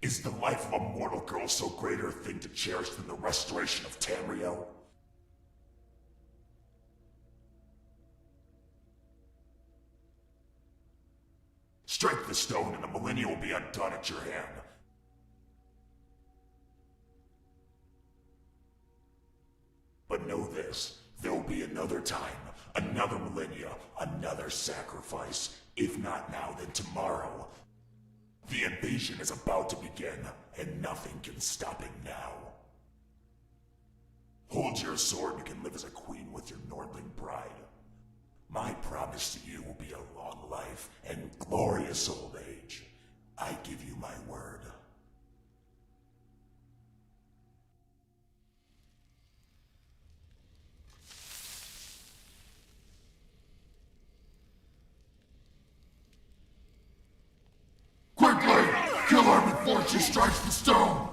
Is the life of a mortal girl so greater a thing to cherish than the restoration of Tamriel? Strike the stone and the millennia will be undone at your hand. But know this, there will be another time, another millennia, another sacrifice. If not now, then tomorrow. The invasion is about to begin, and nothing can stop it now. Hold your sword and you can live as a queen with your Nordling bride. My promise to you will be a long life and glorious old age. I give you my word. Quickly! Kill her before she strikes the stone!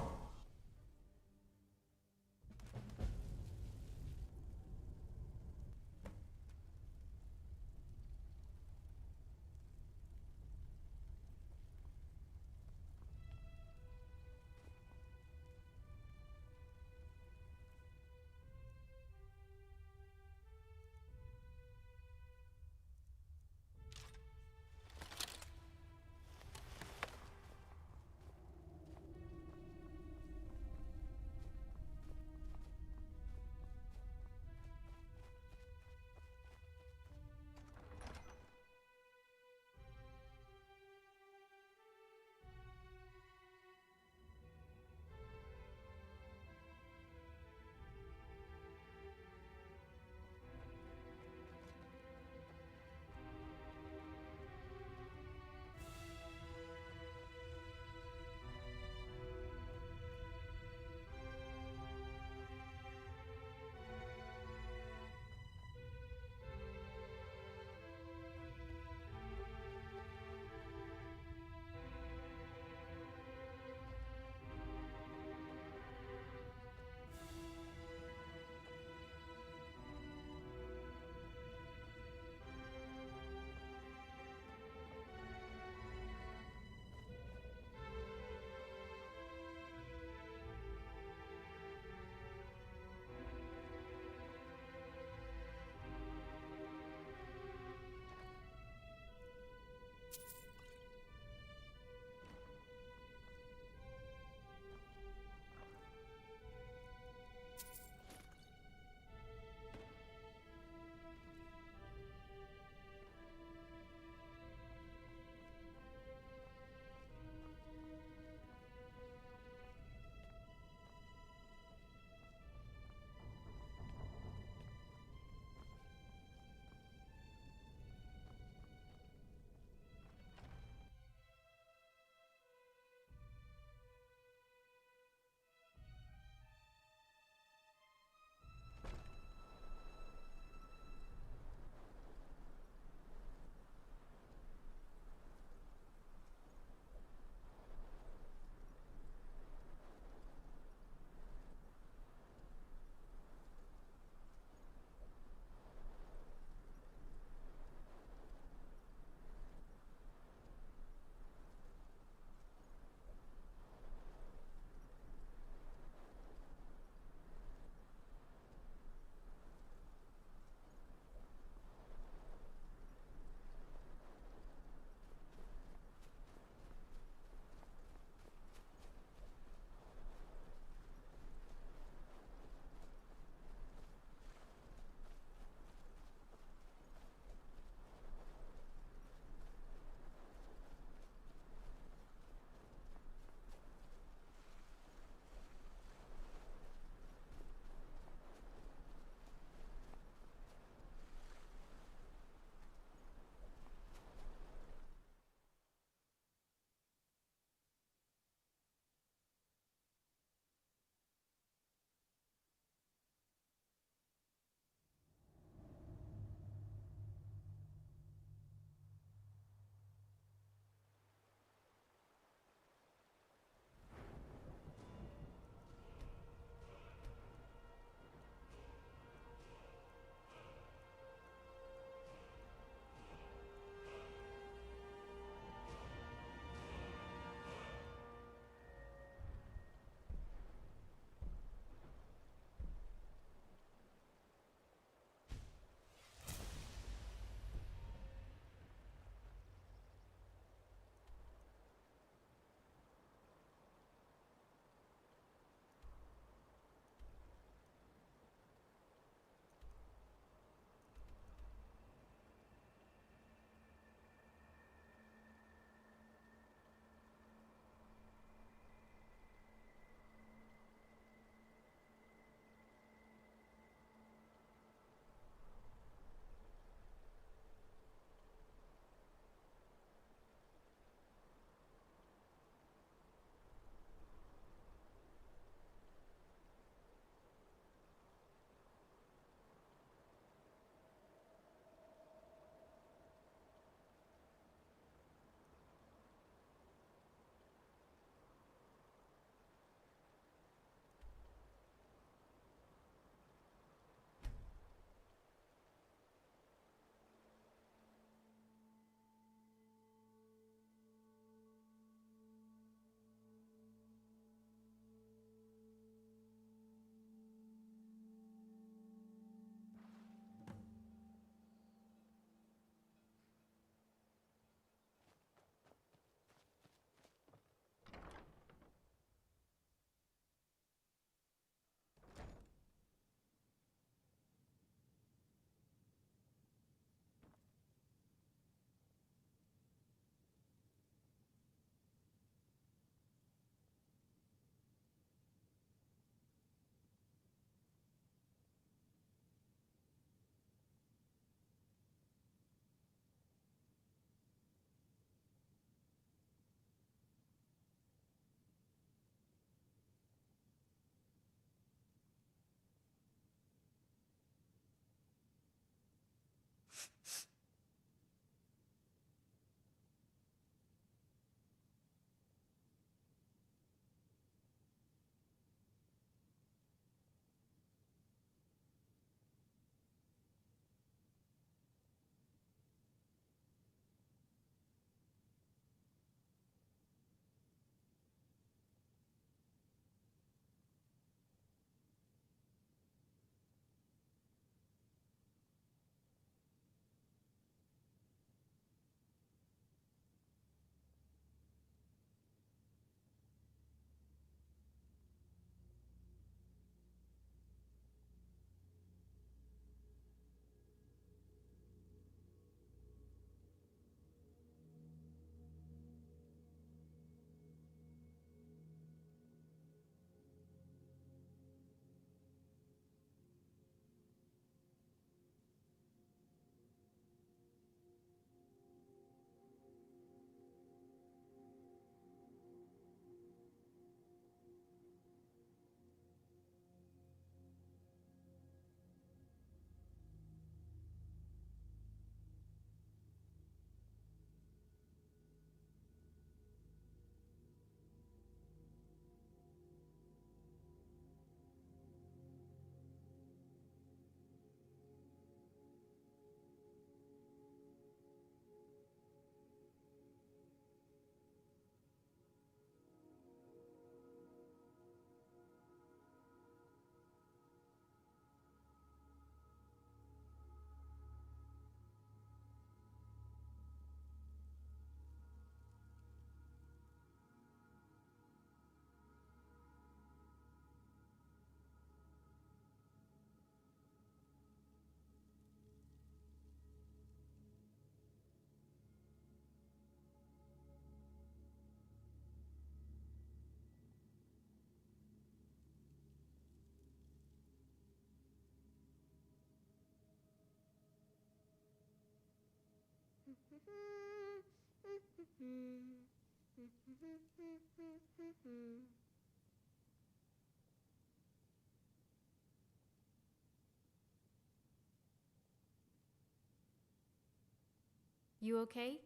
You okay?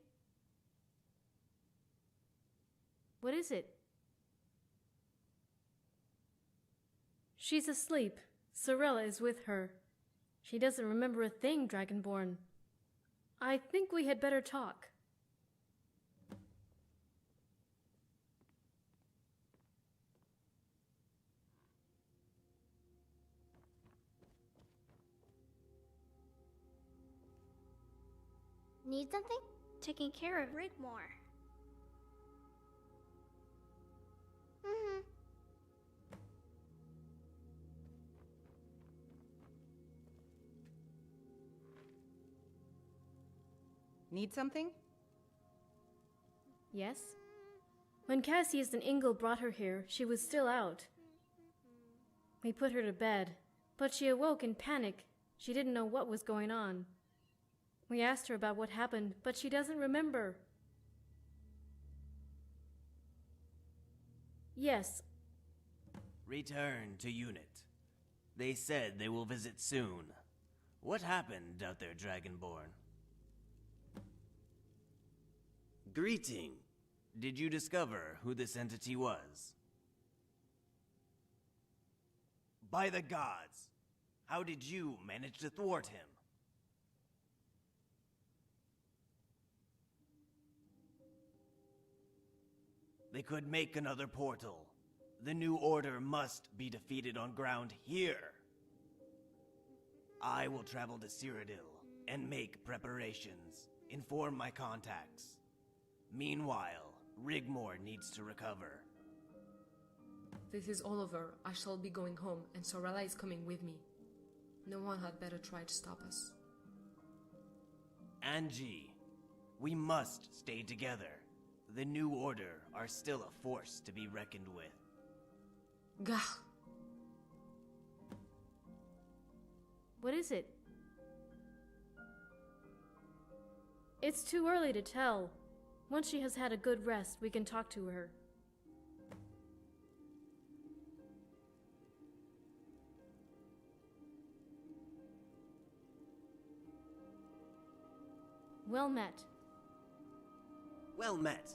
What is it? She's asleep. Sorella is with her. She doesn't remember a thing, Dragonborn. I think we had better talk. Need something? Taking care of Rigmore. Mm-hmm. Need something? Yes? When Cassius and Ingle brought her here, she was still out. We put her to bed, but she awoke in panic. She didn't know what was going on. We asked her about what happened, but she doesn't remember. Yes. Return to unit. They said they will visit soon. What happened out there, Dragonborn? Greeting. Did you discover who this entity was? By the gods! How did you manage to thwart him? They could make another portal. The new order must be defeated on ground here. I will travel to Cyrodiil and make preparations. Inform my contacts. Meanwhile, Rigmore needs to recover. This is Oliver. I shall be going home, and Sorella is coming with me. No one had better try to stop us. Angie, we must stay together. The New Order are still a force to be reckoned with. Gah! What is it? It's too early to tell. Once she has had a good rest, we can talk to her. Well met. Well met.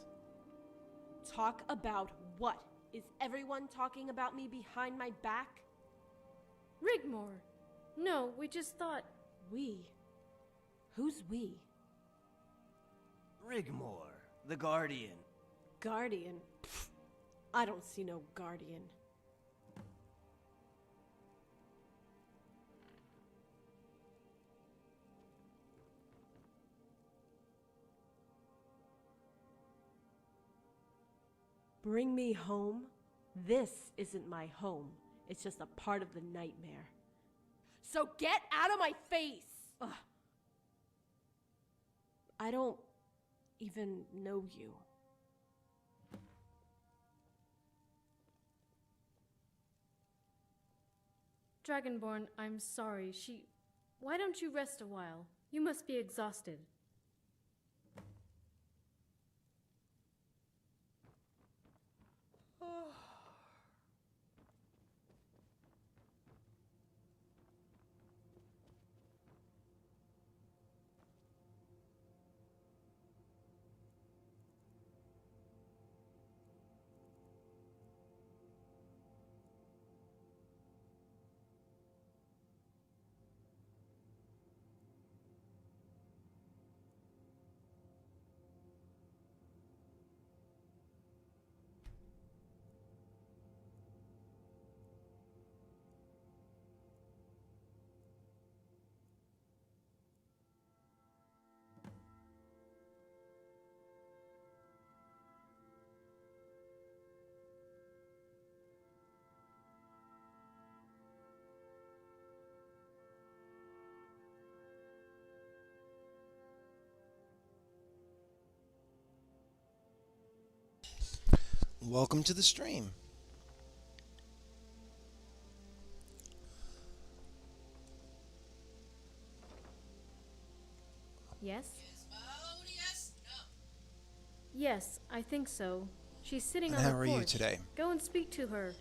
Talk about what? Is everyone talking about me behind my back? Rigmore! No, we just thought... We? Who's we? Rigmore, the Guardian. Guardian? Pfft, I don't see no Guardian. Bring me home? This isn't my home. It's just a part of the nightmare. So get out of my face! Ugh. I don't even know you. Dragonborn, I'm sorry. Why don't you rest a while? You must be exhausted. Welcome to the stream. Yes? Yes, I think so. She's sitting And on the how are porch. you today? Go and speak to her.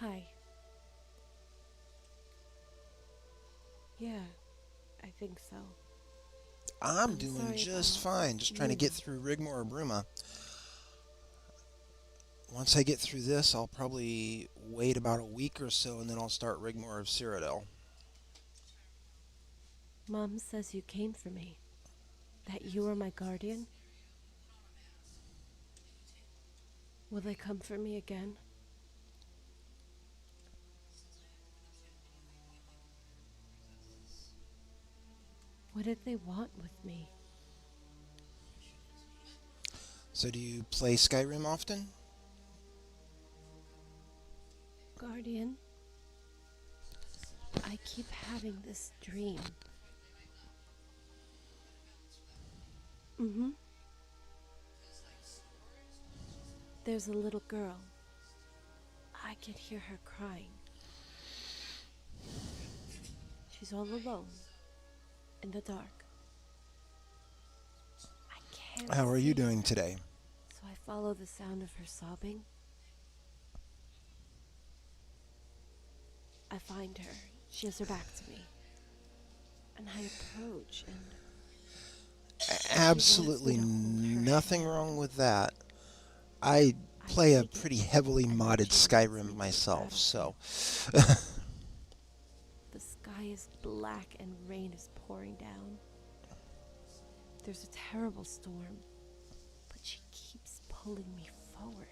Hi. Yeah, I think so. I'm doing sorry just about fine. Just trying to get through Rigmore or Bruma. Once I get through this, I'll probably wait about a week or so, and then I'll start Rigmore of Cyrodiil. Mom says you came for me. That you were my guardian. Will they come for me again? What did they want with me? So do you play Skyrim often? Guardian, I keep having this dream. Mm-hmm. There's a little girl. I can hear her crying. She's all alone. In the dark. I can't How are see you her, doing today? so I follow the sound of her sobbing. I find her. She has her back to me. And I approach and Absolutely me to hold her nothing hand. wrong with that. I play a take it, pretty heavily and modded she Skyrim leads me myself, to so... The sky is black and rain is pouring down. There's a terrible storm, but she keeps pulling me forward.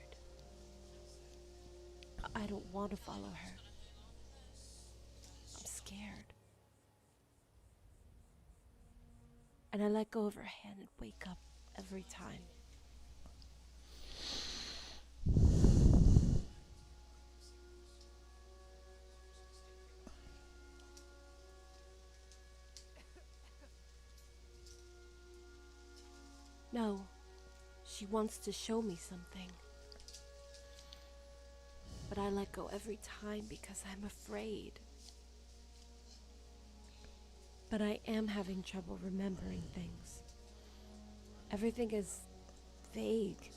I don't want to follow her. I'm scared. And I let go of her hand and wake up every time. No, she wants to show me something. but I let go every time because I'm afraid. But I am having trouble remembering things. Everything is vague.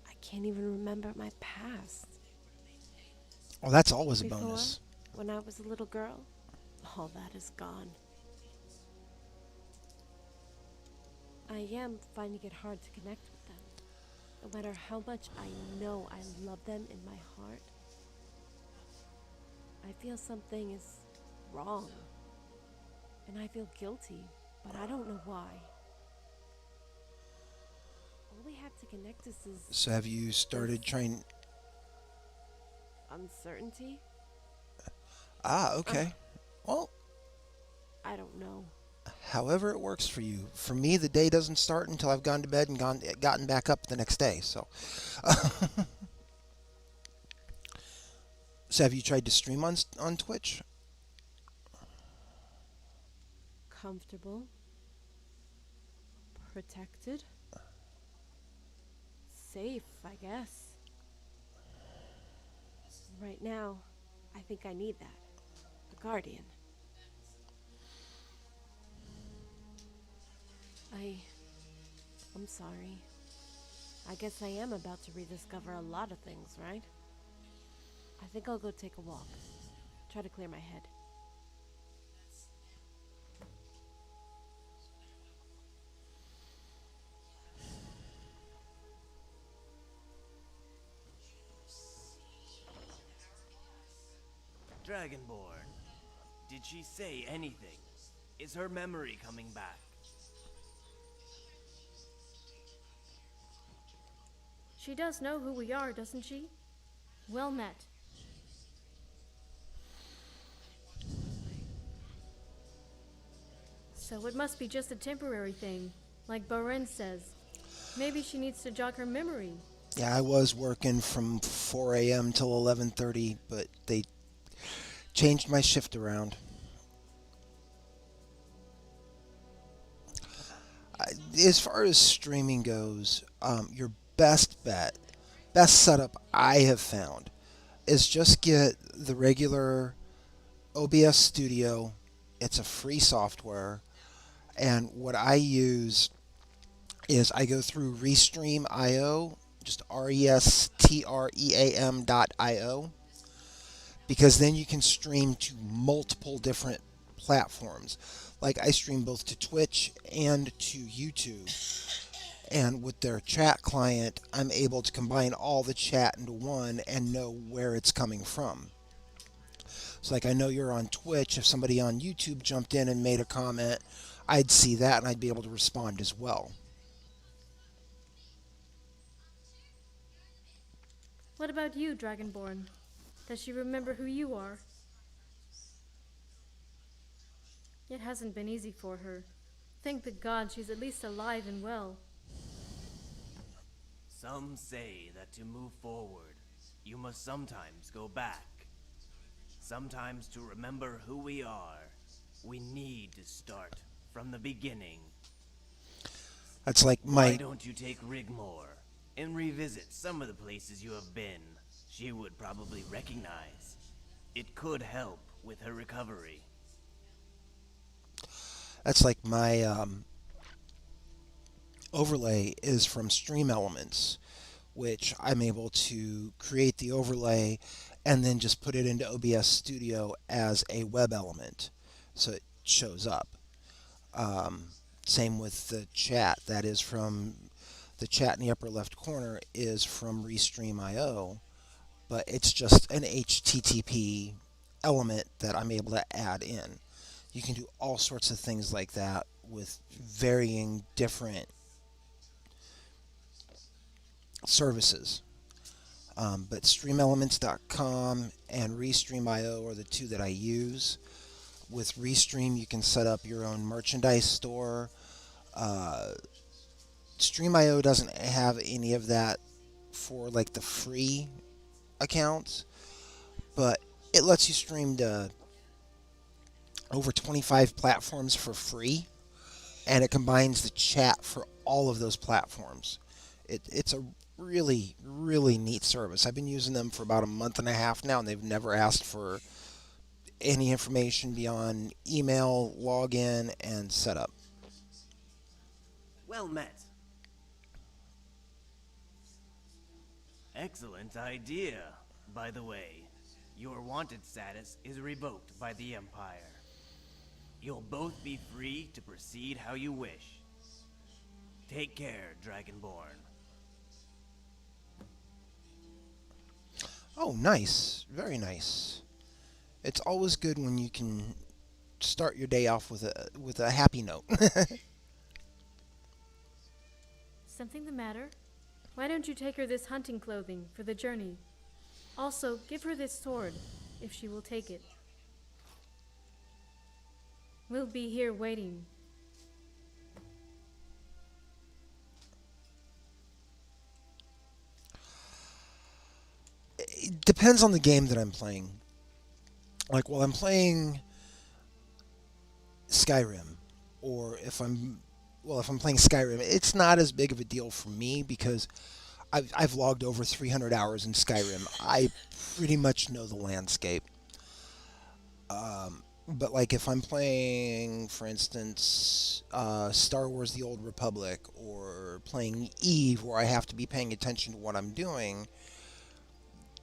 I can't even remember my past. Well, that's always a Before, bonus. when I was a little girl, all that is gone. I am finding it hard to connect with them. No matter how much I know I love them in my heart, I feel something is wrong. And I feel guilty, but I don't know why. All we have to connect us is So have you started trying? uncertainty. Okay. Well, I don't know. however it works for you. For me, the day doesn't start until I've gone to bed and gotten back up the next day. So, so have you tried to stream on Twitch? Comfortable. Protected. Safe, I guess. Right now, I think I need that. A guardian. I'm sorry. I guess I am about to rediscover a lot of things, right? I think I'll go take a walk. Try to clear my head. Dragonborn, did she say anything? Is her memory coming back? She does know who we are, doesn't she? Well met. So it must be just a temporary thing, like Baren says. Maybe she needs to jog her memory. Yeah, I was working from 4 a.m. till 11:30, but they changed my shift around. As far as streaming goes, your best bet, best setup I have found is just get the regular OBS Studio. It's a free software, and what I use is I go through Restream.io, just restream.io, because then you can stream to multiple different platforms. Like I stream both to Twitch and to YouTube. And with their chat client, I'm able to combine all the chat into one and know where it's coming from. So like I know you're on Twitch. If somebody on YouTube jumped in and made a comment, I'd see that and I'd be able to respond as well. What about you, Dragonborn? Does she remember who you are? It hasn't been easy for her. Thank the God she's at least alive and well. Some say that to move forward, you must sometimes go back. Sometimes to remember who we are, we need to start from the beginning. That's like Why don't you take Rigmore and revisit some of the places you have been? She would probably recognize. It could help with her recovery. That's like my overlay is from Stream Elements, which I'm able to create the overlay and then just put it into OBS Studio as a web element, so it shows up. Same with the chat. That is from the chat in the upper left corner is from Restream.io, but it's just an HTTP element that I'm able to add in. You can do all sorts of things like that with varying different services. But StreamElements.com and Restream.io are the two that I use. With Restream, you can set up your own merchandise store. Stream.io doesn't have any of that for like the free accounts, but it lets you stream to over 25 platforms for free, and it combines the chat for all of those platforms. It's a really, really neat service. I've been using them for about a month and a half now, and they've never asked for any information beyond email, login, and setup. Well met. Excellent idea. By the way, your wanted status is revoked by the Empire. You'll both be free to proceed how you wish. Take care, Dragonborn. Oh, nice. Very nice. It's always good when you can start your day off with a happy note. Something the matter? Why don't you take her this hunting clothing for the journey? Also, give her this sword, if she will take it. We'll be here waiting. It depends on the game that I'm playing. Like while I'm playing Skyrim, or if I'm playing Skyrim, it's not as big of a deal for me because I've logged over 300 hours in Skyrim. I pretty much know the landscape. But like if I'm playing, for instance, Star Wars: The Old Republic, or playing Eve, where I have to be paying attention to what I'm doing,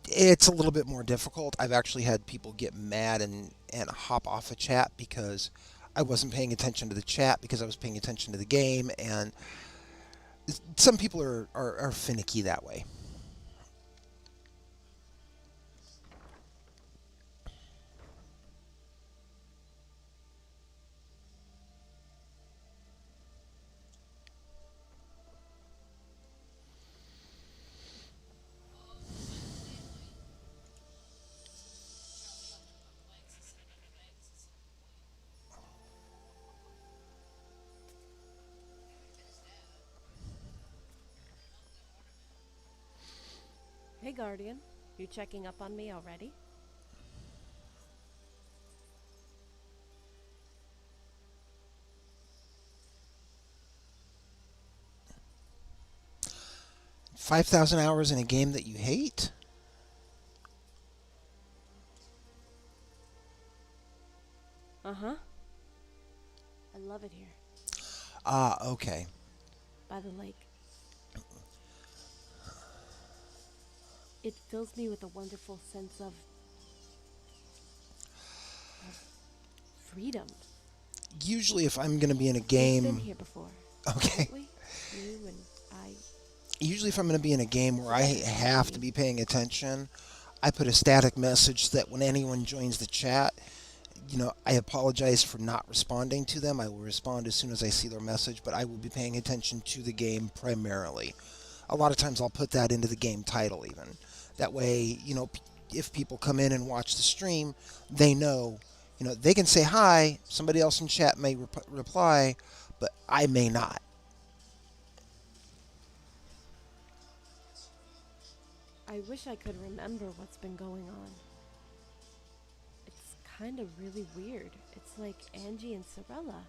it's a little bit more difficult. I've actually had people get mad and hop off a chat because I wasn't paying attention to the chat because I was paying attention to the game, and some people are finicky that way. Hey, Guardian. You checking up on me already? $5,000 hours in a game that you hate? Uh-huh. I love it here, Ah, okay. by the lake. It fills me with a wonderful sense of freedom. Usually if I'm going to be in a We've been game... here before, Okay. haven't we? You and I. Usually if I'm going to be in a game where I have to be paying attention, I put a static message that when anyone joins the chat, I apologize for not responding to them. I will respond as soon as I see their message, but I will be paying attention to the game primarily. A lot of times I'll put that into the game title even. That way, if people come in and watch the stream, they know, they can say hi, somebody else in chat may reply, but I may not. I wish I could remember what's been going on. It's kind of really weird. It's like Angie and Sorella.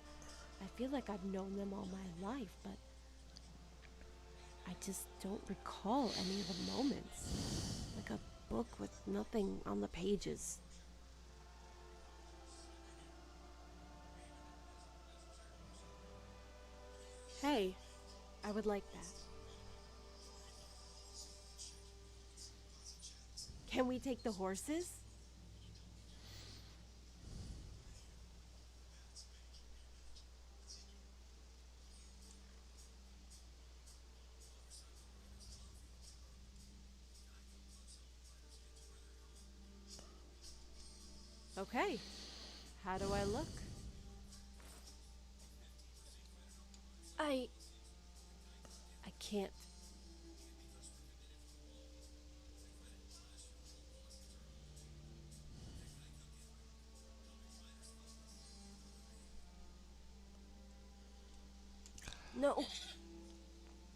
I feel like I've known them all my life, but I just don't recall any of the moments. Like a book with nothing on the pages. Hey, I would like that. Can we take the horses? Okay. How do I look? I can't. No.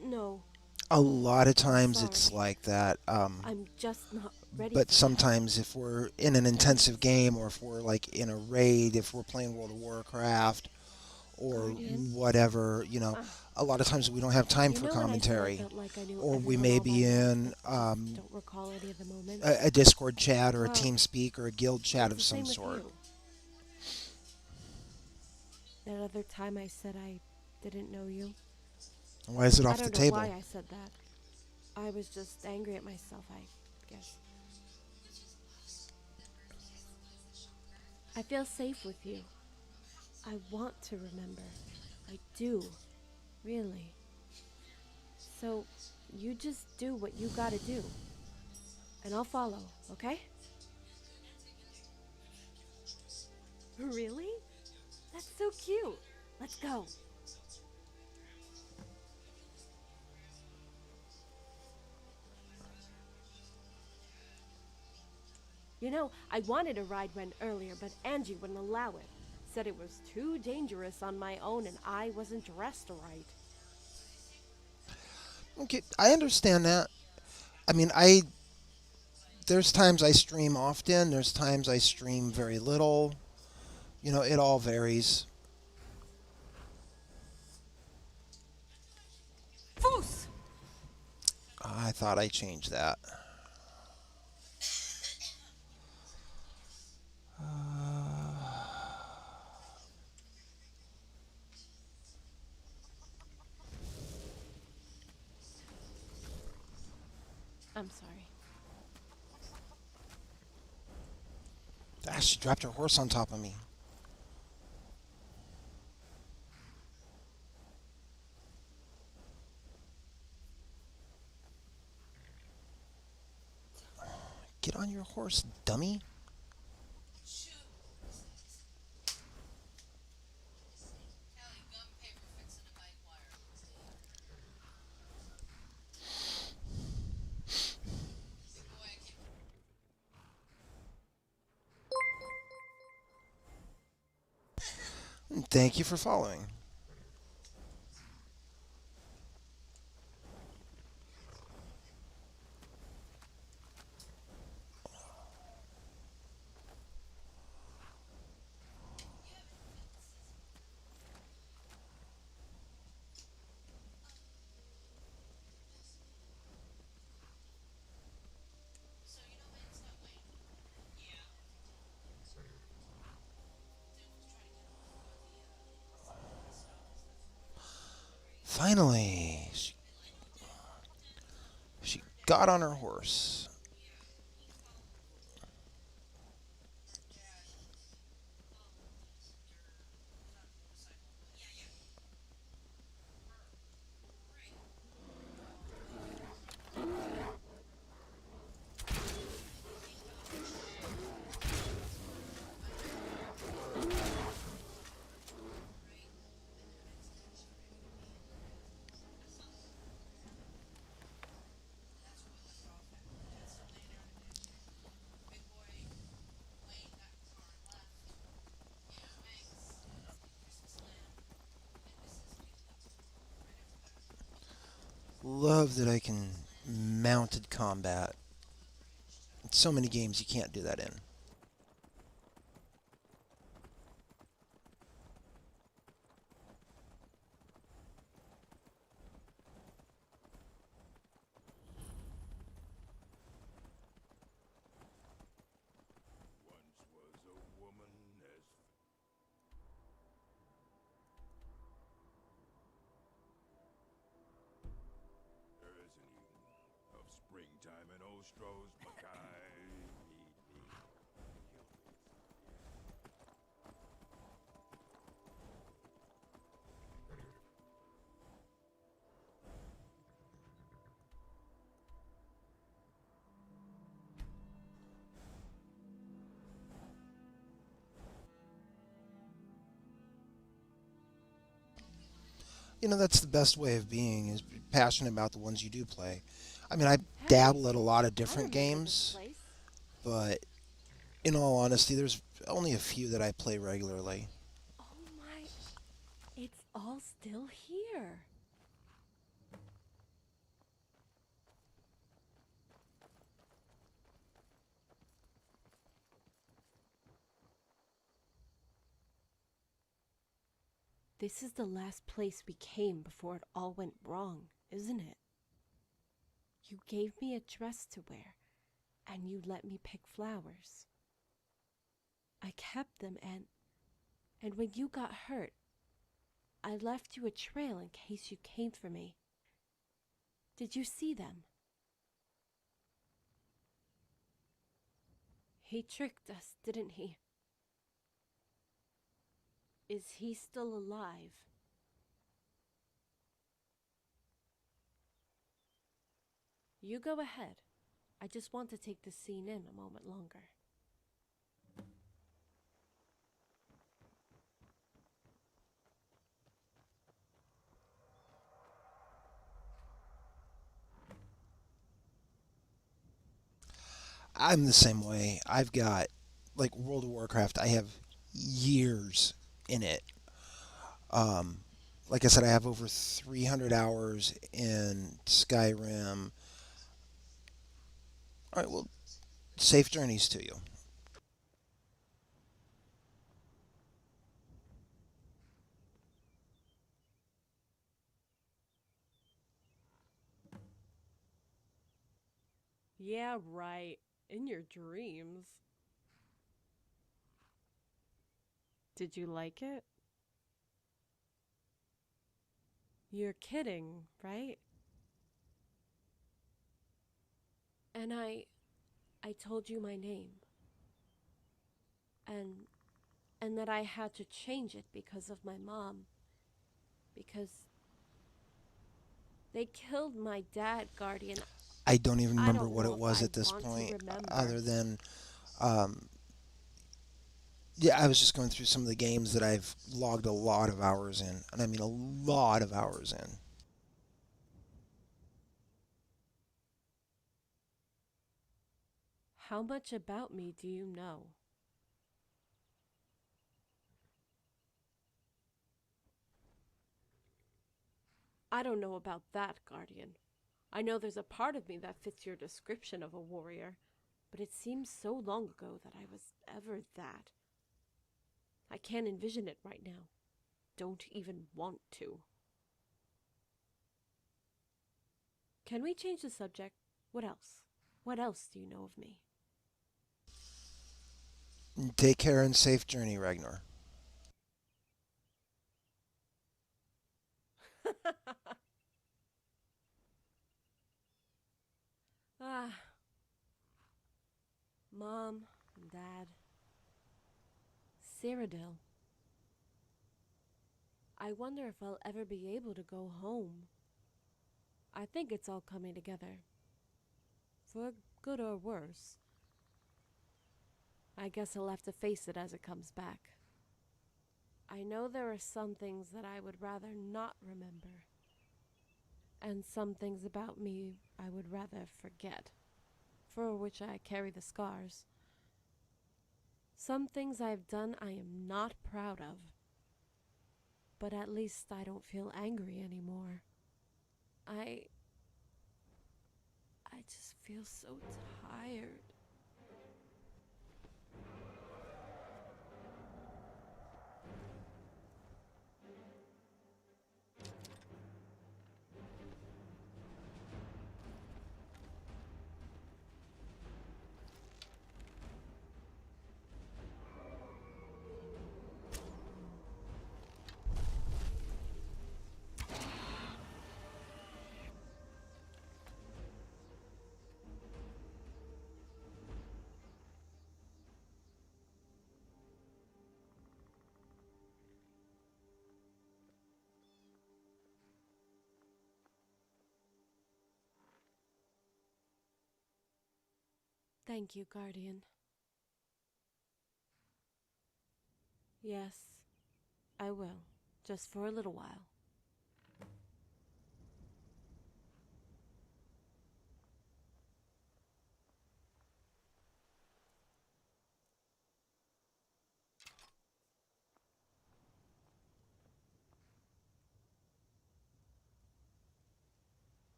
No. A lot of times it's Sorry. like that. I'm just not ready. But for sometimes if we're in an intensive game, or if we're like in a raid, if we're playing World of Warcraft, or Guardian? whatever. A lot of times we don't have time You for know when I said I commentary, felt like I knew or we everyone may all be by now, in but I just don't recall any of the moments? a Discord chat or a Well, TeamSpeak or a guild chat It's of the some same with sort. you. That other time I said I didn't know you. Why is it I off the don't know table? why I said that. I was just angry at myself, I guess. I feel safe with you. I want to remember. I do. Really. So, you just do what you gotta do. And I'll follow, okay? Really? That's so cute. Let's go. You know, I wanted to ride Ren earlier, but Angie wouldn't allow it. Said it was too dangerous on my own and I wasn't dressed right. Okay, I understand that. I mean, there's times I stream often, there's times I stream very little. It all varies. Foos! I thought I changed that. I'm sorry. She dropped her horse on top of me. Get on your horse, dummy. Thank you for following. Finally, she got on her horse. Love that I can mounted combat. So many games you can't do that in. Springtime in Ostro's Mackay. That's the best way of being, is be passionate about the ones you do play. I mean, I dabble at a lot of different games, but in all honesty, there's only a few that I play regularly. Oh my... It's all still here. This is the last place we came before it all went wrong, isn't it? You gave me a dress to wear, and you let me pick flowers. I kept them, and when you got hurt, I left you a trail in case you came for me. Did you see them? He tricked us, didn't he? Is he still alive? You go ahead. I just want to take this scene in a moment longer. I'm the same way. I've got, like, World of Warcraft, I have years in it. Um, like I said, I have over 300 hours in Skyrim. All right, well, safe journeys to you. Yeah, right. In your dreams. Did you like it? You're kidding, right? And I told you my name. And that I had to change it because of my mom. Because they killed my dad, Guardian. I don't even I remember don't what know it if was I at this want to point, remember. other than, um, yeah, I was just going through some of the games that I've logged a lot of hours in, and I mean a lot of hours in. How much about me do you know? I don't know about that, Guardian. I know there's a part of me that fits your description of a warrior, but it seems so long ago that I was ever that. I can't envision it right now. Don't even want to. Can we change the subject? What else? What else do you know of me? Take care and safe journey, Ragnar. Ah, Mom and Dad. Cyrodiil. I wonder if I'll ever be able to go home. I think it's all coming together. For good or worse. I guess I'll have to face it as it comes back. I know there are some things that I would rather not remember. And some things about me I would rather forget, for which I carry the scars. Some things I've done I am not proud of, but at least I don't feel angry anymore. I just feel so tired. Thank you, Guardian. Yes, I will, just for a little while.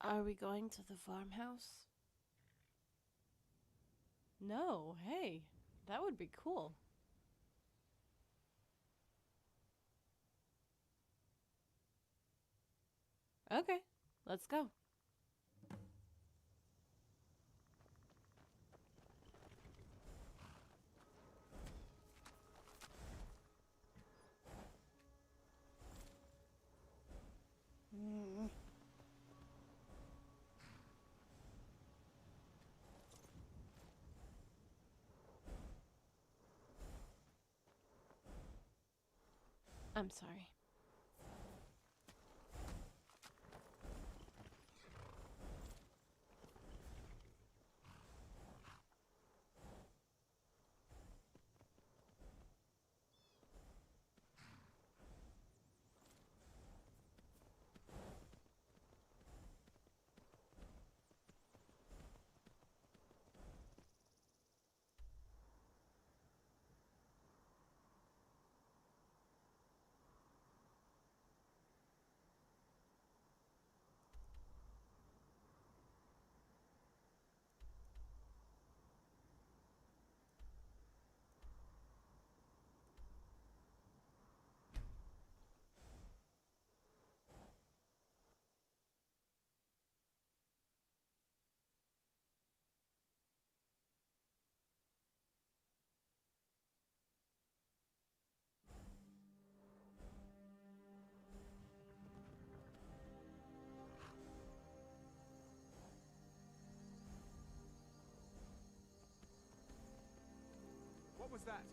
Are we going to the farmhouse? No, hey, that would be cool. Okay, let's go. I'm sorry. What was that?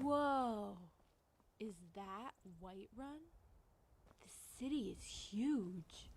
Whoa! Is that Whiterun? The city is huge.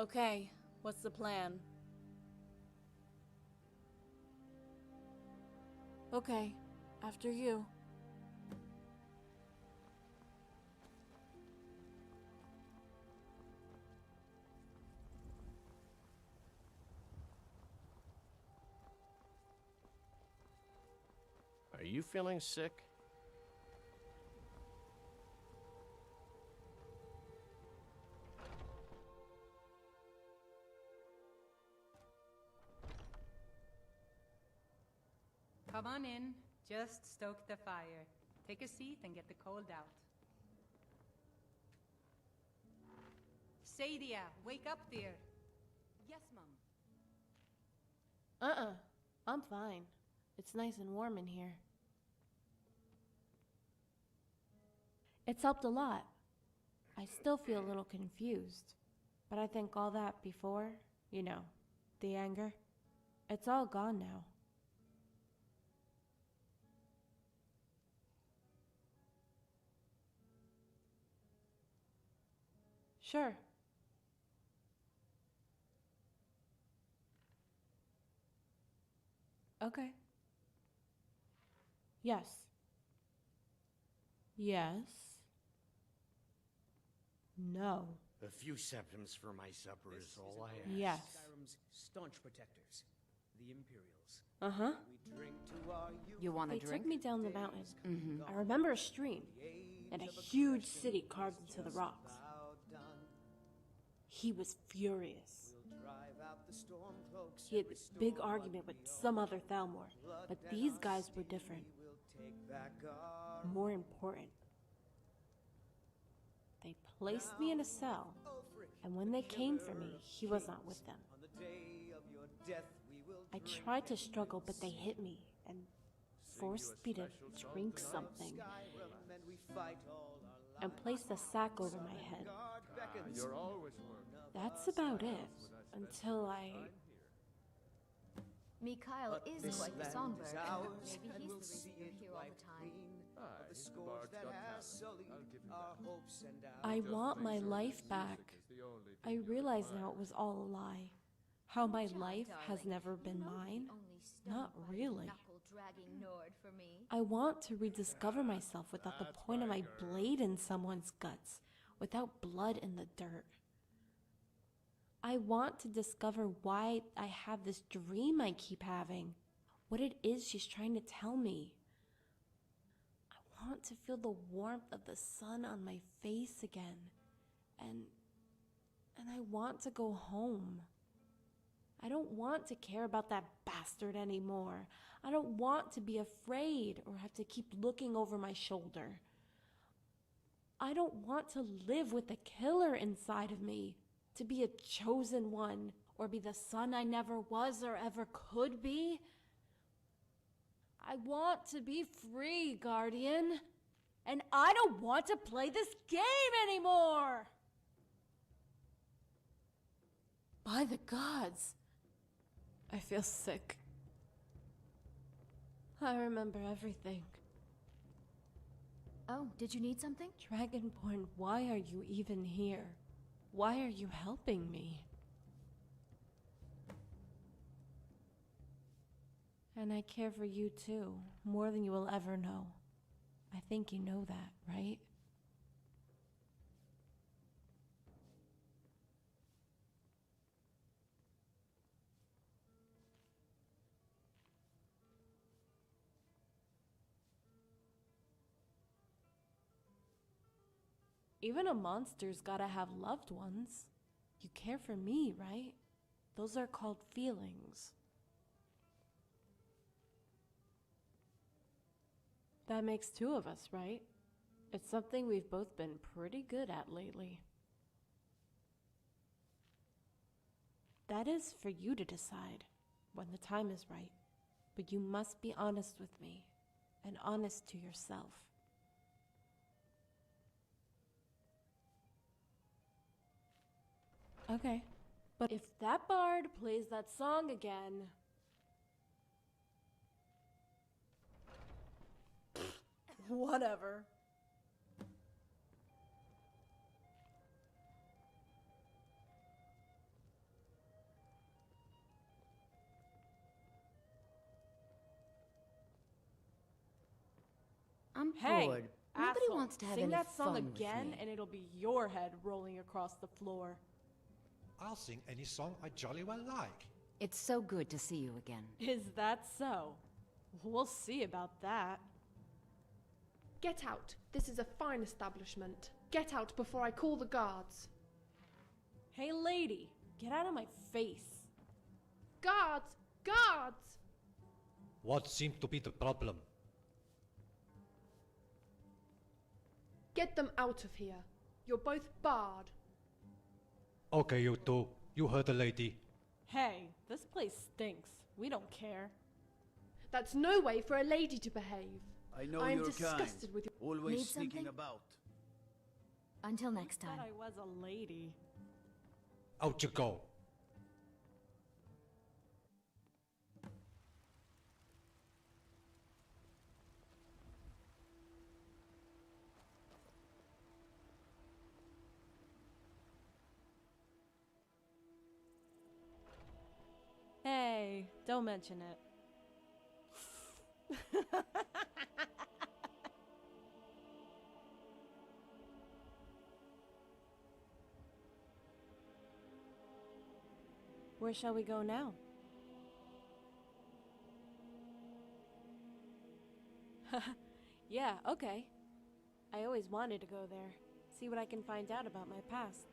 Okay, what's the plan? Okay, after you. Are you feeling sick? Come on in. Just stoke the fire. Take a seat and get the cold out. Sadia, wake up, dear. Yes, Mom. I'm fine. It's nice and warm in here. It's helped a lot. I still feel a little confused, but I think all that before, the anger, it's all gone now. Sure. Okay. Yes. Yes. No. A few septims for my supper is all I ask. Yes. Skyrim's staunch protectors, the Imperials. Uh-huh. We drink to our youth. You want a They drink? took me down the mountain. I remember a stream and a huge city carved into the rocks. He was furious. He had this big argument with some other Thalmor, but these guys were different. More important. They placed me in a cell, and when they came for me, he was not with them. I tried to struggle, but they hit me and forced me to drink something and placed a sack over my head. That's about it, until Mikhail is quite the songbird. Maybe he's the reason you're here all the time. I want my life back. I realize now it was all a lie. How my life has never been mine? Not really. I want to rediscover myself without the point of my blade in someone's guts, without blood in the dirt. I want to discover why I have this dream I keep having, what it is she's trying to tell me. I want to feel the warmth of the sun on my face again, and I want to go home. I don't want to care about that bastard anymore. I don't want to be afraid or have to keep looking over my shoulder. I don't want to live with a killer inside of me, to be a chosen one, or be the son I never was or ever could be. I want to be free, Guardian. And I don't want to play this game anymore! By the gods, I feel sick. I remember everything. Oh, did you need something? Dragonborn, why are you even here? Why are you helping me? And I care for you too, more than you will ever know. I think you know that, right? Even a monster's gotta have loved ones. You care for me, right? Those are called feelings. That makes two of us, right? It's something we've both been pretty good at lately. That is for you to decide when the time is right. But you must be honest with me and honest to yourself. Okay, but if that bard plays that song again... Whatever. I'm Hey, bored. Nobody asshole, wants to have sing any that song fun with again, me. and it'll be your head rolling across the floor. I'll sing any song I jolly well like. It's so good to see you again. Is that so? We'll see about that. Get out. This is a fine establishment. Get out before I call the guards. Hey, lady, get out of my face. Guards! Guards! What seems to be the problem? Get them out of here. You're both barred. Okay, you two. You heard the lady. Hey, this place stinks. We don't care. That's no way for a lady to behave. I know I'm you're disgusted kind. with you. Always Need sneaking something? about. Until next I time. thought I was a lady. Out you go. Hey, don't mention it. Where shall we go now? Yeah, okay. I always wanted to go there. See what I can find out about my past.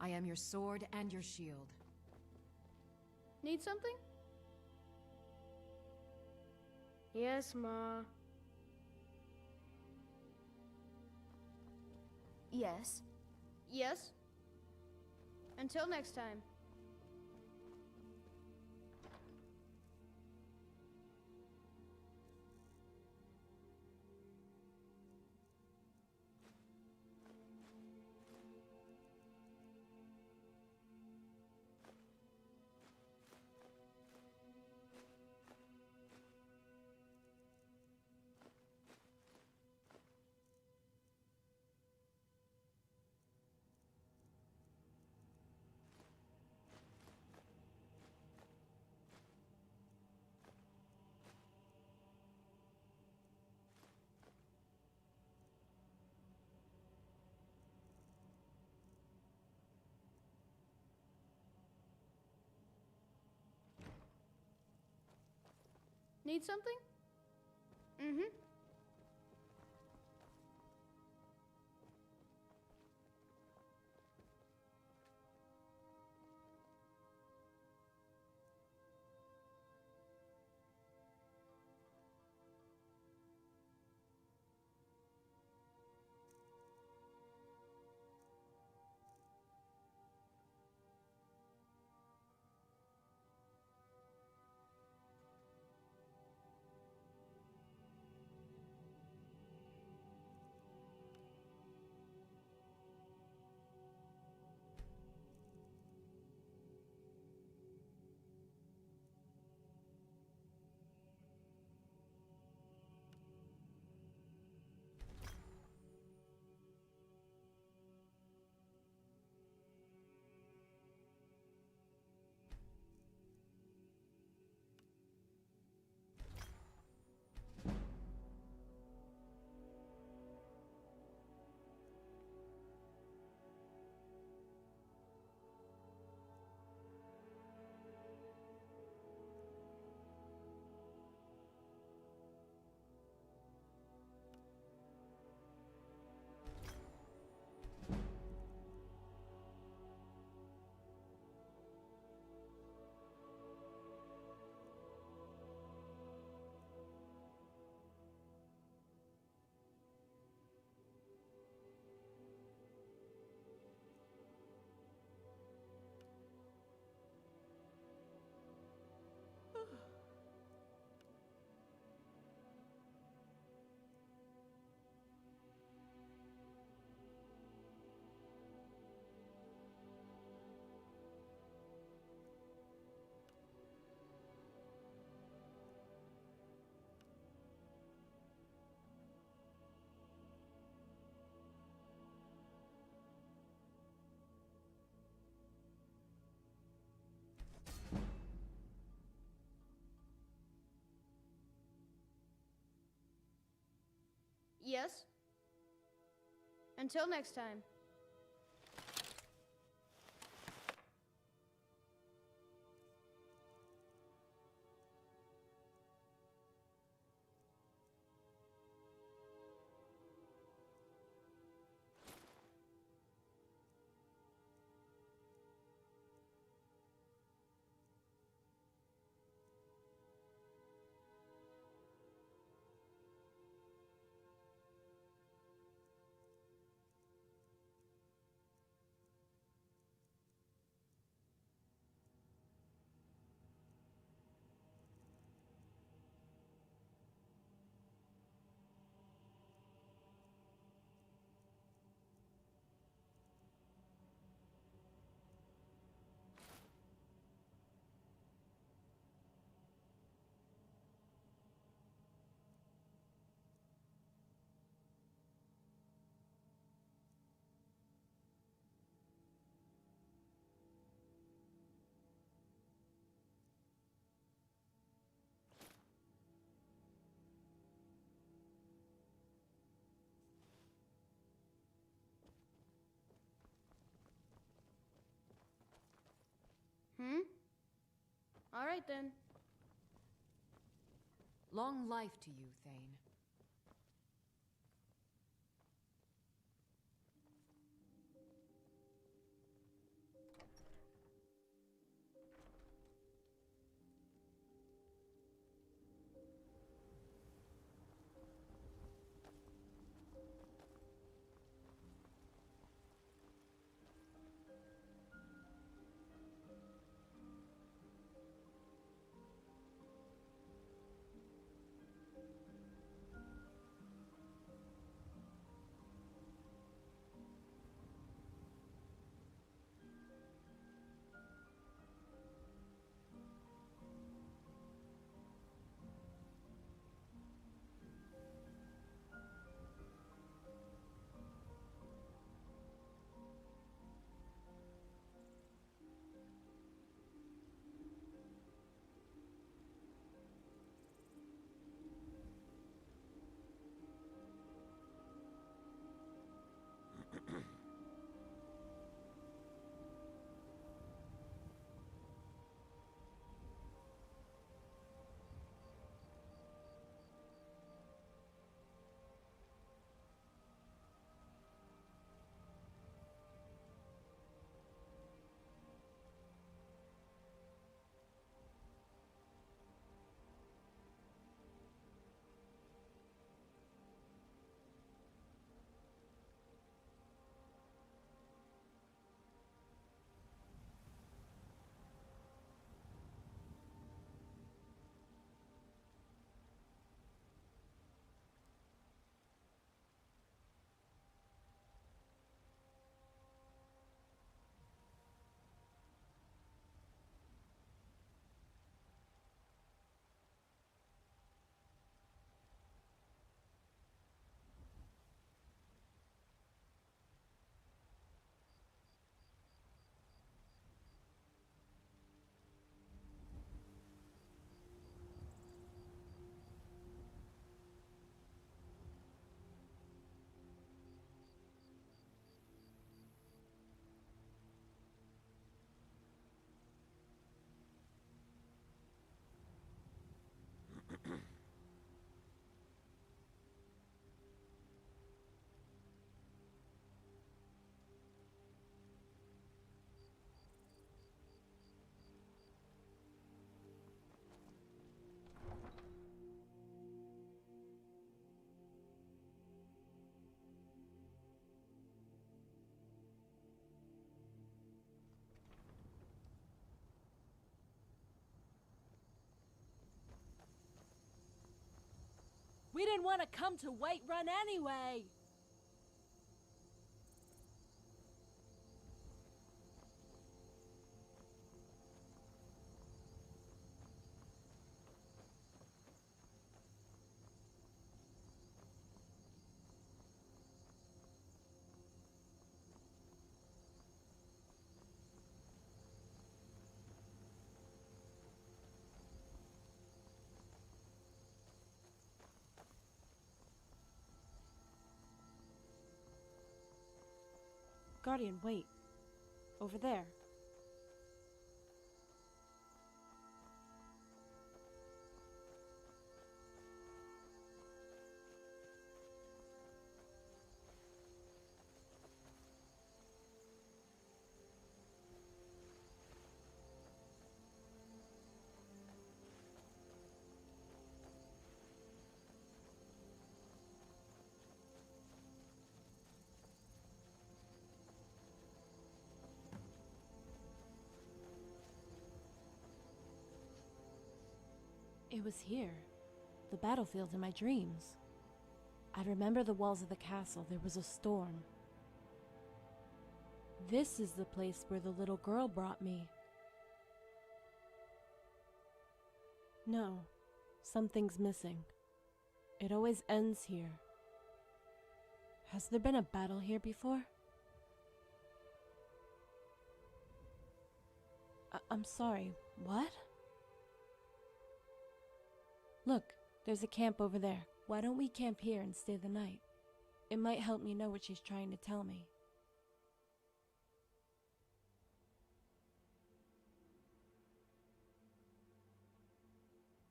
I am your sword and your shield. Need something? Yes, Ma. Yes. Yes? Until next time. Need something? Mm-hmm. Yes? Until next time. All right then. Long life to you, Thane. We didn't want to come to Whiterun anyway! Guardian, wait. Over there. It was here. The battlefield in my dreams. I remember the walls of the castle. There was a storm. This is the place where the little girl brought me. No, something's missing. It always ends here. Has there been a battle here before? I'm sorry, what? Look, there's a camp over there. Why don't we camp here and stay the night? It might help me know what she's trying to tell me.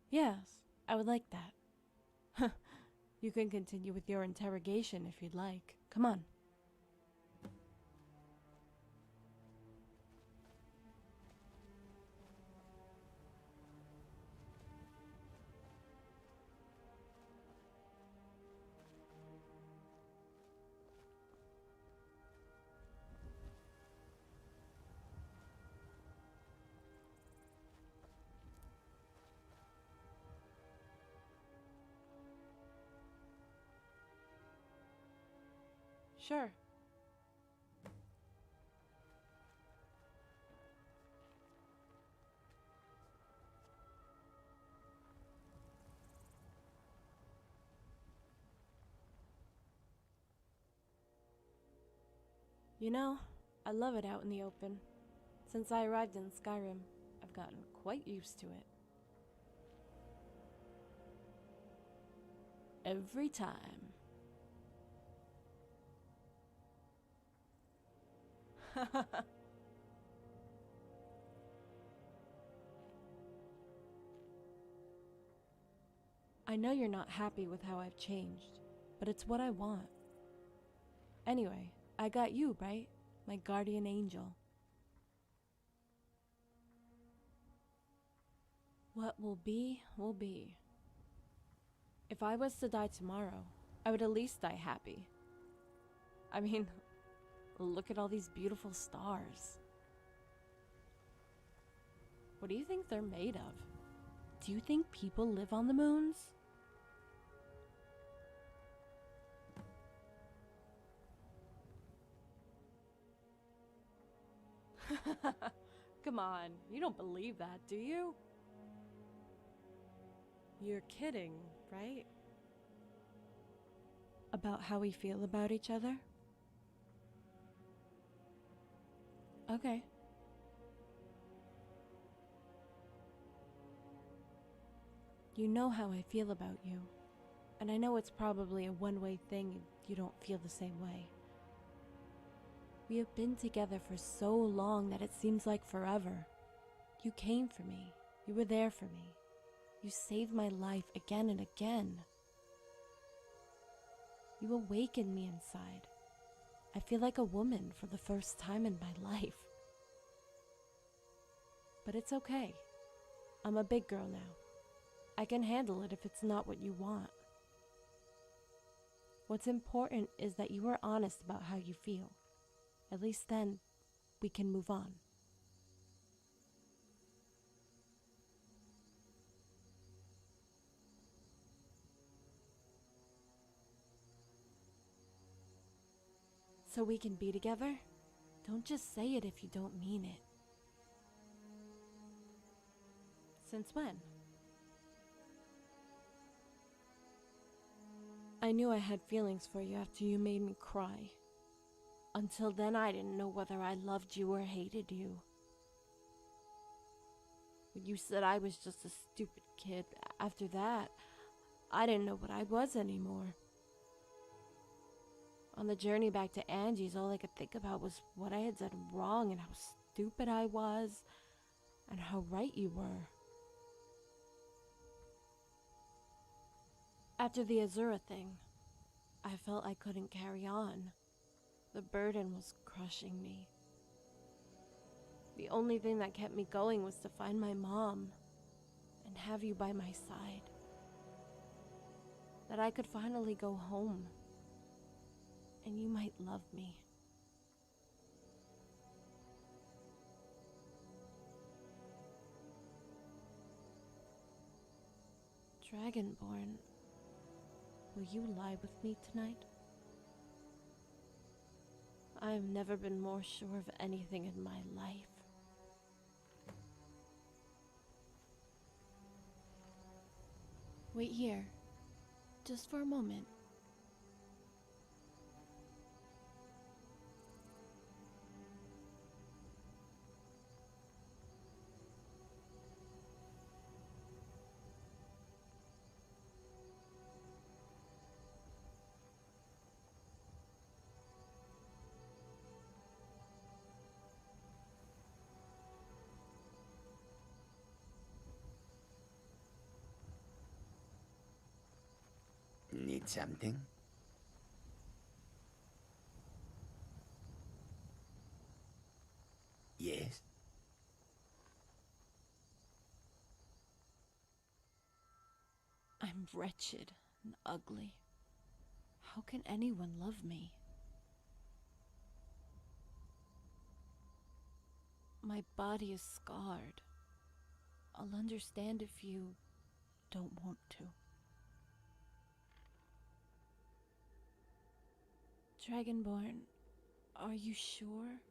Yes, I would like that. You can continue with your interrogation if you'd like. Come on. Sure. You know, I love it out in the open. Since I arrived in Skyrim, I've gotten quite used to it. Every time. I know you're not happy with how I've changed, but it's what I want. Anyway, I got you, right? My guardian angel. What will be, will be. If I was to die tomorrow, I would at least die happy. I mean, look at all these beautiful stars. What do you think they're made of? Do you think people live on the moons? Come on, you don't believe that, do you? You're kidding, right? About how we feel about each other? Okay. You know how I feel about you, and I know it's probably a one-way thing if you don't feel the same way. We have been together for so long that it seems like forever. You came for me. You were there for me. You saved my life again and again. You awakened me inside. I feel like a woman for the first time in my life. But it's okay. I'm a big girl now. I can handle it if it's not what you want. What's important is that you are honest about how you feel. At least then, we can move on. So we can be together? Don't just say it if you don't mean it. Since when? I knew I had feelings for you after you made me cry. Until then, I didn't know whether I loved you or hated you. When you said I was just a stupid kid, after that, I didn't know what I was anymore. On the journey back to Angie's, all I could think about was what I had done wrong and how stupid I was and how right you were. After the Azura thing, I felt I couldn't carry on. The burden was crushing me. The only thing that kept me going was to find my mom and have you by my side. That I could finally go home and you might love me. Dragonborn, will you lie with me tonight? I have never been more sure of anything in my life. Wait here, just for a moment. Need something? Yes? I'm wretched and ugly. How can anyone love me? My body is scarred. I'll understand if you don't want to. Dragonborn, are you sure?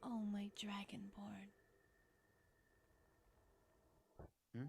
Oh, my Dragonborn. Hmm?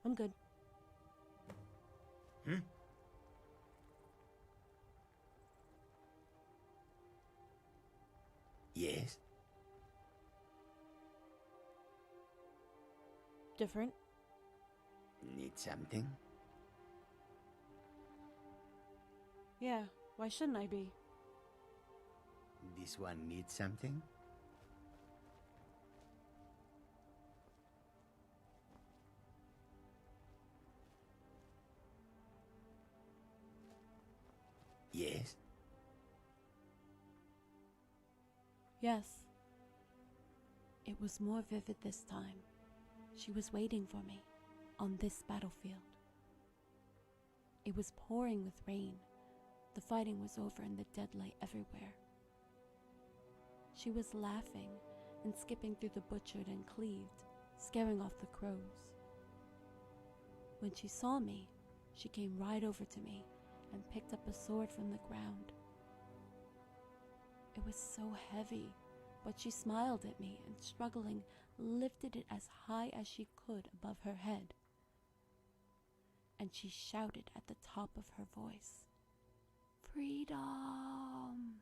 I'm good. Hmm? Yes? Different? Need something? Yeah, why shouldn't I be? This one needs something? Yes? Yes. It was more vivid this time. She was waiting for me on this battlefield. It was pouring with rain. The fighting was over and the dead lay everywhere. She was laughing and skipping through the butchered and cleaved, scaring off the crows. When she saw me, she came right over to me and picked up a sword from the ground. It was so heavy, but she smiled at me and, struggling, lifted it as high as she could above her head. And she shouted at the top of her voice, "Freedom!"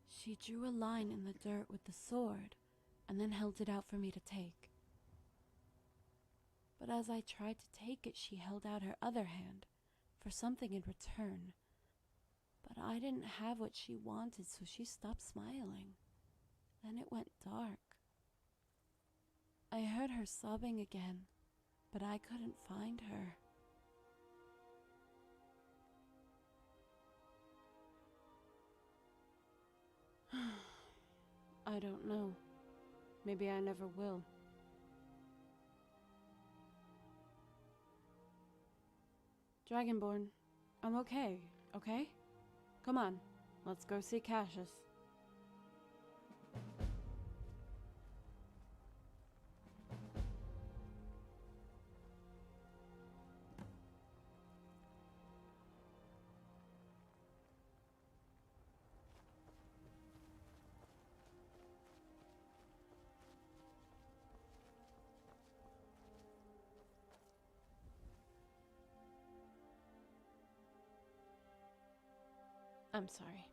She drew a line in the dirt with the sword and then held it out for me to take. But as I tried to take it, she held out her other hand for something in return. But I didn't have what she wanted, so she stopped smiling. Then it went dark. I heard her sobbing again, but I couldn't find her. I don't know. Maybe I never will. Dragonborn, I'm okay, okay? Come on, let's go see Cassius. I'm sorry.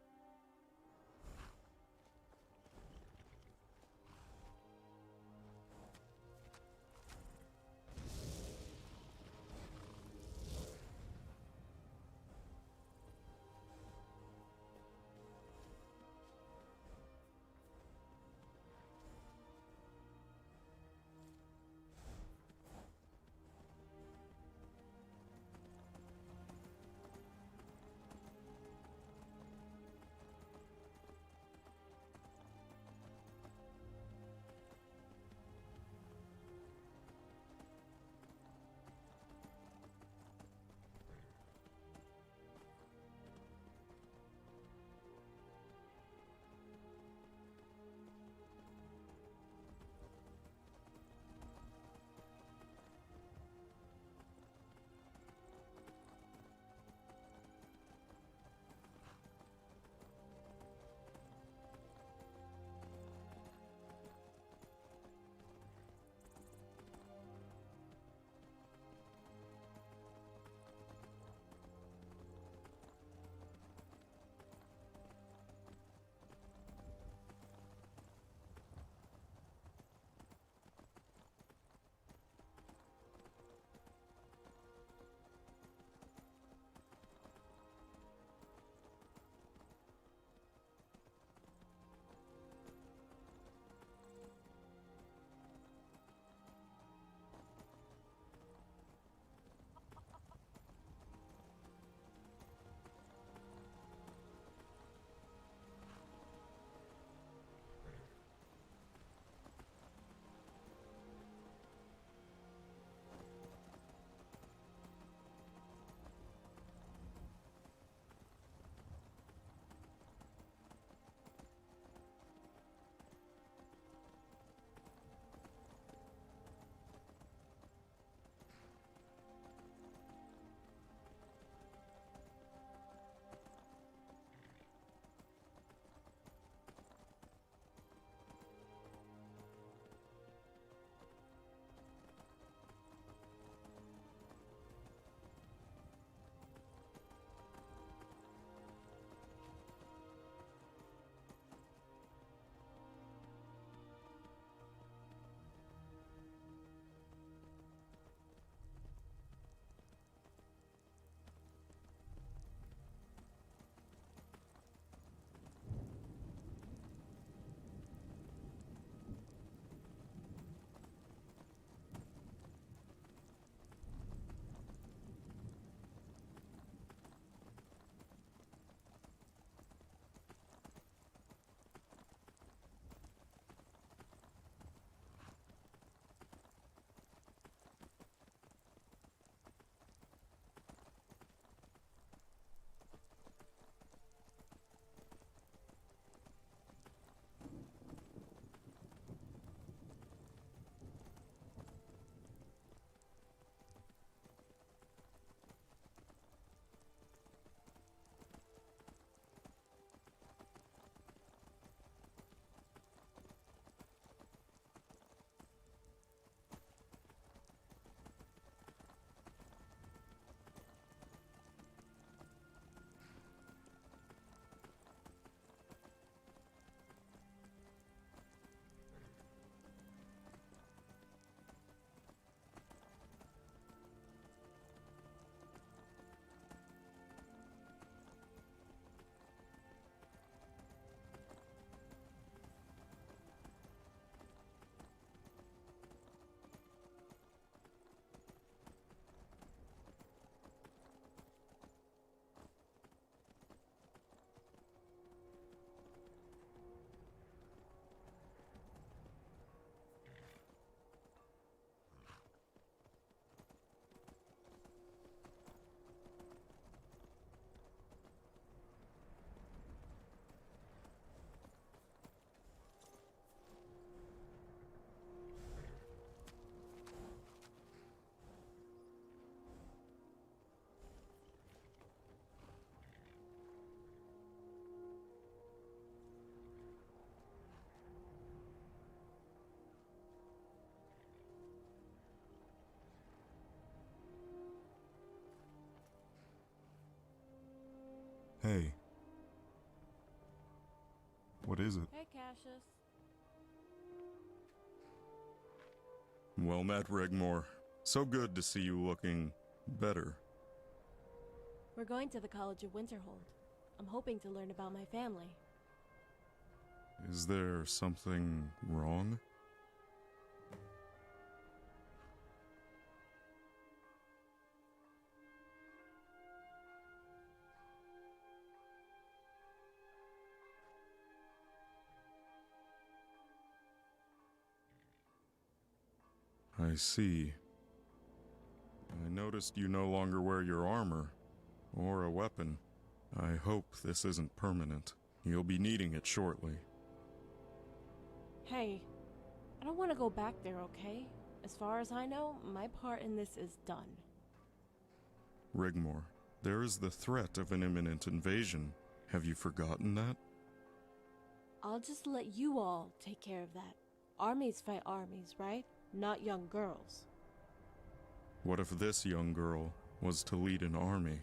Hey. What is it? Hey, Cassius. Well met, Rigmore. So good to see you looking better. We're going to the College of Winterhold. I'm hoping to learn about my family. Is there something wrong? I see. I noticed you no longer wear your armor, or a weapon. I hope this isn't permanent. You'll be needing it shortly. Hey, I don't want to go back there, okay? As far as I know, my part in this is done. Rigmore, there is the threat of an imminent invasion. Have you forgotten that? I'll just let you all take care of that. Armies fight armies, right? Not young girls. What if this young girl was to lead an army?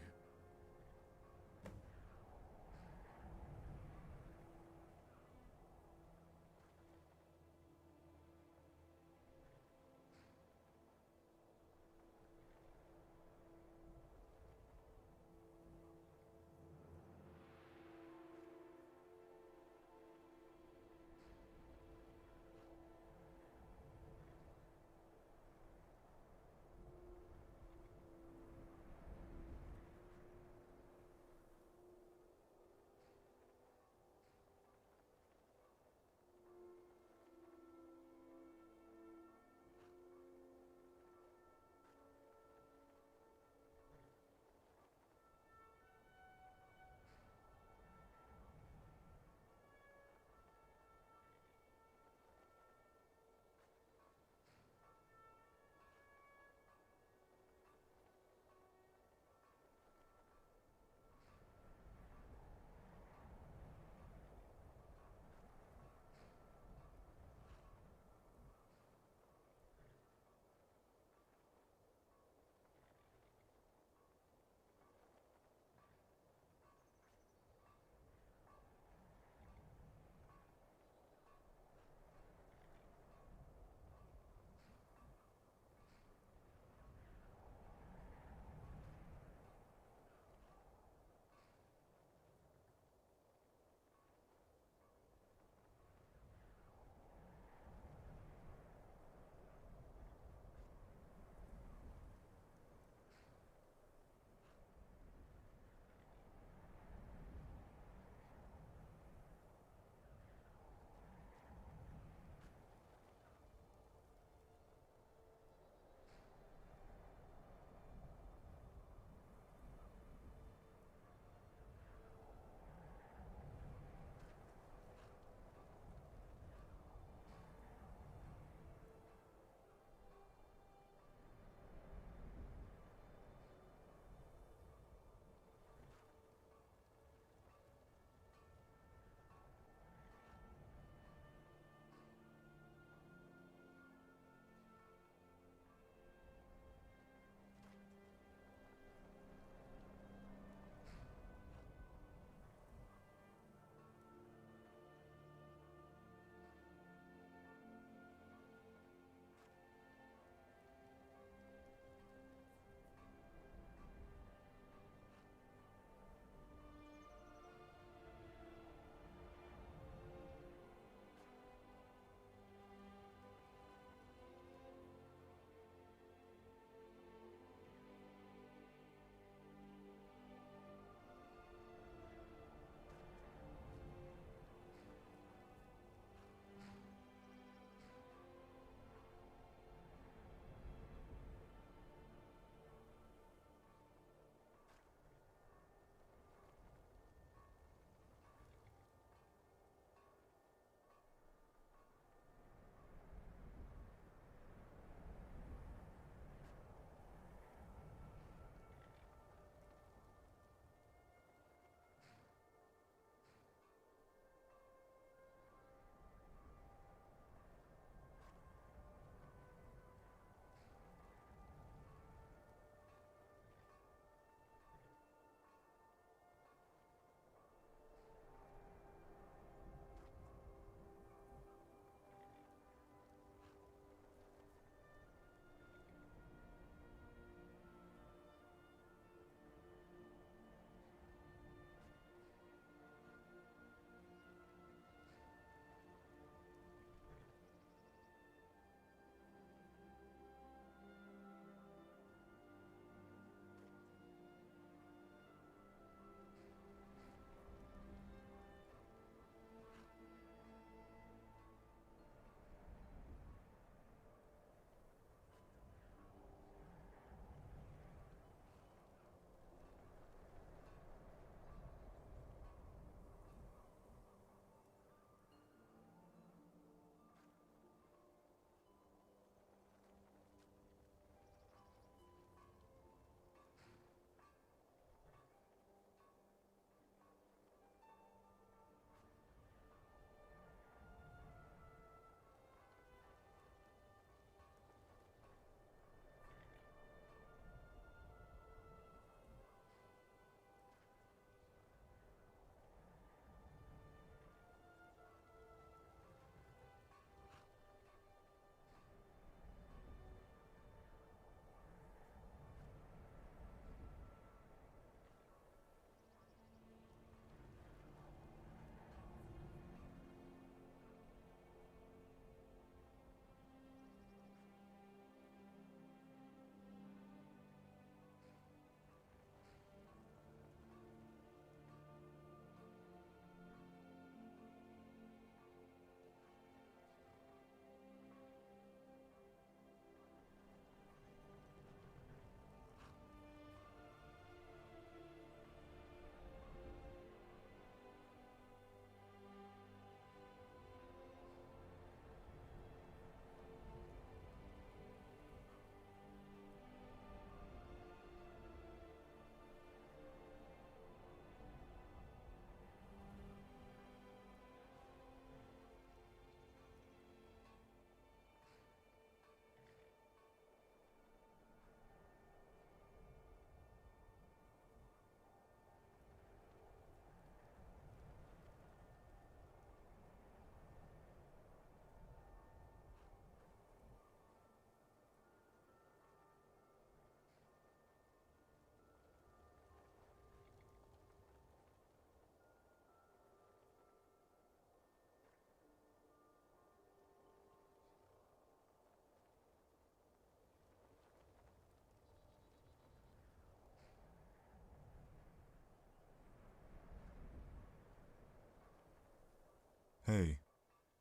Hey,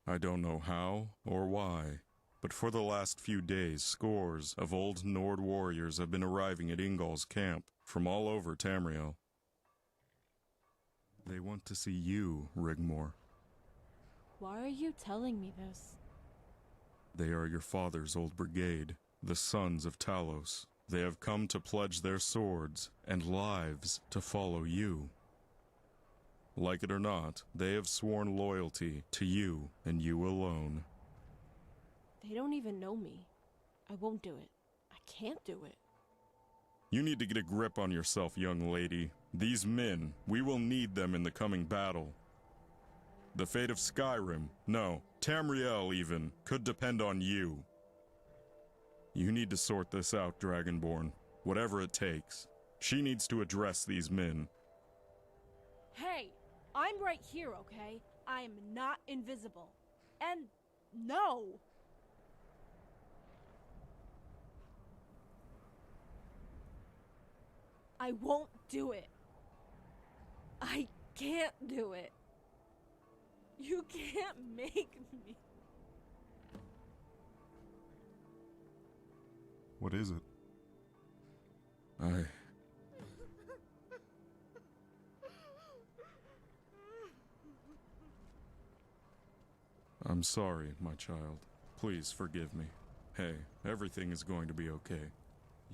I don't know how or why, but for the last few days, scores of old Nord warriors have been arriving at Ingol's camp from all over Tamriel. They want to see you, Rigmor. Why are you telling me this? They are your father's old brigade, the Sons of Talos. They have come to pledge their swords and lives to follow you. Like it or not, they have sworn loyalty to you and you alone. They don't even know me. I won't do it. I can't do it. You need to get a grip on yourself, young lady. These men, we will need them in the coming battle. The fate of Skyrim, no, Tamriel even, could depend on you. You need to sort this out, Dragonborn. Whatever it takes. She needs to address these men. Hey, I'm right here, okay? I'm not invisible. And no! I won't do it. I can't do it. You can't make me. What is it? I'm sorry, my child. Please forgive me. Hey, everything is going to be okay.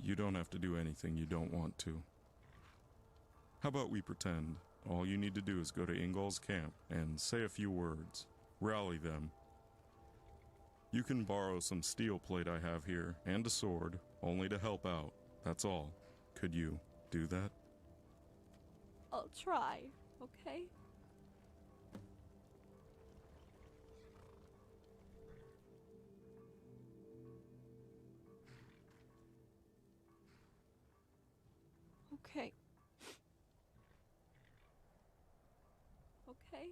You don't have to do anything you don't want to. How about we pretend? All you need to do is go to Ingol's camp and say a few words. Rally them. You can borrow some steel plate I have here, and a sword, only to help out. That's all. Could you do that? I'll try, okay? Okay. Okay.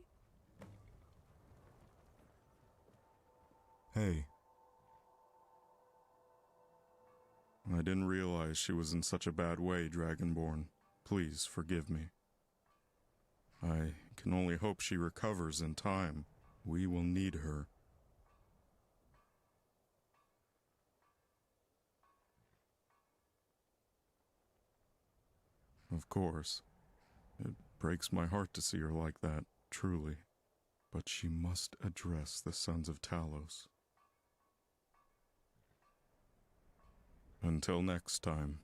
Hey. I didn't realize she was in such a bad way, Dragonborn. Please forgive me. I can only hope she recovers in time. We will need her. Of course. It breaks my heart to see her like that, truly. But she must address the Sons of Talos. Until next time.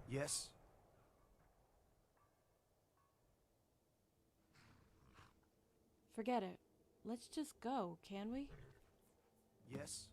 Yes? Forget it. Let's just go, can we? Yes?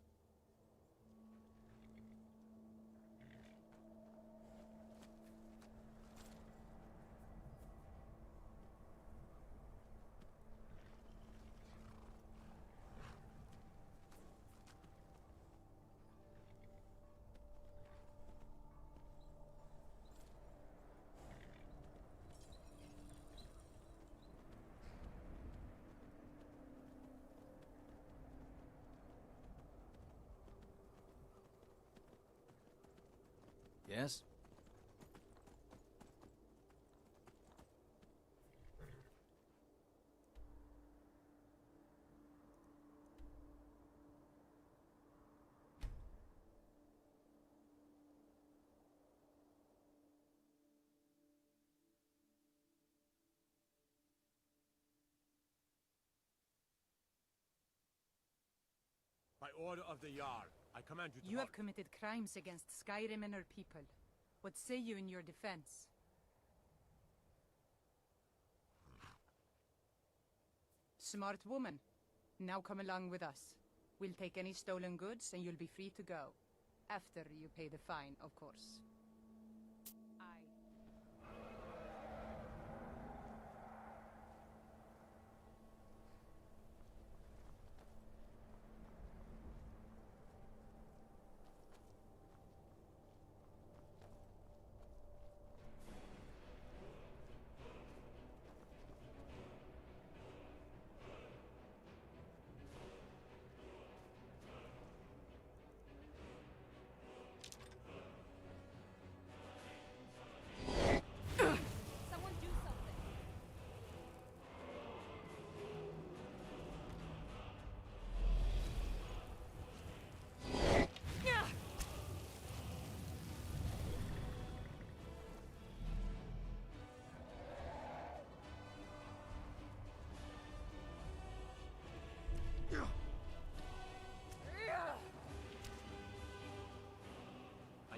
Yes? By order of the Jarl, I command you to You have halt. committed crimes against Skyrim and her people. What say you in your defense? Smart woman. Now come along with us. We'll take any stolen goods and you'll be free to go. After you pay the fine, of course.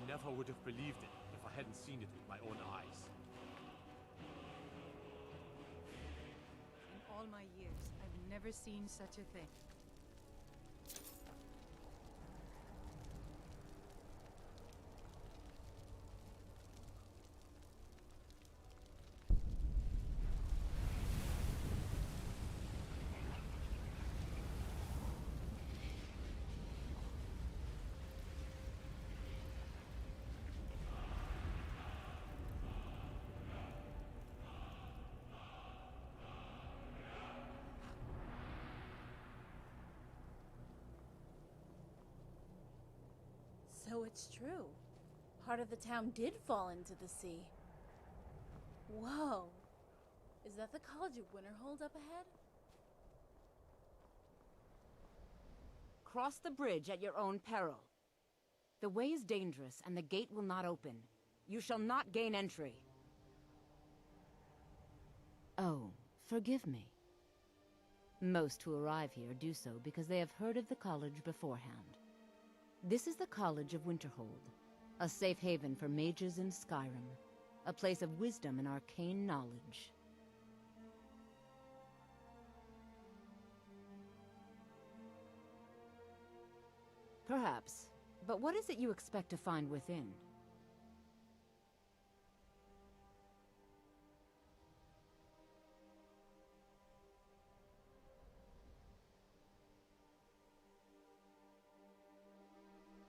never would have believed it if I hadn't seen it with my own eyes. In all my years, I've never seen such a thing. So it's true. Part of the town did fall into the sea. Whoa. Is that the College of Winterhold up ahead? Cross the bridge at your own peril. The way is dangerous, and the gate will not open. You shall not gain entry. Oh, forgive me. Most who arrive here do so because they have heard of the college beforehand. This is the College of Winterhold, a safe haven for mages in Skyrim, a place of wisdom and arcane knowledge. Perhaps, but what is it you expect to find within?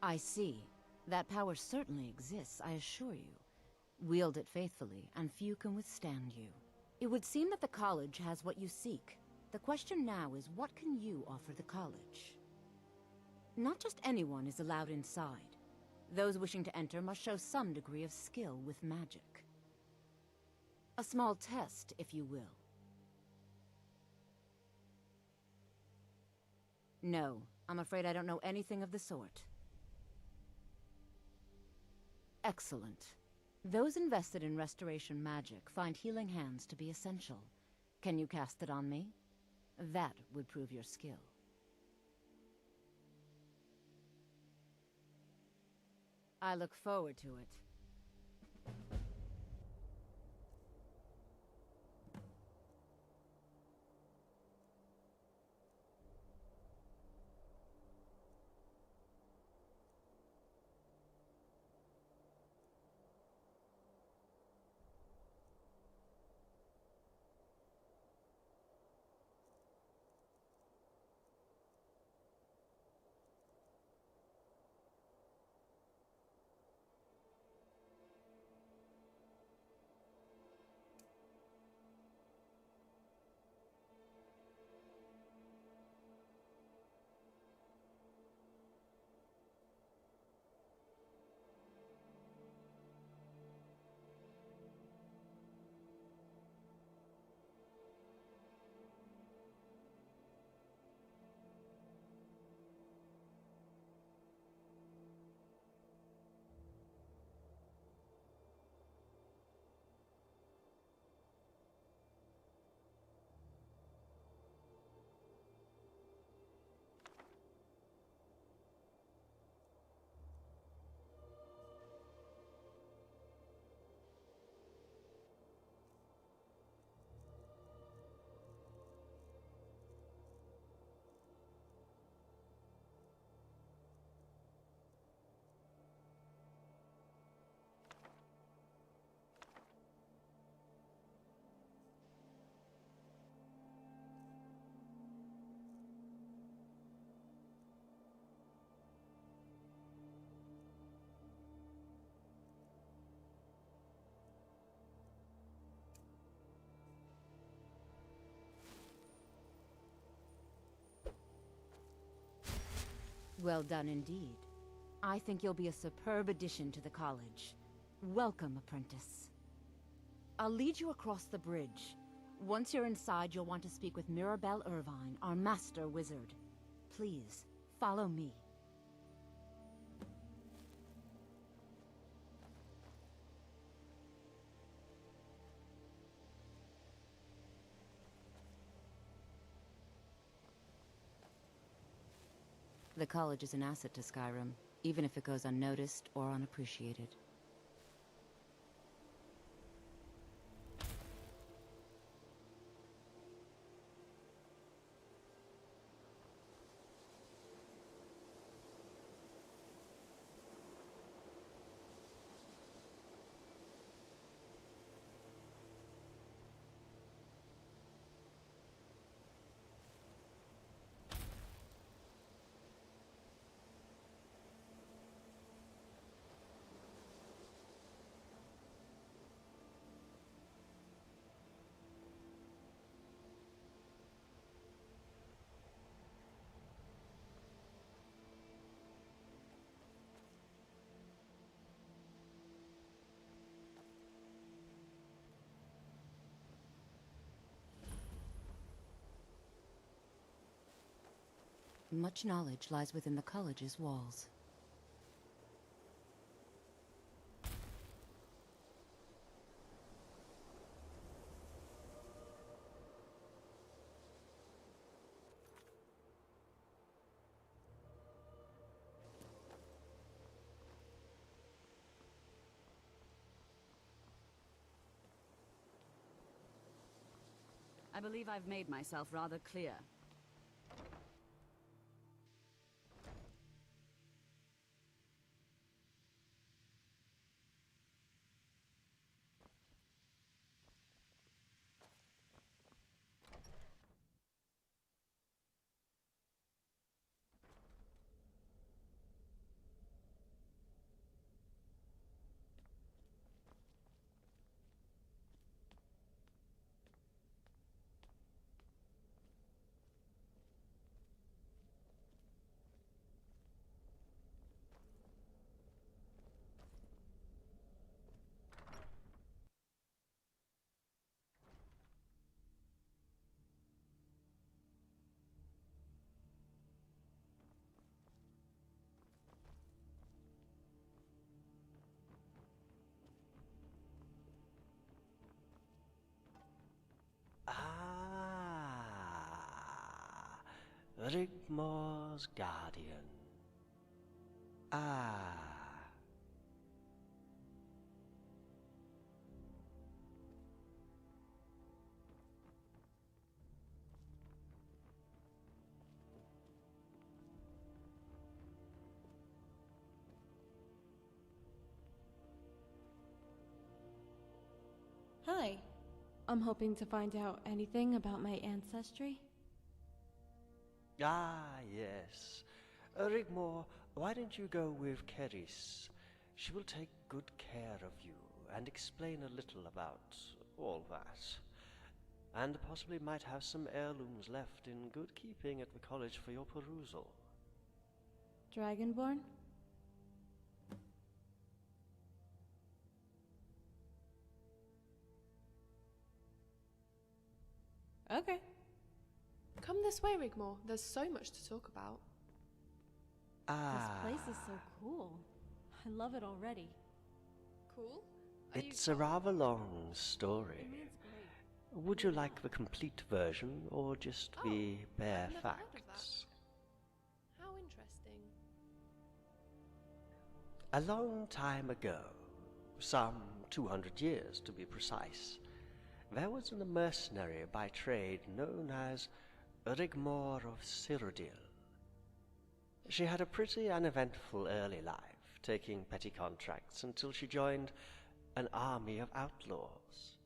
I see. That power certainly exists, I assure you. Wield it faithfully, and few can withstand you. It would seem that the college has what you seek. The question now is, what can you offer the college? Not just anyone is allowed inside. Those wishing to enter must show some degree of skill with magic. A small test, if you will. No, I'm afraid I don't know anything of the sort. Excellent. Those invested in restoration magic find healing hands to be essential. Can you cast it on me? That would prove your skill. I look forward to it. Well done indeed. I think you'll be a superb addition to the college. Welcome, apprentice. I'll lead you across the bridge. Once you're inside, you'll want to speak with Mirabelle Irvine, our master wizard. Please, follow me. The college is an asset to Skyrim. even if it goes unnoticed or unappreciated. Much knowledge lies within the college's walls. I believe I've made myself rather clear. Rigmore's guardian. Ah. Hi. I'm hoping to find out anything about my ancestry. Ah, yes. Rigmore, why don't you go with Keris? She will take good care of you and explain a little about all that. And possibly might have some heirlooms left in good keeping at the college for your perusal. Dragonborn? Okay. Come this way, Rigmore. There's so much to talk about. This place is so cool. I love it already. Cool? It's a rather long story. Would you like the complete version or just the bare I've never heard of that. facts? How interesting. A long time ago, some 200 years to be precise, there was a mercenary by trade known as Rigmore of Cyrodiil. She had a pretty uneventful early life, taking petty contracts until she joined an army of outlaws.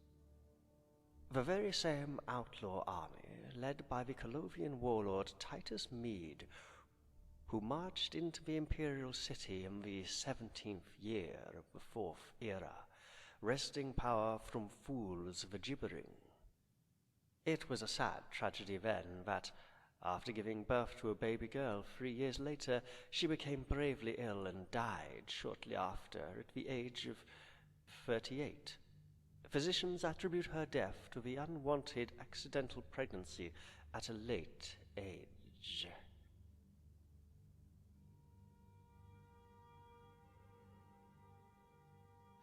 The very same outlaw army, led by the Colovian warlord Titus Mede, who marched into the imperial city in the 17th year of the Fourth Era, wresting power from fools the gibbering. It was a sad tragedy then that, after giving birth to a baby girl 3 years later, she became gravely ill and died shortly after at the age of 38. Physicians attribute her death to the unwanted accidental pregnancy at a late age.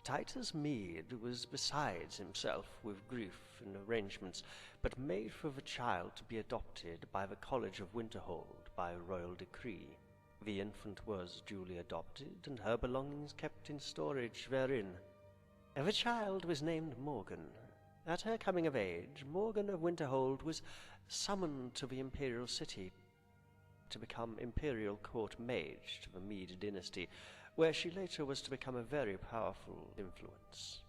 Titus Mede was besides himself with grief and arrangements, but made for the child to be adopted by the College of Winterhold by royal decree. The infant was duly adopted, and her belongings kept in storage therein. The child was named Morgan. At her coming of age, Morgan of Winterhold was summoned to the imperial city to become imperial court mage to the Mede dynasty, where she later was to become a very powerful influence.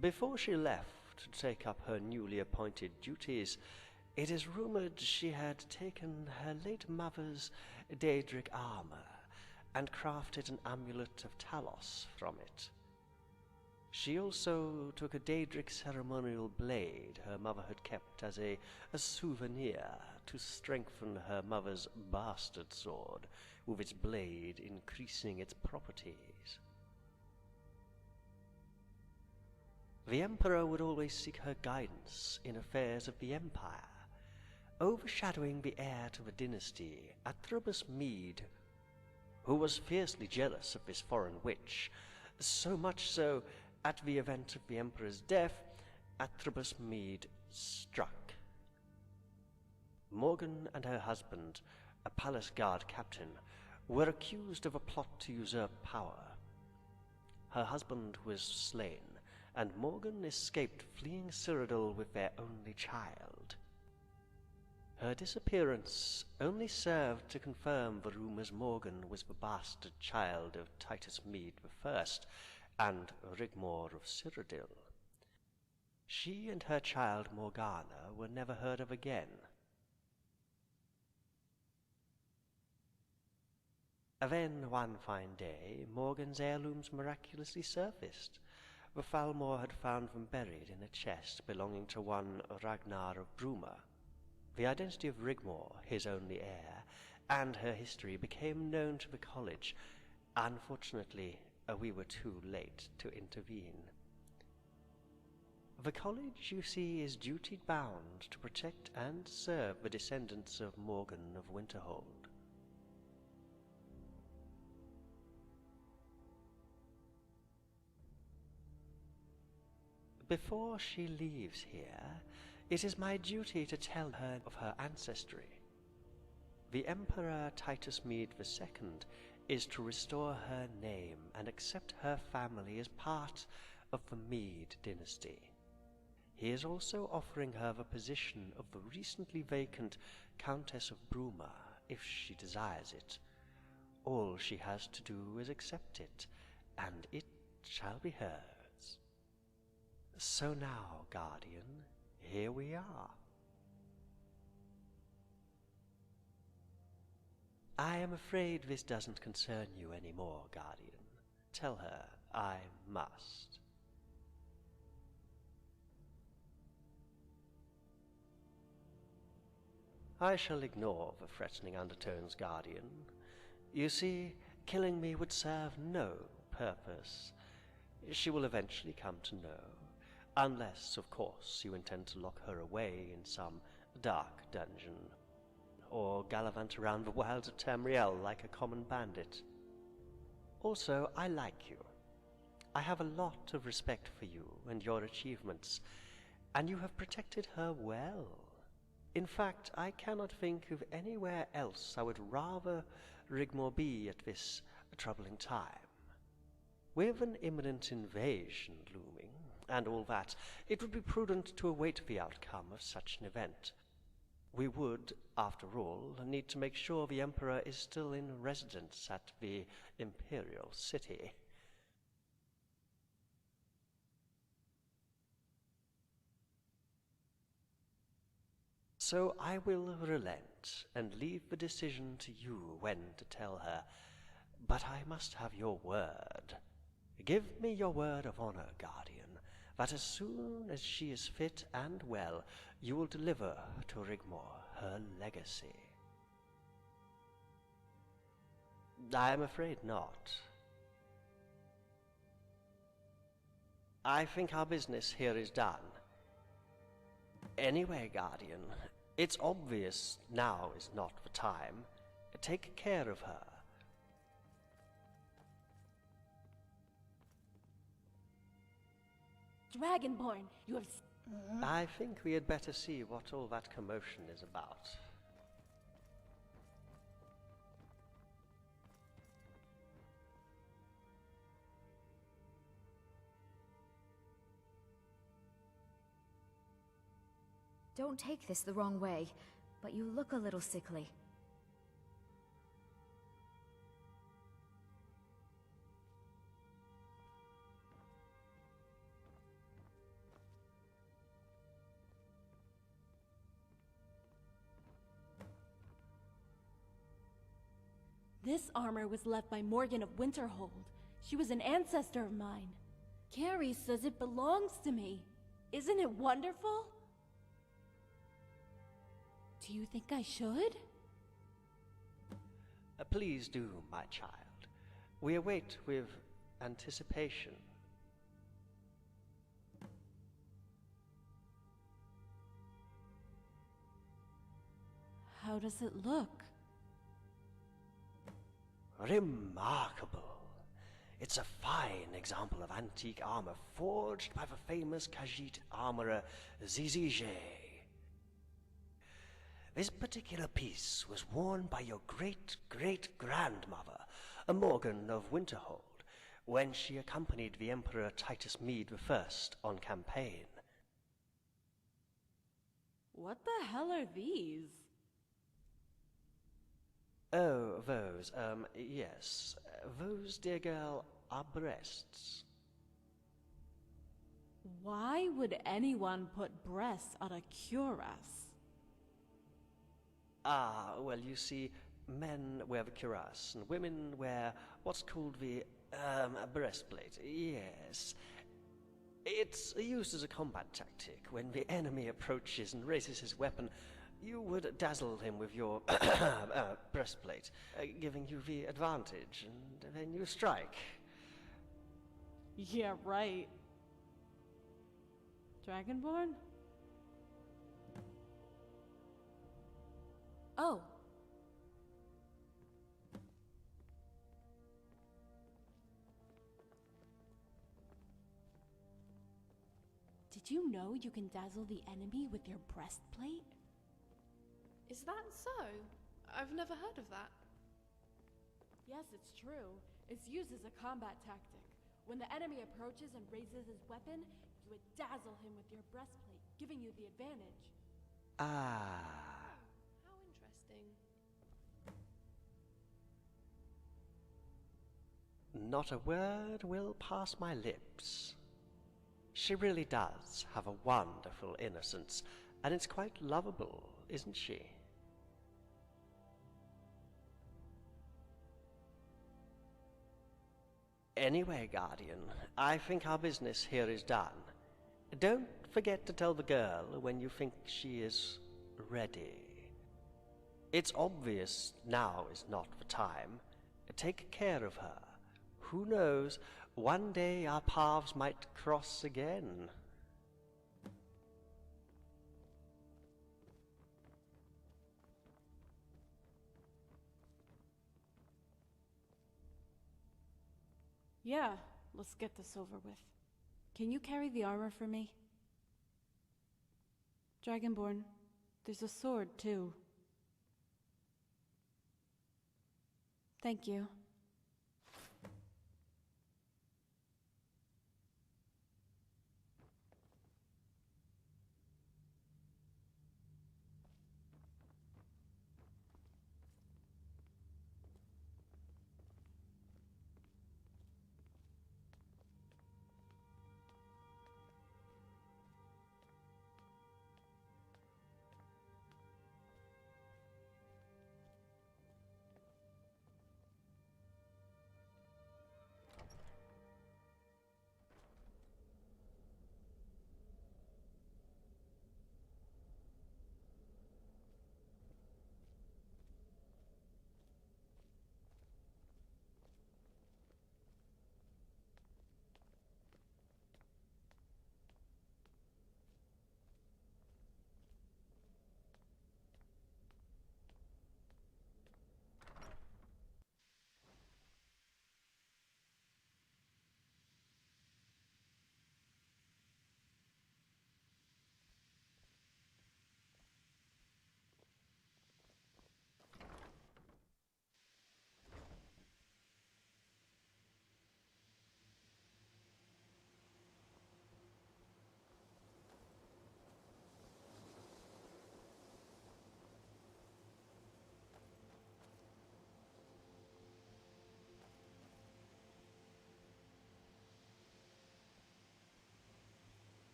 Before she left to take up her newly appointed duties, it is rumored she had taken her late mother's Daedric armor and crafted an amulet of Talos from it. She also took a Daedric ceremonial blade her mother had kept as a souvenir to strengthen her mother's bastard sword, with its blade increasing its properties. The Emperor would always seek her guidance in affairs of the Empire. Overshadowing the heir to the dynasty, Athrobus Mede, who was fiercely jealous of this foreign witch, so much so, at the event of the Emperor's death, Athrobus Mede struck. Morgan and her husband, a palace guard captain, were accused of a plot to usurp power. Her husband was slain, and Morgan escaped, fleeing Cyrodiil with their only child. Her disappearance only served to confirm the rumors Morgan was the bastard child of Titus Mede I and Rigmor of Cyrodiil. She and her child Morgana were never heard of again. Then, one fine day, Morgan's heirlooms miraculously surfaced. The Falmor had found them buried in a chest belonging to one Ragnar of Bruma. The identity of Rigmor, his only heir, and her history became known to the college. Unfortunately, we were too late to intervene. The college, you see, is duty-bound to protect and serve the descendants of Morgan of Winterhold. Before she leaves here, it is my duty to tell her of her ancestry. The Emperor Titus Mede II is to restore her name and accept her family as part of the Mede dynasty. He is also offering her the position of the recently vacant Countess of Bruma, if she desires it. All she has to do is accept it, and it shall be hers. So now, Guardian, here we are. I am afraid this doesn't concern you anymore, Guardian. Tell her I must. I shall ignore the threatening undertones, Guardian. You see, killing me would serve no purpose. She will eventually come to know. Unless, of course, you intend to lock her away in some dark dungeon, or gallivant around the wilds of Tamriel like a common bandit. Also, I like you. I have a lot of respect for you and your achievements, and you have protected her well. In fact, I cannot think of anywhere else I would rather Rigmor be at this troubling time. With an imminent invasion looming, and all that, it would be prudent to await the outcome of such an event. We would, after all, need to make sure the Emperor is still in residence at the Imperial City. So I will relent and leave the decision to you when to tell her, but I must have your word. Give me your word of honor, Guardian, that as soon as she is fit and well, you will deliver to Rigmor her legacy. I am afraid not. I think our business here is done. Anyway, Guardian, it's obvious now is not the time. Take care of her. Dragonborn, you have... I think we had better see what all that commotion is about. Don't take this the wrong way, but you look a little sickly. This armor was left by Morgan of Winterhold. She was an ancestor of mine. Carrie says it belongs to me. Isn't it wonderful? Do you think I should? Please do, my child. We await with anticipation. How does it look? Remarkable. It's a fine example of antique armor forged by the famous Khajiit armorer Zizije. This particular piece was worn by your great-great-grandmother, Morgan of Winterhold, when she accompanied the Emperor Titus Mede I on campaign. What the hell are these? Oh, those, yes. Those, dear girl, are breasts. Why would anyone put breasts on a cuirass? Ah, well, you see, men wear the cuirass, and women wear what's called the, breastplate. Yes. It's used as a combat tactic. When the enemy approaches and raises his weapon, you would dazzle him with your breastplate, giving you the advantage, and then you strike. Yeah, right. Dragonborn? Oh. Did you know you can dazzle the enemy with your breastplate? Is that so? I've never heard of that. Yes, it's true. It's used as a combat tactic. When the enemy approaches and raises his weapon, you would dazzle him with your breastplate, giving you the advantage. Ah. How interesting. Not a word will pass my lips. She really does have a wonderful innocence, and it's quite lovable, isn't she? Anyway, Guardian, I think our business here is done. Don't forget to tell the girl when you think she is ready. It's obvious now is not the time. Take care of her. Who knows, one day our paths might cross again. Yeah, let's get this over with. Can you carry the armor for me? Dragonborn, there's a sword, too. Thank you.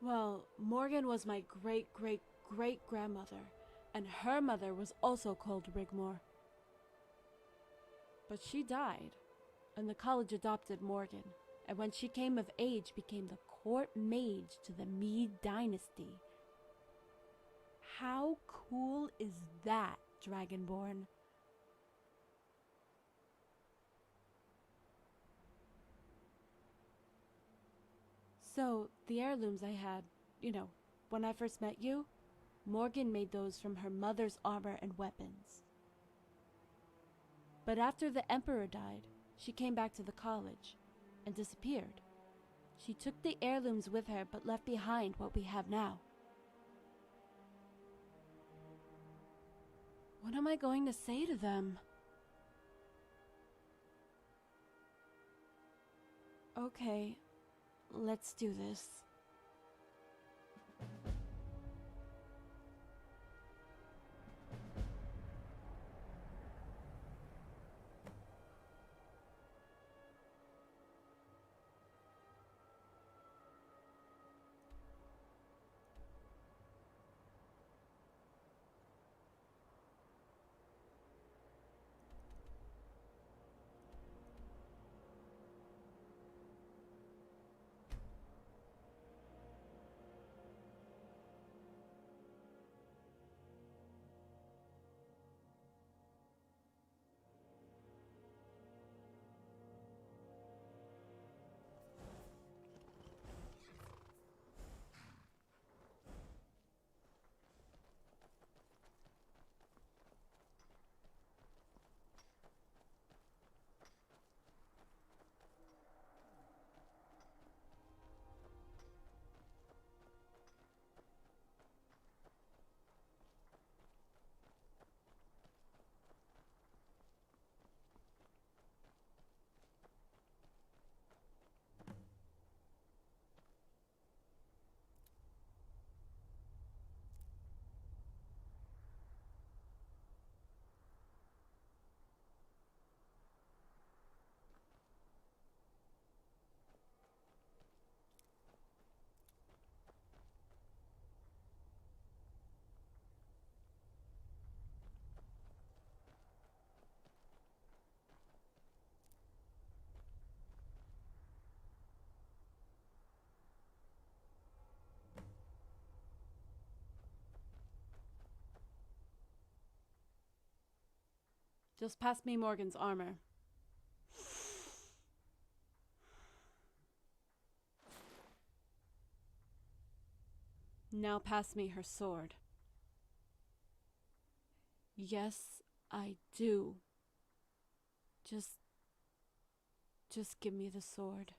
Well, Morgan was my great-great-great-grandmother, and her mother was also called Rigmore. But she died, and the college adopted Morgan, and when she came of age became the court mage to the Meade dynasty. How cool is that, Dragonborn? So, the heirlooms I had, when I first met you, Morgan made those from her mother's armor and weapons. But after the Emperor died, she came back to the college and disappeared. She took the heirlooms with her but left behind what we have now. What am I going to say to them? Okay, let's do this. Just pass me Morgan's armor. Now pass me her sword. Yes, I do. Just give me the sword.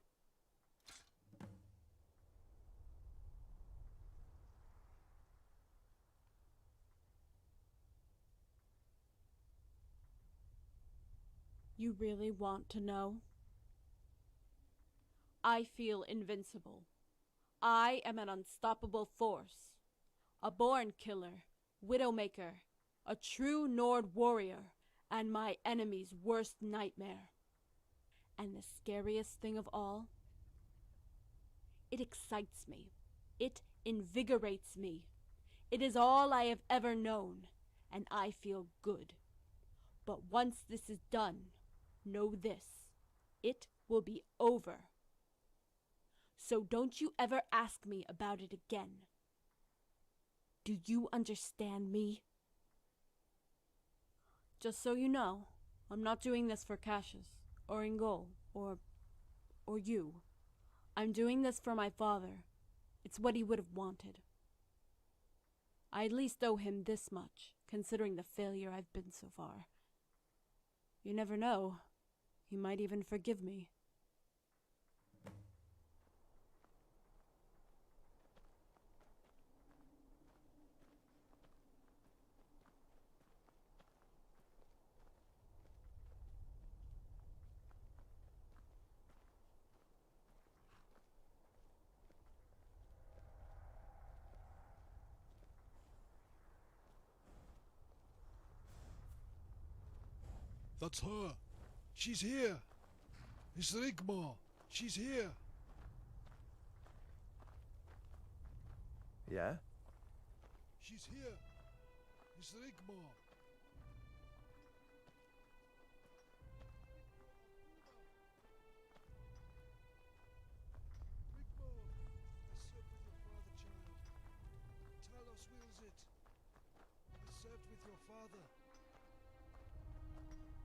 You really want to know? I feel invincible. I am an unstoppable force. A born killer, widowmaker, a true Nord warrior, and my enemy's worst nightmare. And the scariest thing of all? It excites me. It invigorates me. It is all I have ever known, and I feel good. But once this is done, know this. It will be over. So don't you ever ask me about it again. Do you understand me? Just so you know, I'm not doing this for Cassius, or Ingol, or you. I'm doing this for my father. It's what he would have wanted. I at least owe him this much, considering the failure I've been so far. You never know. He might even forgive me. That's her. She's here. It's Rigmore. She's here. Yeah? She's here. It's Rigmor. Rigmor, I served with your father, child. Talos wills it. I served with your father.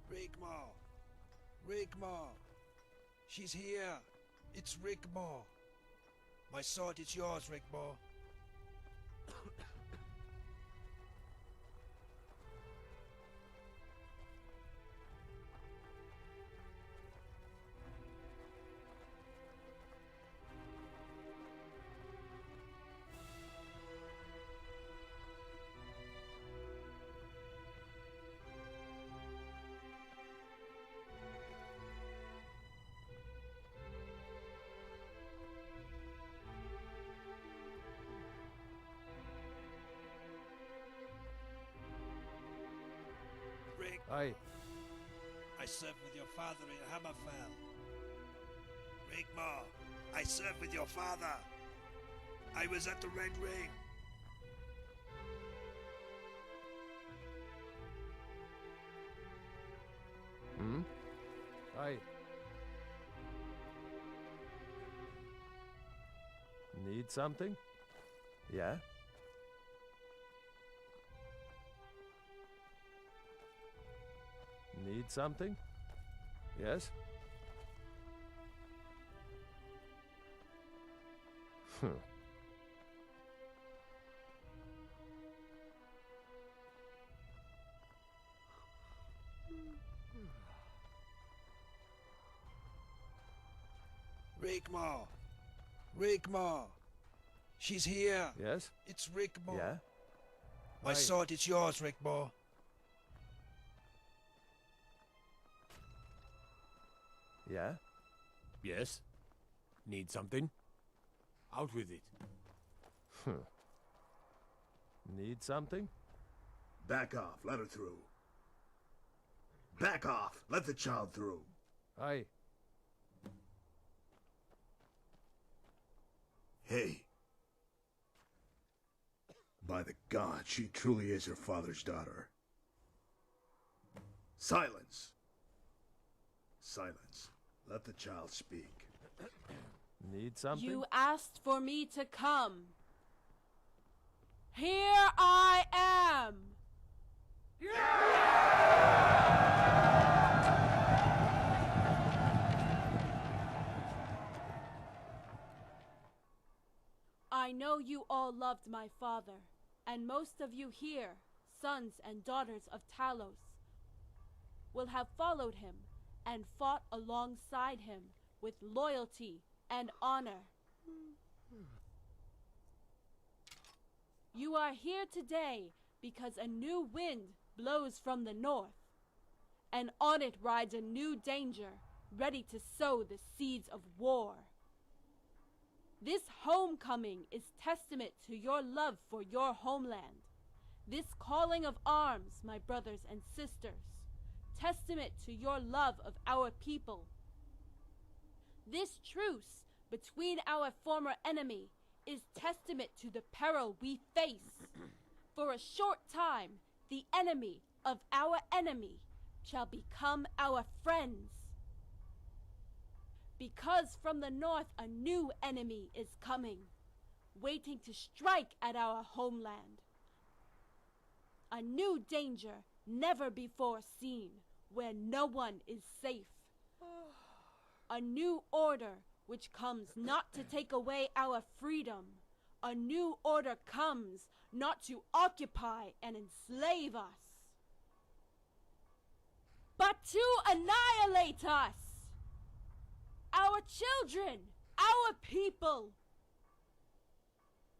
Rigmor. Rigmor. She's here. It's Rigmor. My sword is yours, Rigmor. Aye. I served with your father in Hammerfell. Rigmor, I served with your father. I was at the Red Ring. Hmm? Aye. Need something? Yeah? Need something? Yes? Rigmor. Rigmor. She's here. Yes? It's Rigmor. Yeah? My Aye. sword is yours, Rigmor. Yeah? Yes? Need something? Out with it. Need something? Back off. Let her through. Back off. Let the child through. Aye. Hey. By the gods, she truly is your father's daughter. Silence. Silence. Let the child speak. Need something? You asked for me to come. Here I am! I know you all loved my father, and most of you here, sons and daughters of Talos, will have followed him and fought alongside him with loyalty and honor. You are here today because a new wind blows from the north, and on it rides a new danger, ready to sow the seeds of war. This homecoming is testament to your love for your homeland. This calling of arms, my brothers and sisters, testament to your love of our people. This truce between our former enemy is testament to the peril we face. For a short time, the enemy of our enemy shall become our friends. Because from the north a new enemy is coming, waiting to strike at our homeland. A new danger never before seen, where no one is safe. A new order which comes not to take away our freedom. A new order comes not to occupy and enslave us, but to annihilate us. Our children, our people.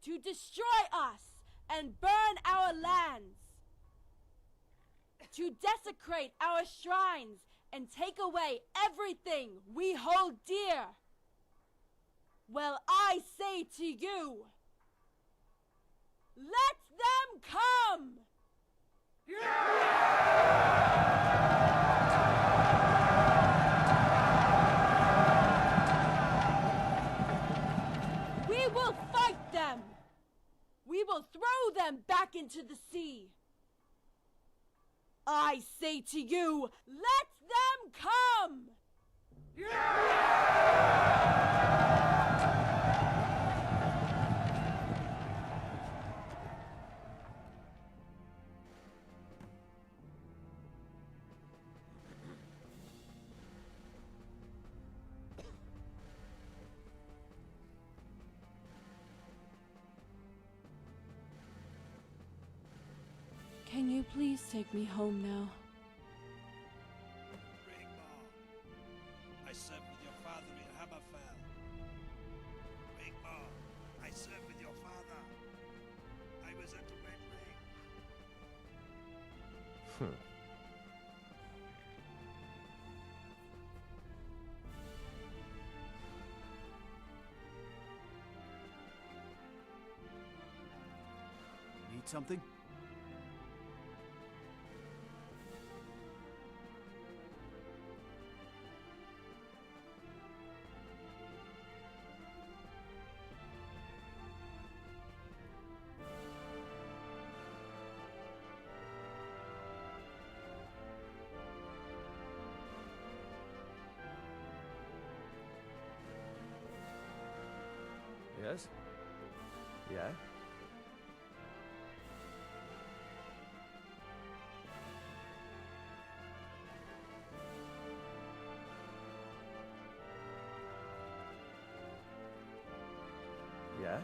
To destroy us and burn our lands. To desecrate our shrines and take away everything we hold dear. Well, I say to you, let them come! We will fight them! will throw them back into the sea. I say to you, let them come! Can you please take me home now? I served with your father in Hammerfell. Wigmore, I served with your father. I was at the Red Ring. Need something? Yes? Yeah? Yeah?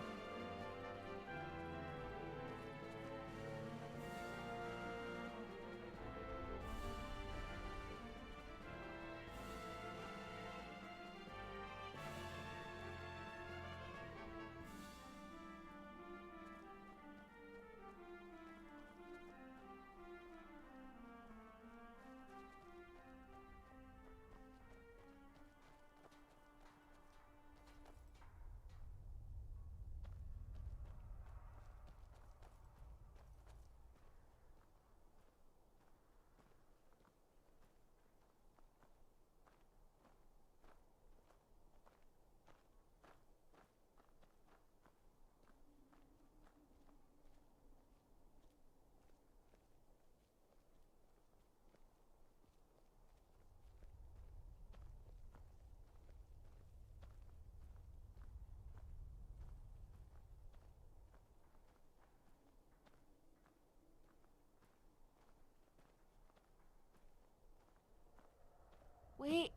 Wait.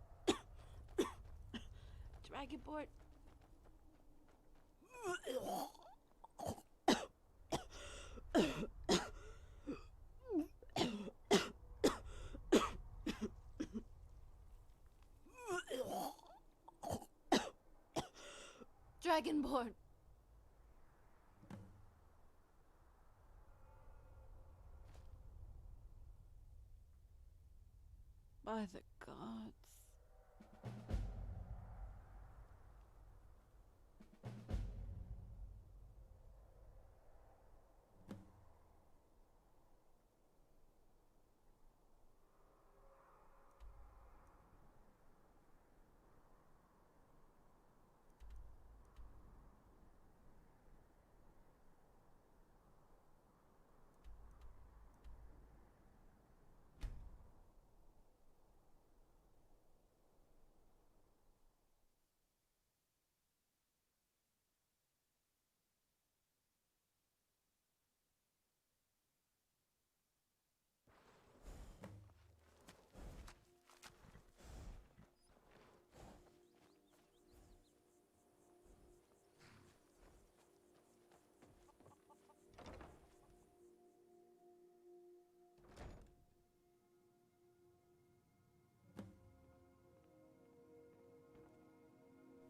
Dragonborn. Dragonborn. By the gods.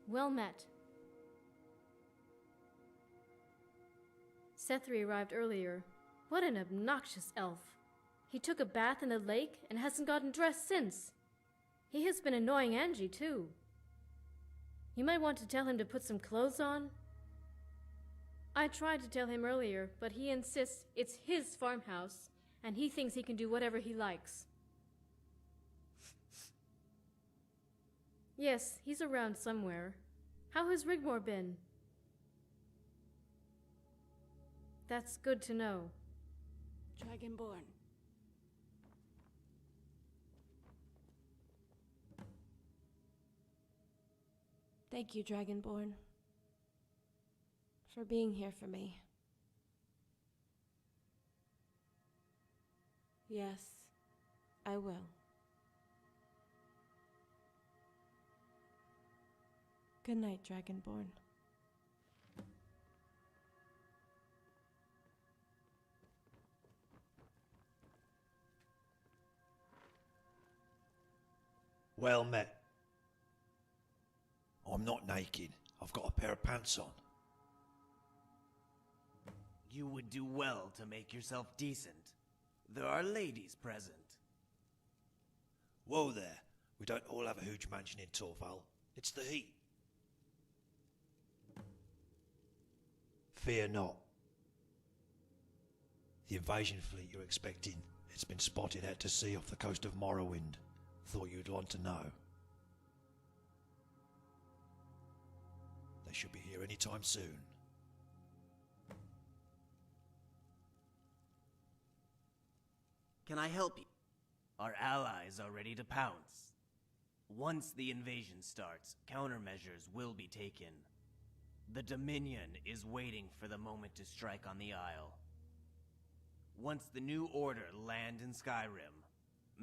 Well met. Sethri arrived earlier. What an obnoxious elf. He took a bath in the lake and hasn't gotten dressed since. He has been annoying Angie, too. You might want to tell him to put some clothes on. I tried to tell him earlier, but he insists it's his farmhouse, and he thinks he can do whatever he likes. Yes, he's around somewhere. How has Rigmore been? That's good to know. Dragonborn. Thank you, Dragonborn, for being here for me. Yes, I will. Good night, Dragonborn. Well met. I'm not naked. I've got a pair of pants on. You would do well to make yourself decent. There are ladies present. Whoa there. We don't all have a huge mansion in Torval. It's the heat. Fear not. The invasion fleet you're expecting, it's been spotted out to sea off the coast of Morrowind. Thought you'd want to know. They should be here anytime soon. Can I help you? Our allies are ready to pounce. Once the invasion starts, countermeasures will be taken. The Dominion is waiting for the moment to strike on the Isle. Once the New Order land in Skyrim,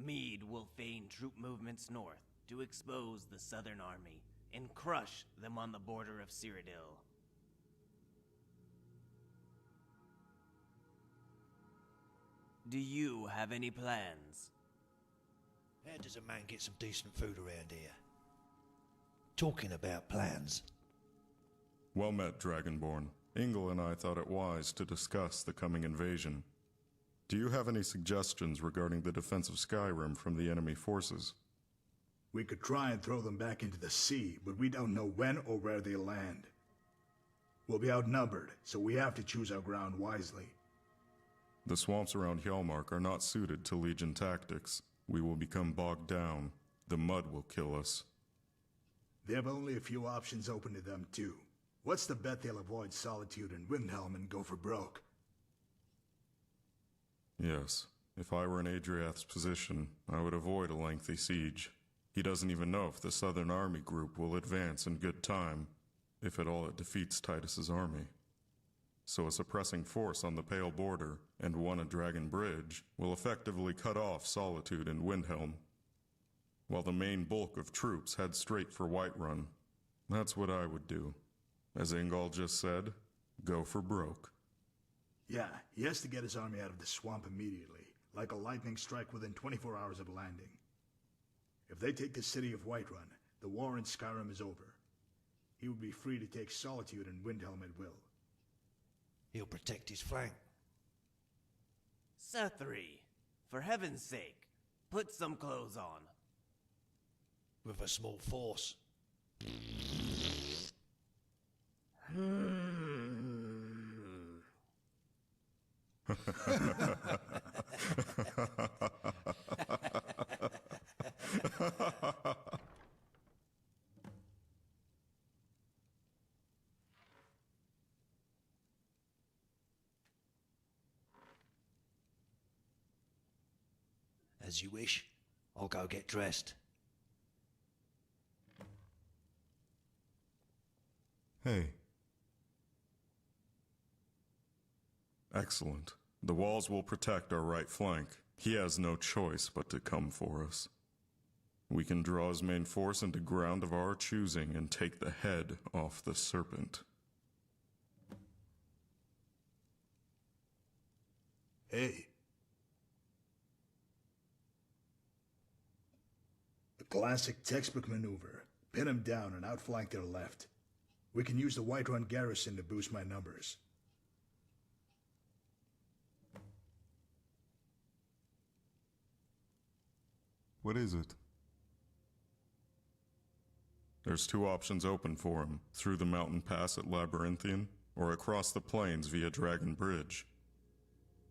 Mead will feign troop movements north to expose the Southern Army and crush them on the border of Cyrodiil. Do you have any plans? How does a man get some decent food around here? Talking about plans. Well met, Dragonborn. Ingle and I thought it wise to discuss the coming invasion. Do you have any suggestions regarding the defense of Skyrim from the enemy forces? We could try and throw them back into the sea, but we don't know when or where they'll land. We'll be outnumbered, so we have to choose our ground wisely. The swamps around Hjalmark are not suited to Legion tactics. We will become bogged down. The mud will kill us. They have only a few options open to them, too. What's the bet they'll avoid Solitude and Windhelm and go for broke? Yes. If I were in Adriath's position, I would avoid a lengthy siege. He doesn't even know if the Southern Army group will advance in good time, if at all it defeats Titus's army. So a suppressing force on the Pale Border and one at Dragon Bridge will effectively cut off Solitude and Windhelm, while the main bulk of troops head straight for Whiterun. That's what I would do. As Ingall just said, go for broke. Yeah, he has to get his army out of the swamp immediately, like a lightning strike within 24 hours of landing. If they take the city of Whiterun, the war in Skyrim is over. He would be free to take Solitude and Windhelm at will. He'll protect his flank. Sethri, for heaven's sake, put some clothes on. With a small force. As you wish. I'll go get dressed. Hey. Excellent. The walls will protect our right flank. He has no choice but to come for us. We can draw his main force into ground of our choosing and take the head off the serpent. Hey. The classic textbook maneuver. Pin them down and outflank their left. We can use the Whiterun garrison to boost my numbers. What is it? There's two options open for him, through the mountain pass at Labyrinthian, or across the plains via Dragon Bridge.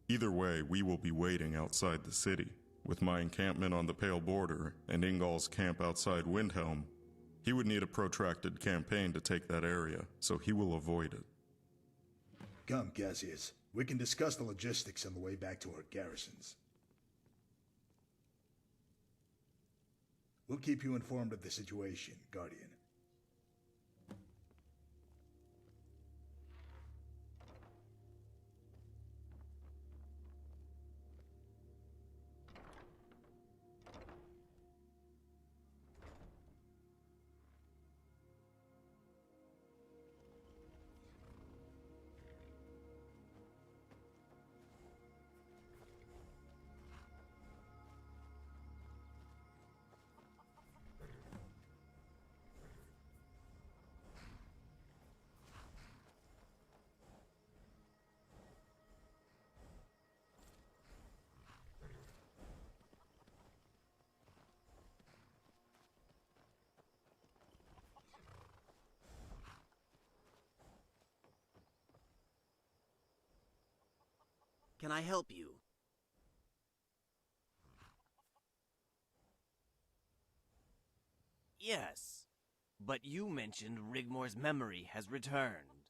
Either way, we will be waiting outside the city. With my encampment on the Pale Border and Ingall's camp outside Windhelm, he would need a protracted campaign to take that area, so he will avoid it. Come, Cassius. We can discuss the logistics on the way back to our garrisons. We'll keep you informed of the situation, Guardian. Can I help you? Yes, but you mentioned Rigmore's memory has returned.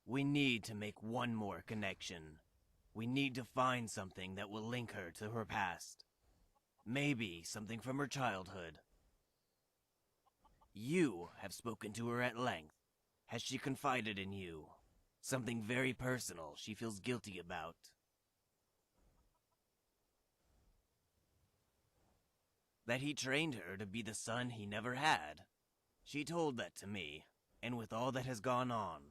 We need to make one more connection. We need to find something that will link her to her past. Maybe something from her childhood. You have spoken to her at length. Has she confided in you? Something very personal she feels guilty about. That he trained her to be the son he never had. She told that to me, and with all that has gone on,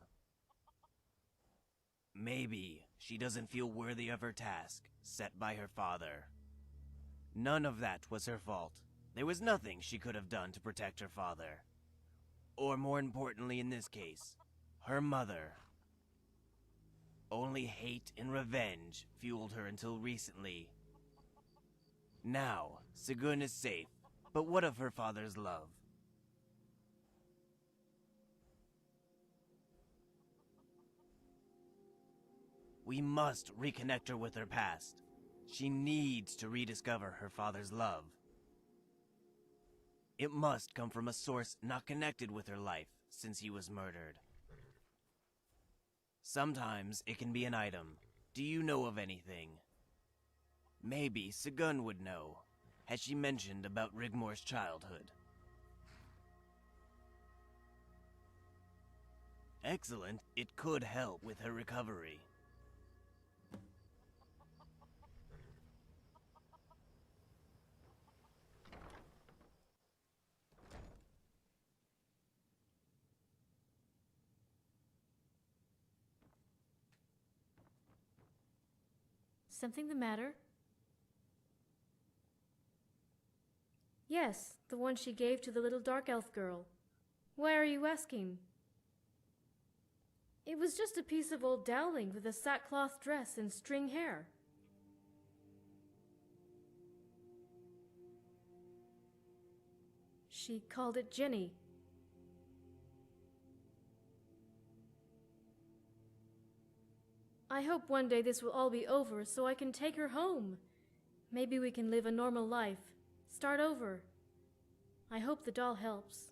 maybe she doesn't feel worthy of her task set by her father. None of that was her fault. There was nothing she could have done to protect her father. Or more importantly in this case, her mother. Only hate and revenge fueled her until recently. Now, Segun is safe, but what of her father's love? We must reconnect her with her past. She needs to rediscover her father's love. It must come from a source not connected with her life since he was murdered. Sometimes it can be an item. Do you know of anything? Maybe Segun would know. Has she mentioned about Rigmore's childhood? Excellent. It could help with her recovery. Something the matter? Yes, the one she gave to the little dark elf girl. Why are you asking? It was just a piece of old dowling with a sackcloth dress and string hair. She called it Jenny. I hope one day this will all be over so I can take her home. Maybe we can live a normal life. Start over. I hope the doll helps.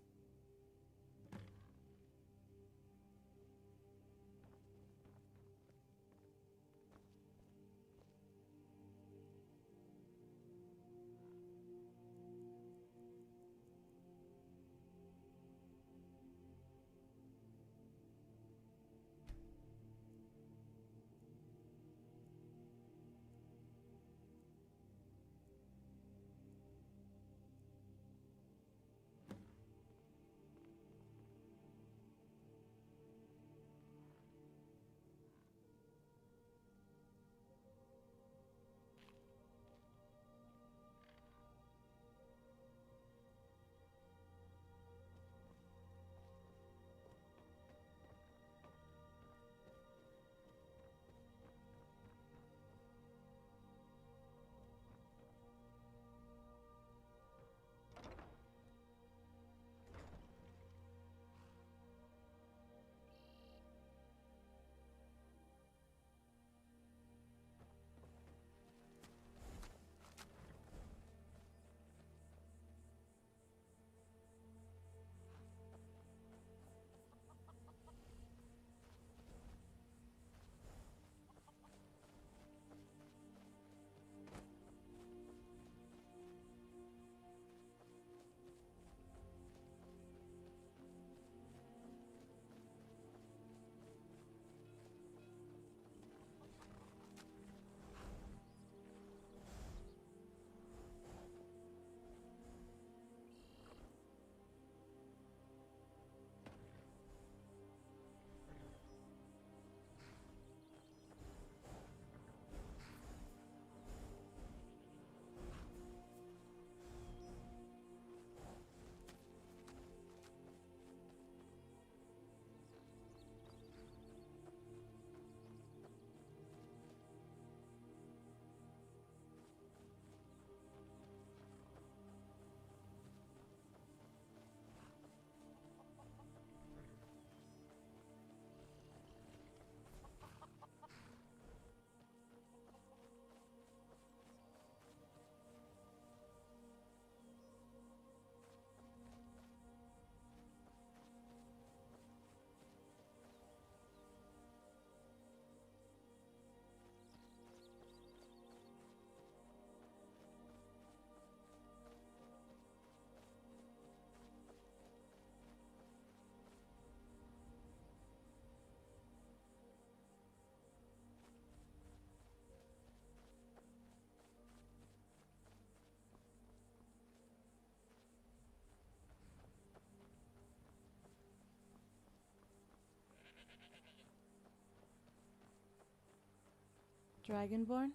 Dragonborn?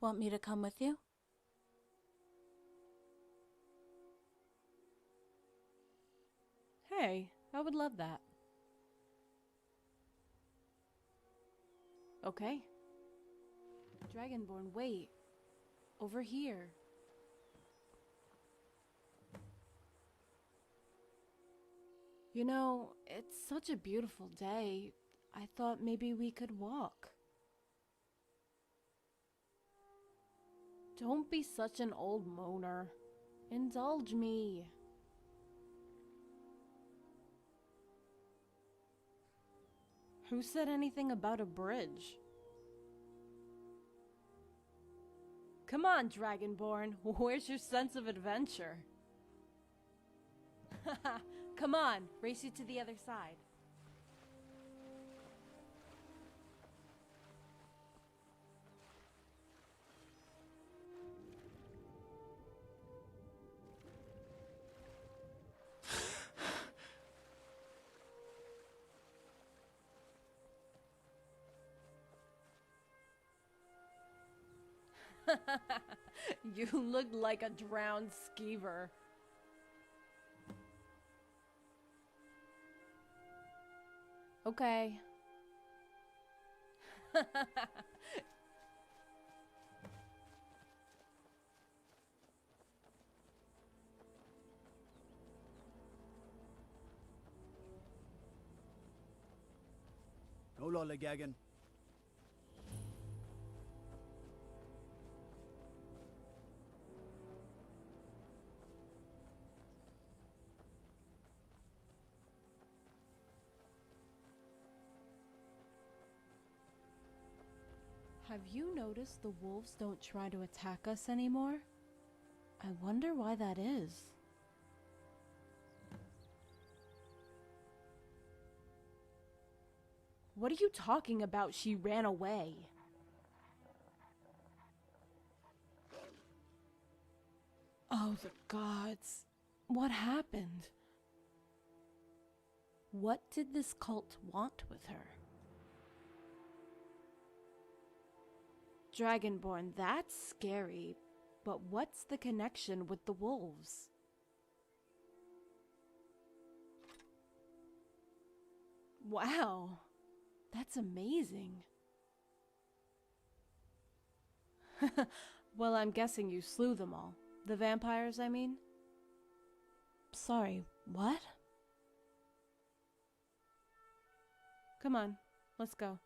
Want me to come with you? Hey, I would love that. Okay. Dragonborn, wait. Over here. You know, it's such a beautiful day. I thought maybe we could walk. Don't be such an old moaner. Indulge me. Who said anything about a bridge? Come on, Dragonborn. Where's your sense of adventure? Come on, race you to the other side. You look like a drowned skeever. Okay. No lollygagging. Have you noticed the wolves don't try to attack us anymore? I wonder why that is. What are you talking about? She ran away. Oh, the gods. What happened? What did this cult want with her? Dragonborn, that's scary, but what's the connection with the wolves? Wow, that's amazing. Well, I'm guessing you slew them all. The vampires, I mean? Sorry, what? Come on, let's go.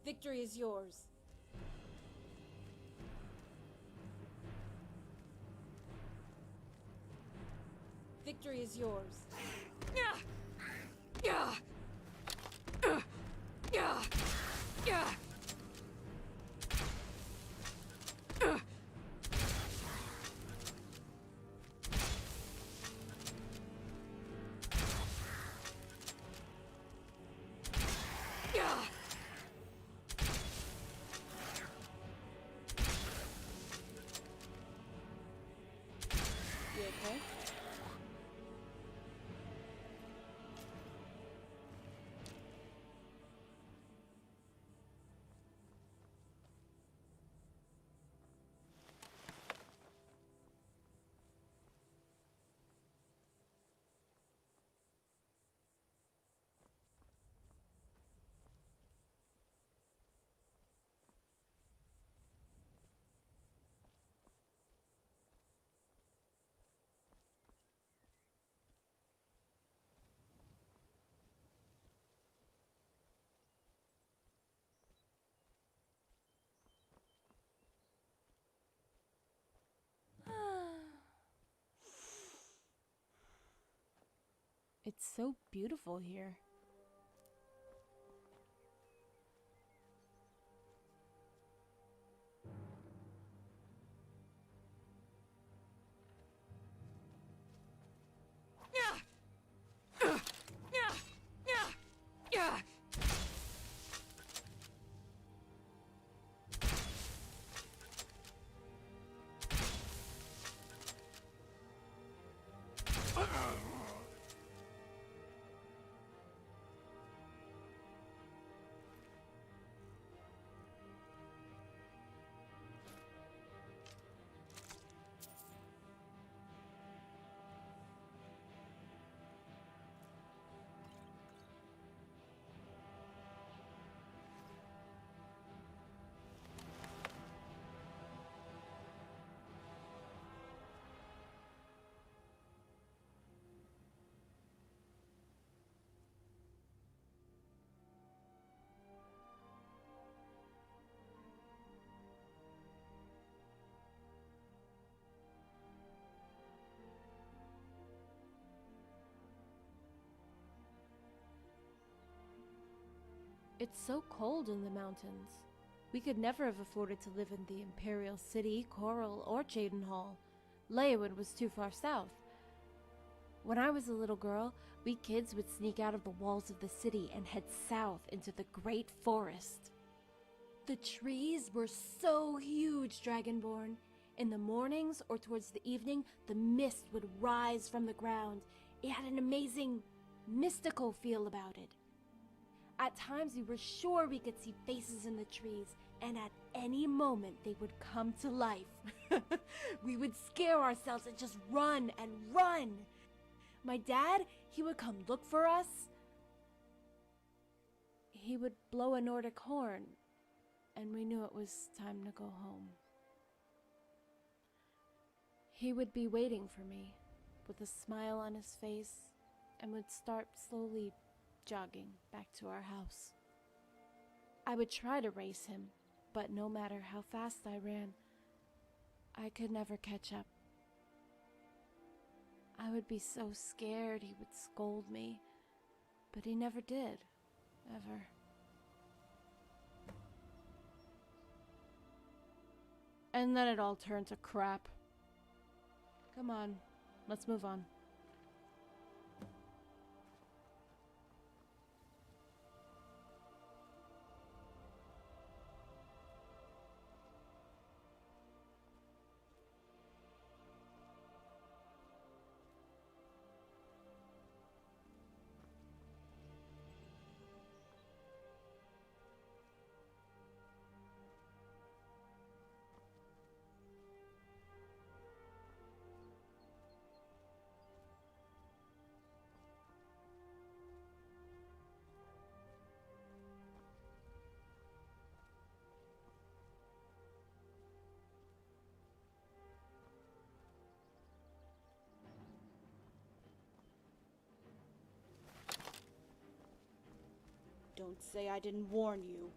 Victory is yours. Victory is yours. You okay? It's so beautiful here. It's so cold in the mountains. We could never have afforded to live in the Imperial City, Coral, or Cheydinhal. Leyawind was too far south. When I was a little girl, we kids would sneak out of the walls of the city and head south into the Great Forest. The trees were so huge, Dragonborn. In the mornings or towards the evening, the mist would rise from the ground. It had an amazing, mystical feel about it. At times we were sure we could see faces in the trees, and at any moment they would come to life. We would scare ourselves and just run and run. My dad, he would come look for us. He would blow a Nordic horn, and we knew it was time to go home. He would be waiting for me, with a smile on his face, and would start slowly jogging back to our house. I would try to race him, but no matter how fast I ran, I could never catch up. I would be so scared he would scold me, but he never did, ever. And then it all turned to crap. Come on, let's move on. Don't say I didn't warn you.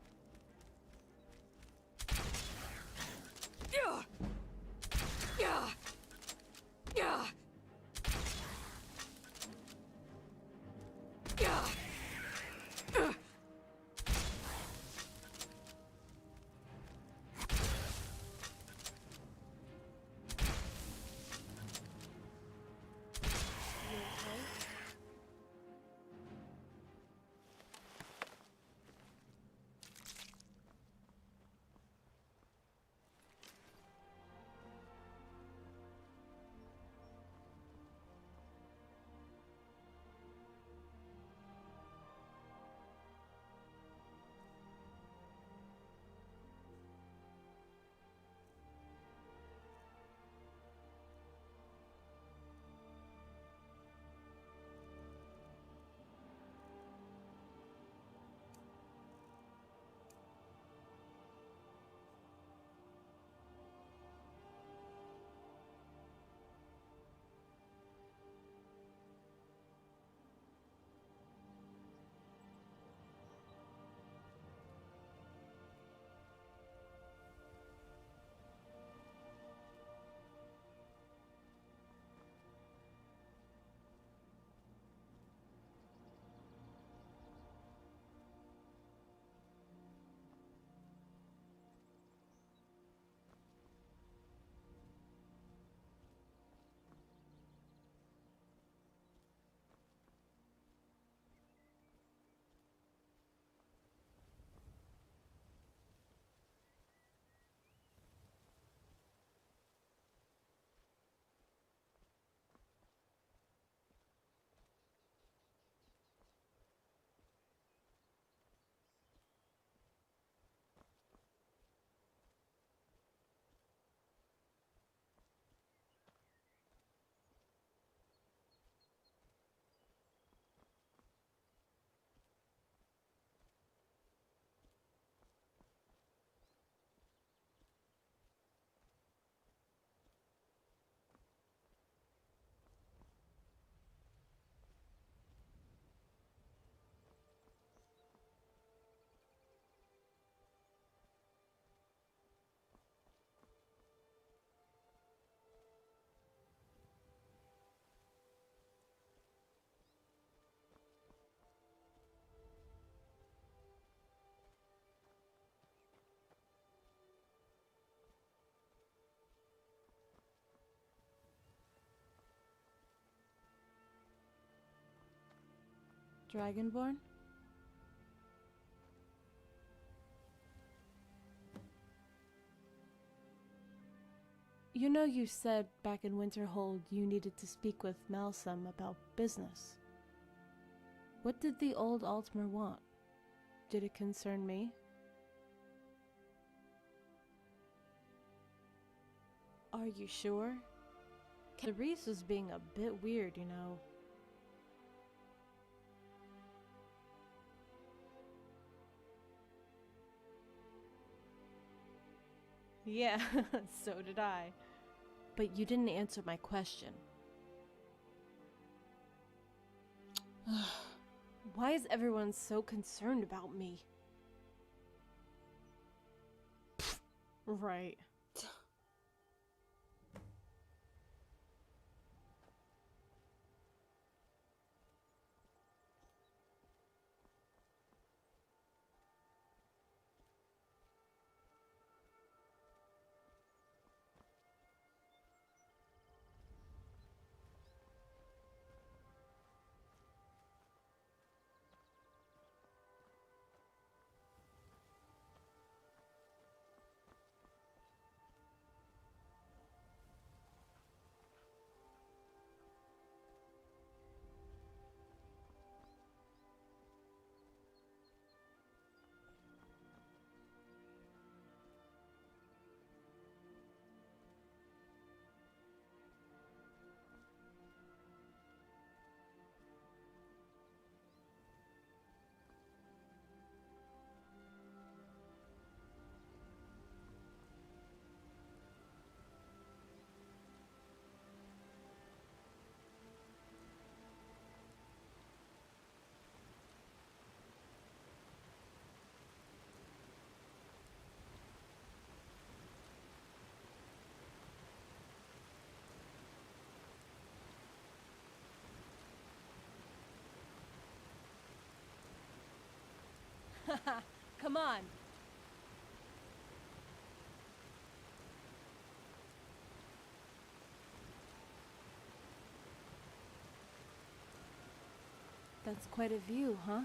Dragonborn? You know you said back in Winterhold you needed to speak with Malsum about business. What did the old Altmer want? Did it concern me? Are you sure? Reese was being a bit weird, you know. Yeah, so did I. But you didn't answer my question. Why is everyone so concerned about me? Right. Come on. That's quite a view, huh?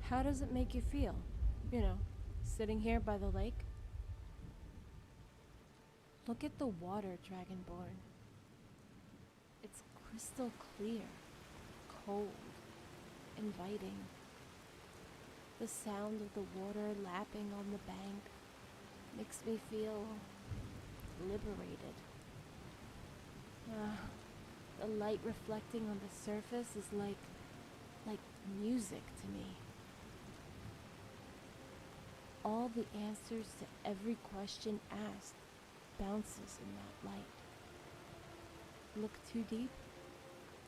How does it make you feel? You know, sitting here by the lake? Look at the water, Dragonborn. It's crystal clear, cold, inviting. The sound of the water lapping on the bank makes me feel liberated. The light reflecting on the surface is like music to me. All the answers to every question asked bounces in that light. Look too deep,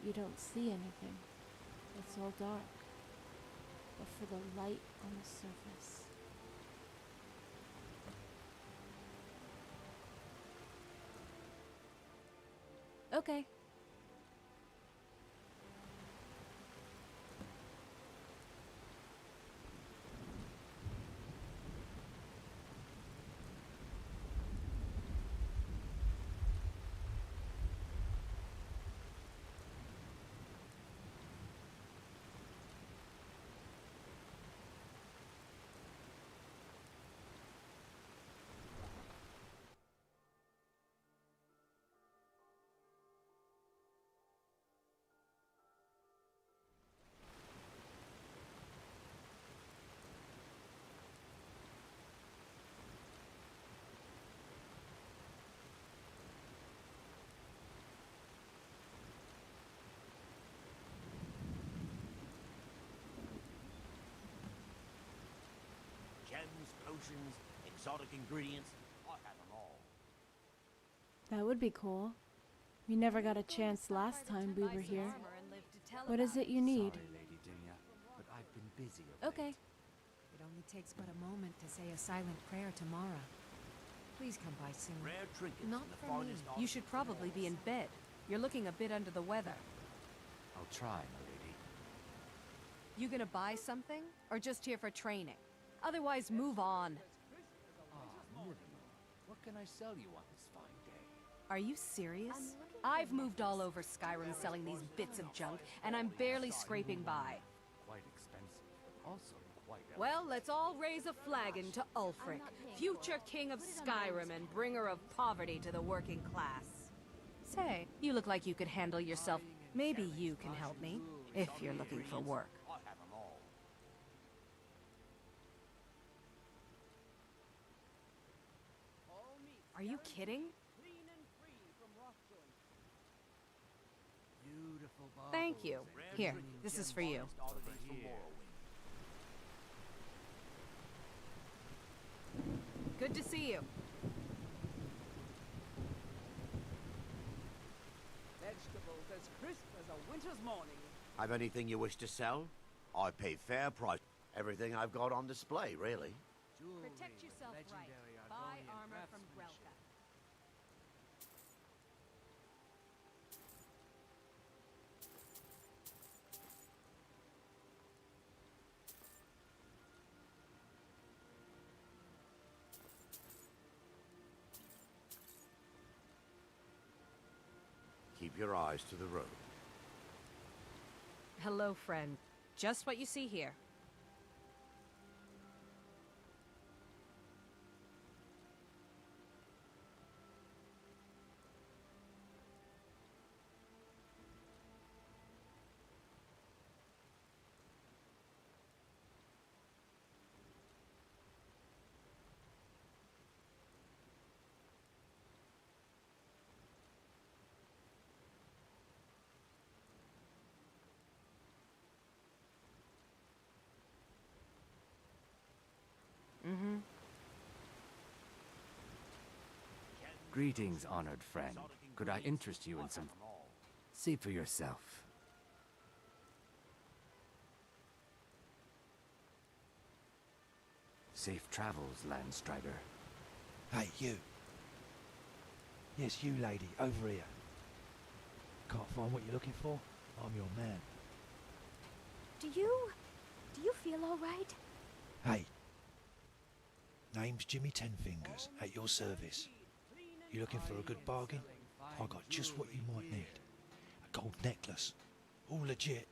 you don't see anything. It's all dark. But for the light on the surface. Okay. Gems, potions, exotic ingredients, I have them all. That would be cool. We never got a chance last time we were here. What is it you need? Sorry, Lady Dunya, but I've been busy of Okay. It only takes but a moment to say a silent prayer to Mara. Please come by soon. Rare trinkets Not and the for me. finest You should probably be in bed. You're looking a bit under the weather. I'll try, my lady. You gonna buy something? Or just here for training? Otherwise, move on. What can I sell you on this fine day? Are you serious? I've moved all over Skyrim selling these bits of junk, and I'm barely scraping by. Quite expensive, but also quite Well, let's all raise a flagon to Ulfric, future king of Skyrim and bringer of poverty to the working class. Say, you look like you could handle yourself. Maybe you can help me, if you're looking for work. I have them all. Are you kidding? beautiful baubles. Thank you. Here, this is for you. Good to see you. Vegetables as crisp as a winter's morning. Have anything you wish to sell? I pay fair price. Everything I've got on display, really. Protect yourself right. Buy armor from Grelka. Keep your eyes to the road. Hello, friend. Just what you see here. Greetings, honored friend. Could I interest you in some... See for yourself. Safe travels, Landstrider. Hey, you. Yes, you lady, over here. Can't find what you're looking for? I'm your man. Do you feel all right? Hey. Name's Jimmy Tenfingers, at your service. You looking for a good bargain? I got just what you might need. A gold necklace. All legit.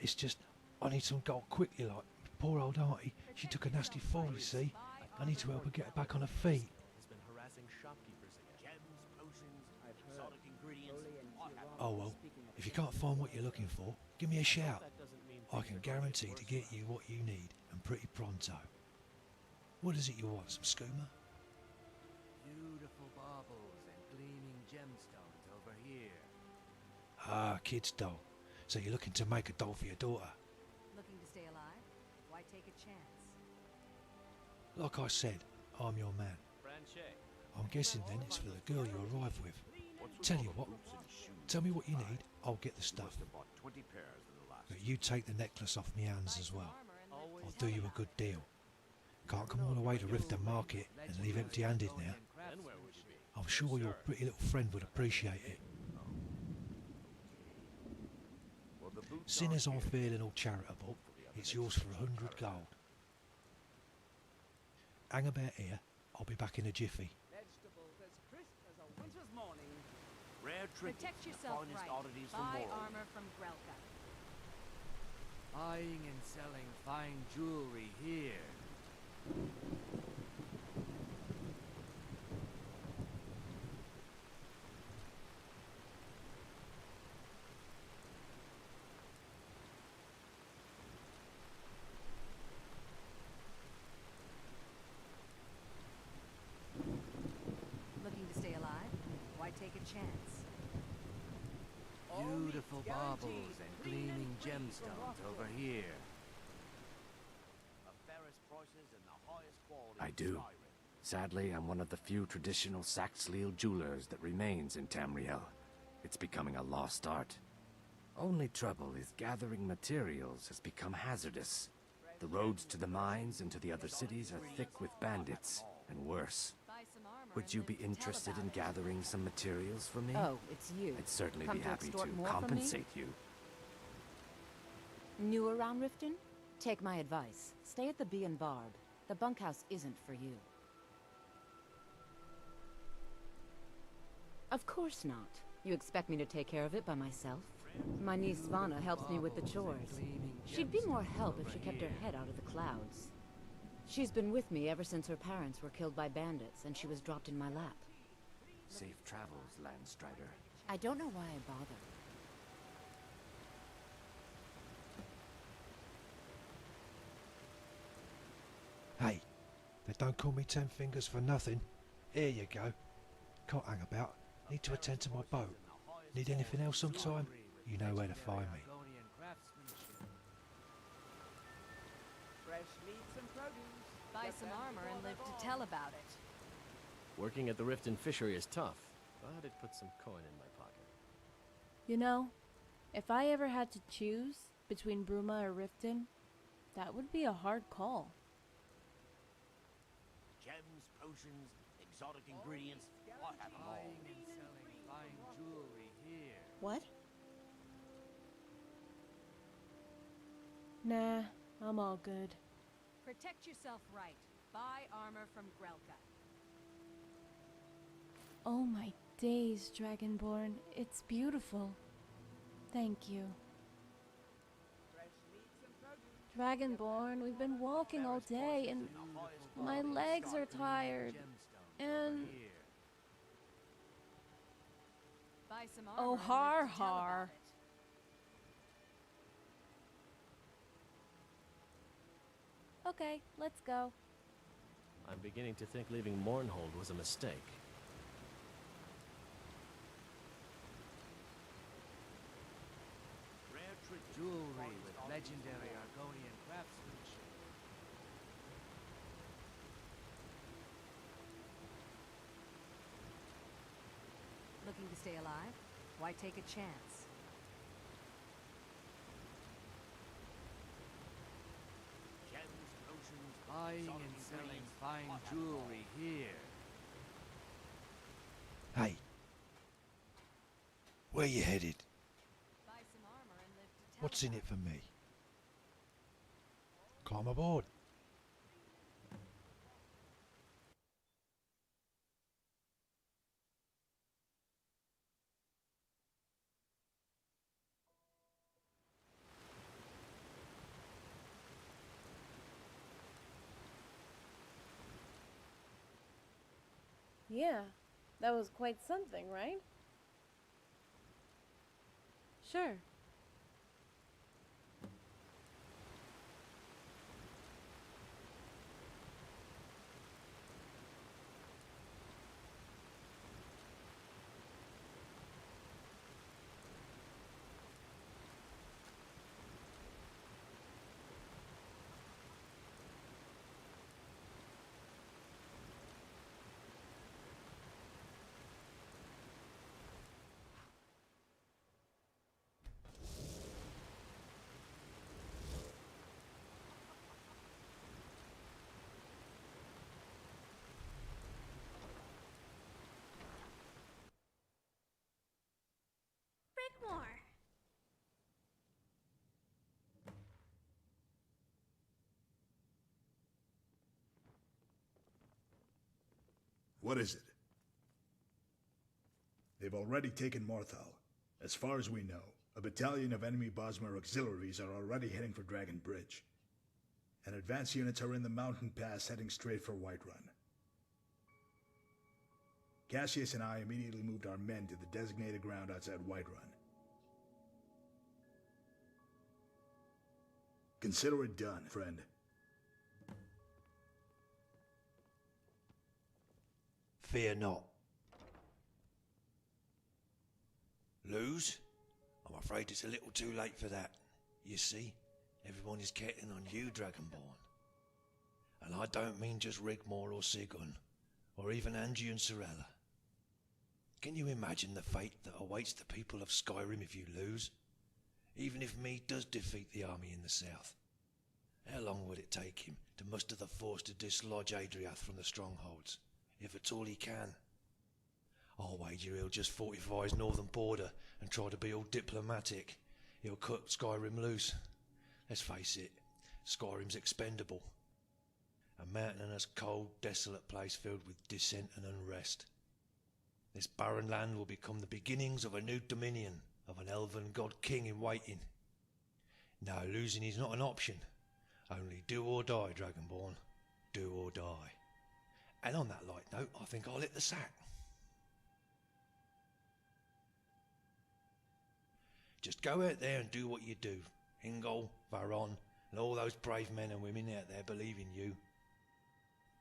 It's just, I need some gold quickly, like. Poor old auntie, she took a nasty fall, you see. I need to help her get her back on her feet. Has been harassing shopkeepers again. Gems, potions, exotic ingredients. I have them Oh well, if you can't find what you're looking for, give me a shout. I can guarantee to get you what you need, and pretty pronto. What is it you want, some skooma? Beautiful baubles and gleaming gemstones over here. Ah, kid's doll. So you're looking to make a doll for your daughter? Looking to stay alive? Why take a chance? Like I said, I'm your man. I'm guessing then it's for the girl you arrive with. Tell you what, tell me what you need, I'll get the stuff. 20 pairs in the last. But you take the necklace off me hands as well. I'll do you a good deal. Can't come all the way to Riften Market and leave empty-handed now. I'm sure your pretty little friend would appreciate it. Seeing as I'm feeling all charitable, it's yours for 100 gold. Hang about here, I'll be back in a jiffy. Vegetables as crisp as a winter's morning. Rare trinkets, Protect the yourself finest right. oddities from Buy Morrowind. armor from Grelka. Buying and selling fine jewelry here. Looking to stay alive? Why take a chance? Beautiful baubles and gleaming gemstones over here. The fairest prices and the highest quality I in do. Skyrim. Sadly, I'm one of the few traditional Saxhleel jewelers that remains in Tamriel. It's becoming a lost art. Only trouble is gathering materials has become hazardous. The roads to the mines and to the other cities are thick with bandits, and worse. Buy some armor Would and you live be to tell interested about in it. gathering some materials for me? Oh, it's you. I'd certainly Come be to happy to extort more from me? compensate you. New around Riften? Take my advice. Stay at the Bee and Barb. The bunkhouse isn't for you. Of course not. You expect me to take care of it by myself? My niece Svana helps me with the chores. She'd be more help if she kept her head out of the clouds. She's been with me ever since her parents were killed by bandits and she was dropped in my lap. Safe travels, Landstrider. I don't know why I bother. Hey, they don't call me Ten Fingers for nothing. Here you go. Can't hang about. Need to attend to my boat. Need anything else sometime? You know where to find me. Fresh meats and produce. Buy some armor and live to tell about it. Working at the Riften fishery is tough, but it puts some coin in my pocket. You know, if I ever had to choose between Bruma or Riften, that would be a hard call. Gems, potions, exotic ingredients. I have them all. Buying and selling fine jewelry here. What? Nah, I'm all good. Protect yourself right. Buy armor from Grelka. Oh my days, Dragonborn. It's beautiful. Thank you. Dragonborn, we've been walking all day and my legs are tired. And... Buy some armor oh, and har live to tell about har. it. Okay, let's go. I'm beginning to think leaving Mournhold was a mistake. Jewelry with legendary Argonian craftsmanship. Looking to stay alive? Why take a chance? Gems, potions, Buying exotic and selling ingredients. fine I have them jewelry all. here. Hey. Where you headed? Buy some armor and live to tell What's in about it for me? Climb aboard. Yeah, that was quite something, right? Sure. More. What is it? They've already taken Morthal. As far as we know, a battalion of enemy Bosmer auxiliaries are already heading for Dragon Bridge. And advance units are in the mountain pass heading straight for Whiterun. Cassius and I immediately moved our men to the designated ground outside Whiterun. Consider it done, friend. Fear not. Lose? I'm afraid it's a little too late for that. You see, everyone is counting on you, Dragonborn. And I don't mean just Rigmor or Sigun, or even Angie and Sorella. Can you imagine the fate that awaits the people of Skyrim if you lose? Even if Mead does defeat the army in the south. How long would it take him to muster the force to dislodge Adriath from the strongholds, if at all he can? I'll wager he'll just fortify his northern border and try to be all diplomatic. He'll cut Skyrim loose. Let's face it, Skyrim's expendable. A mountainous, cold, desolate place filled with dissent and unrest. This barren land will become the beginnings of a new dominion, of an elven god king in waiting. No, losing is not an option. Only do or die, Dragonborn. Do or die. And on that light note, I think I'll hit the sack. Just go out there and do what you do. Ingol, Varon, and all those brave men and women out there believe in you.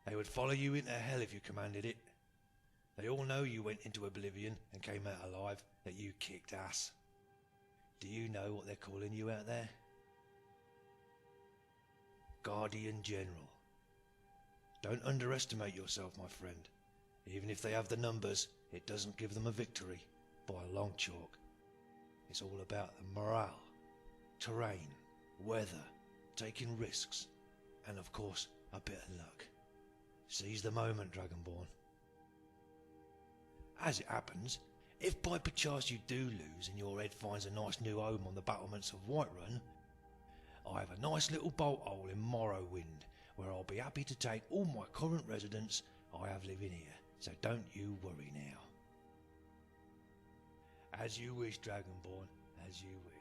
They would follow you into hell if you commanded it. They all know you went into oblivion and came out alive, that you kicked ass. Do you know what they're calling you out there? Guardian General. Don't underestimate yourself, my friend. Even if they have the numbers, it doesn't give them a victory, by a long chalk. It's all about the morale, terrain, weather, taking risks, and of course, a bit of luck. Seize the moment, Dragonborn. As it happens, if by perchance you do lose and your head finds a nice new home on the battlements of Whiterun, I have a nice little bolt hole in Morrowind, where I'll be happy to take all my current residents I have living here, so don't you worry now. As you wish, Dragonborn, as you wish.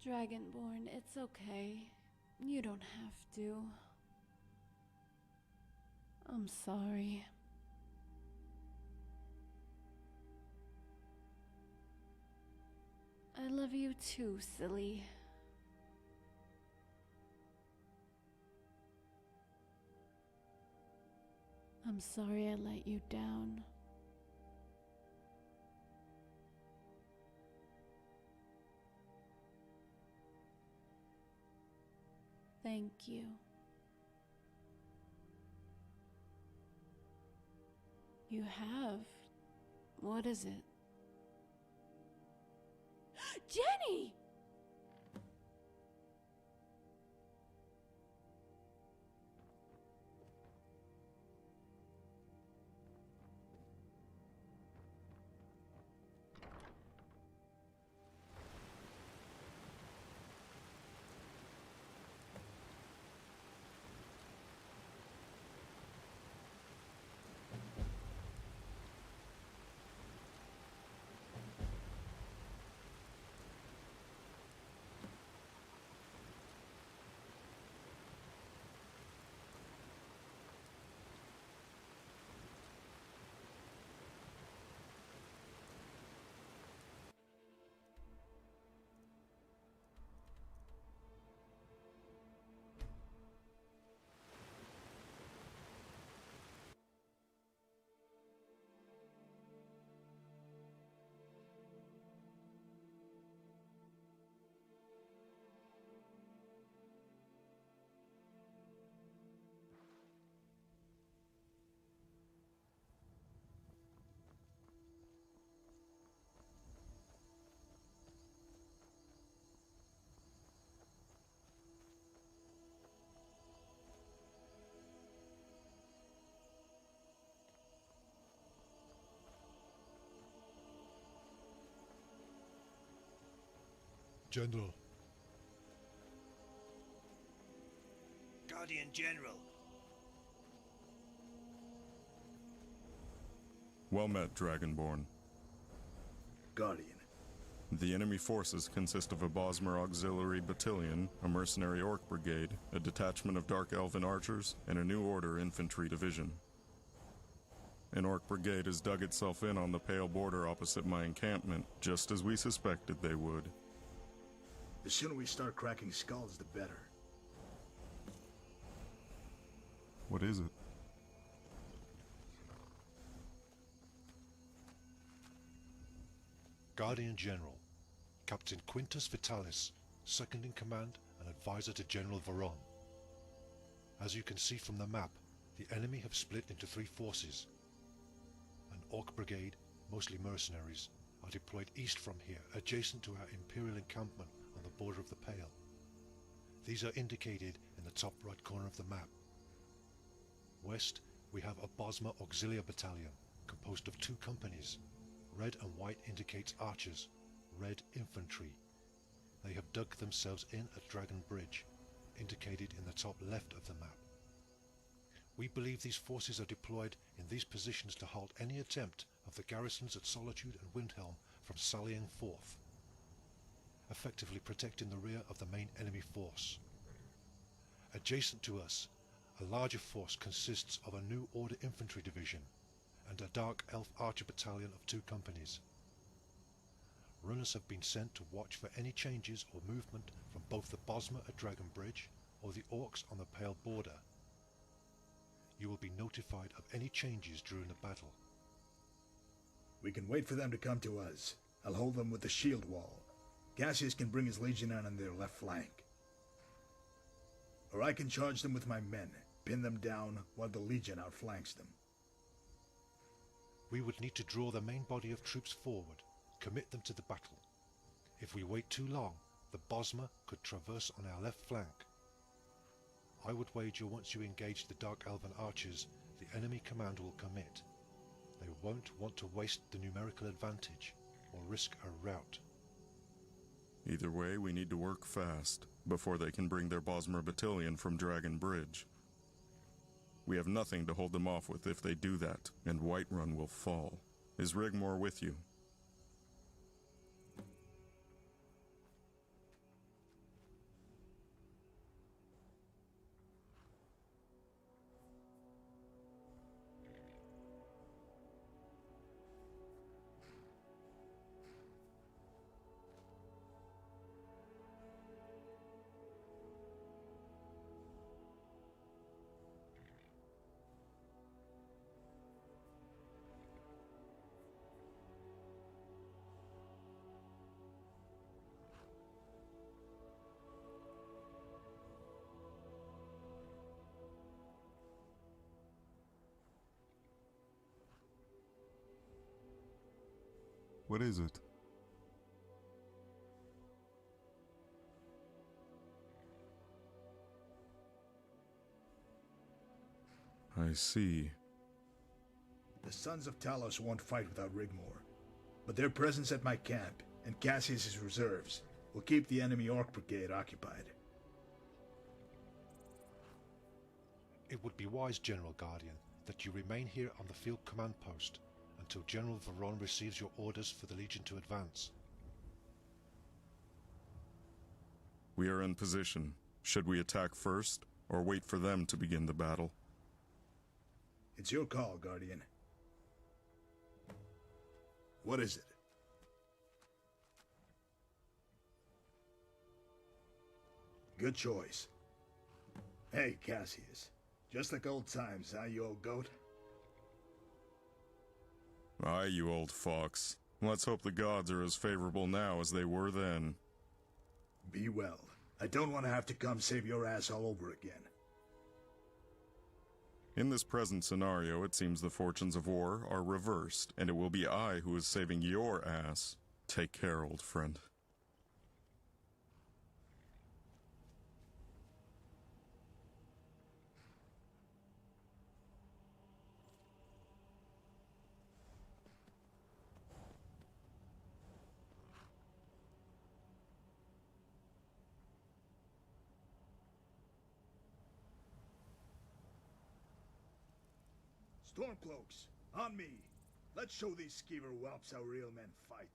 Dragonborn, it's okay. You don't have to. I'm sorry. I love you too, silly. I'm sorry I let you down. Thank you. You have. What is it? Jenny! General. Guardian General. Well met, Dragonborn. Guardian, The enemy forces consist of a Bosmer Auxiliary Battalion, a mercenary Orc Brigade, a detachment of Dark Elven Archers, and a New Order Infantry Division. An Orc Brigade has dug itself in on the Pale border opposite my encampment, just as we suspected they would. The sooner we start cracking skulls, the better. What is it? Guardian General, Captain Quintus Vitalis, second in command and advisor to General Veron. As you can see from the map, the enemy have split into 3 forces. An Orc Brigade, mostly mercenaries, are deployed east from here, adjacent to our Imperial encampment on the border of the Pale. These are indicated in the top right corner of the map. West, we have a Bosmer Auxiliary Battalion, composed of 2 companies. Red and white indicates archers, red infantry. They have dug themselves in at Dragon Bridge, indicated in the top left of the map. We believe these forces are deployed in these positions to halt any attempt of the garrisons at Solitude and Windhelm from sallying forth, effectively protecting the rear of the main enemy force. Adjacent to us, a larger force consists of a New Order Infantry Division and a Dark Elf Archer Battalion of 2 companies. Runners have been sent to watch for any changes or movement from both the Bosmer at Dragon Bridge or the Orcs on the Pale border. You will be notified of any changes during the battle. We can wait for them to come to us. I'll hold them with the shield wall. Cassius can bring his legion in on their left flank. Or I can charge them with my men, pin them down while the legion outflanks them. We would need to draw the main body of troops forward, commit them to the battle. If we wait too long, the Bosmer could traverse on our left flank. I would wager once you engage the Dark Elven Archers, the enemy command will commit. They won't want to waste the numerical advantage, or risk a rout. Either way, we need to work fast, before they can bring their Bosmer battalion from Dragon Bridge. We have nothing to hold them off with if they do that, and Whiterun will fall. Is Rigmor with you? What is it? I see. The Sons of Talos won't fight without Rigmor, but their presence at my camp and Cassius's reserves will keep the enemy Orc Brigade occupied. It would be wise, General Guardian, that you remain here on the field command post until General Veron receives your orders for the Legion to advance. We are in position. Should we attack first, or wait for them to begin the battle? It's your call, Guardian. What is it? Good choice. Hey, Cassius. Just like old times, huh, you old goat? Aye, you old fox. Let's hope the gods are as favorable now as they were then. Be well. I don't want to have to come save your ass all over again. In this present scenario, it seems the fortunes of war are reversed, and it will be I who is saving your ass. Take care, old friend. Stormcloaks, on me! Let's show these skeever whelps how real men fight.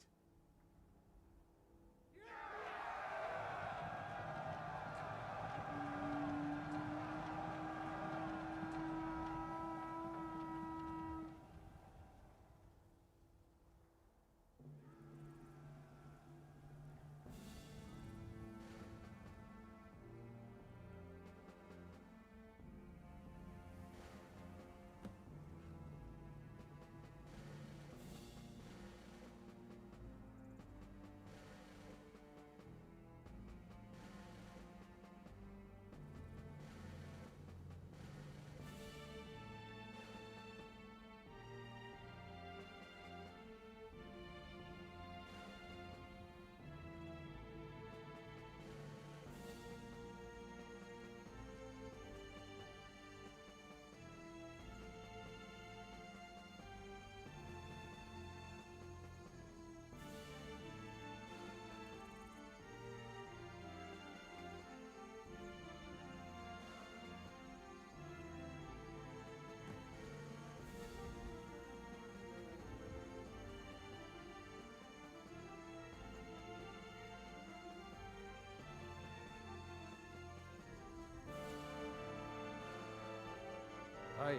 I...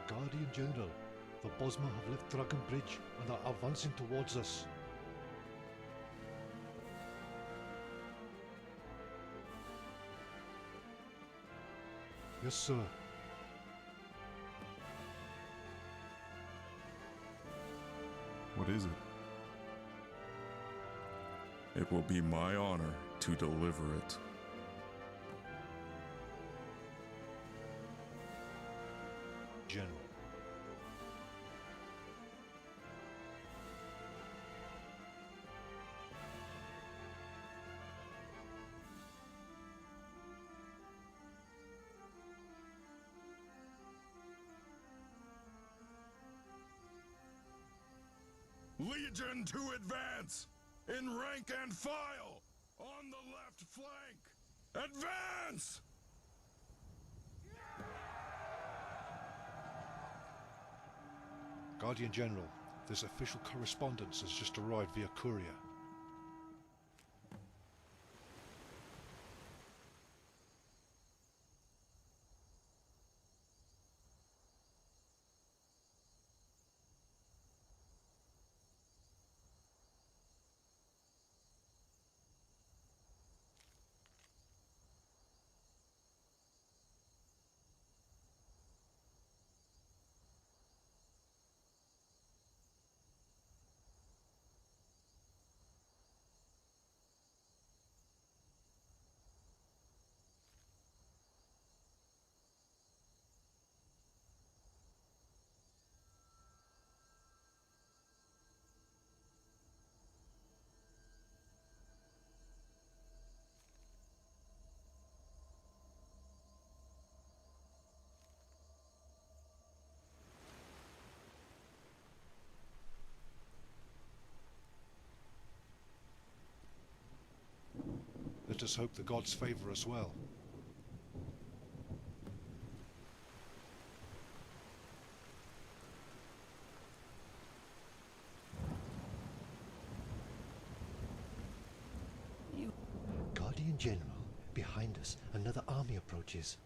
Guardian General, the Bosma have left Dragon Bridge and are advancing towards us. Yes, sir. What is it? It will be my honor to deliver it. General. Legion to advance! In rank and file! On the left flank! Advance! Guardian General, this official correspondence has just arrived via courier. Let us hope the gods favor us well. Guardian General, behind us, another army approaches.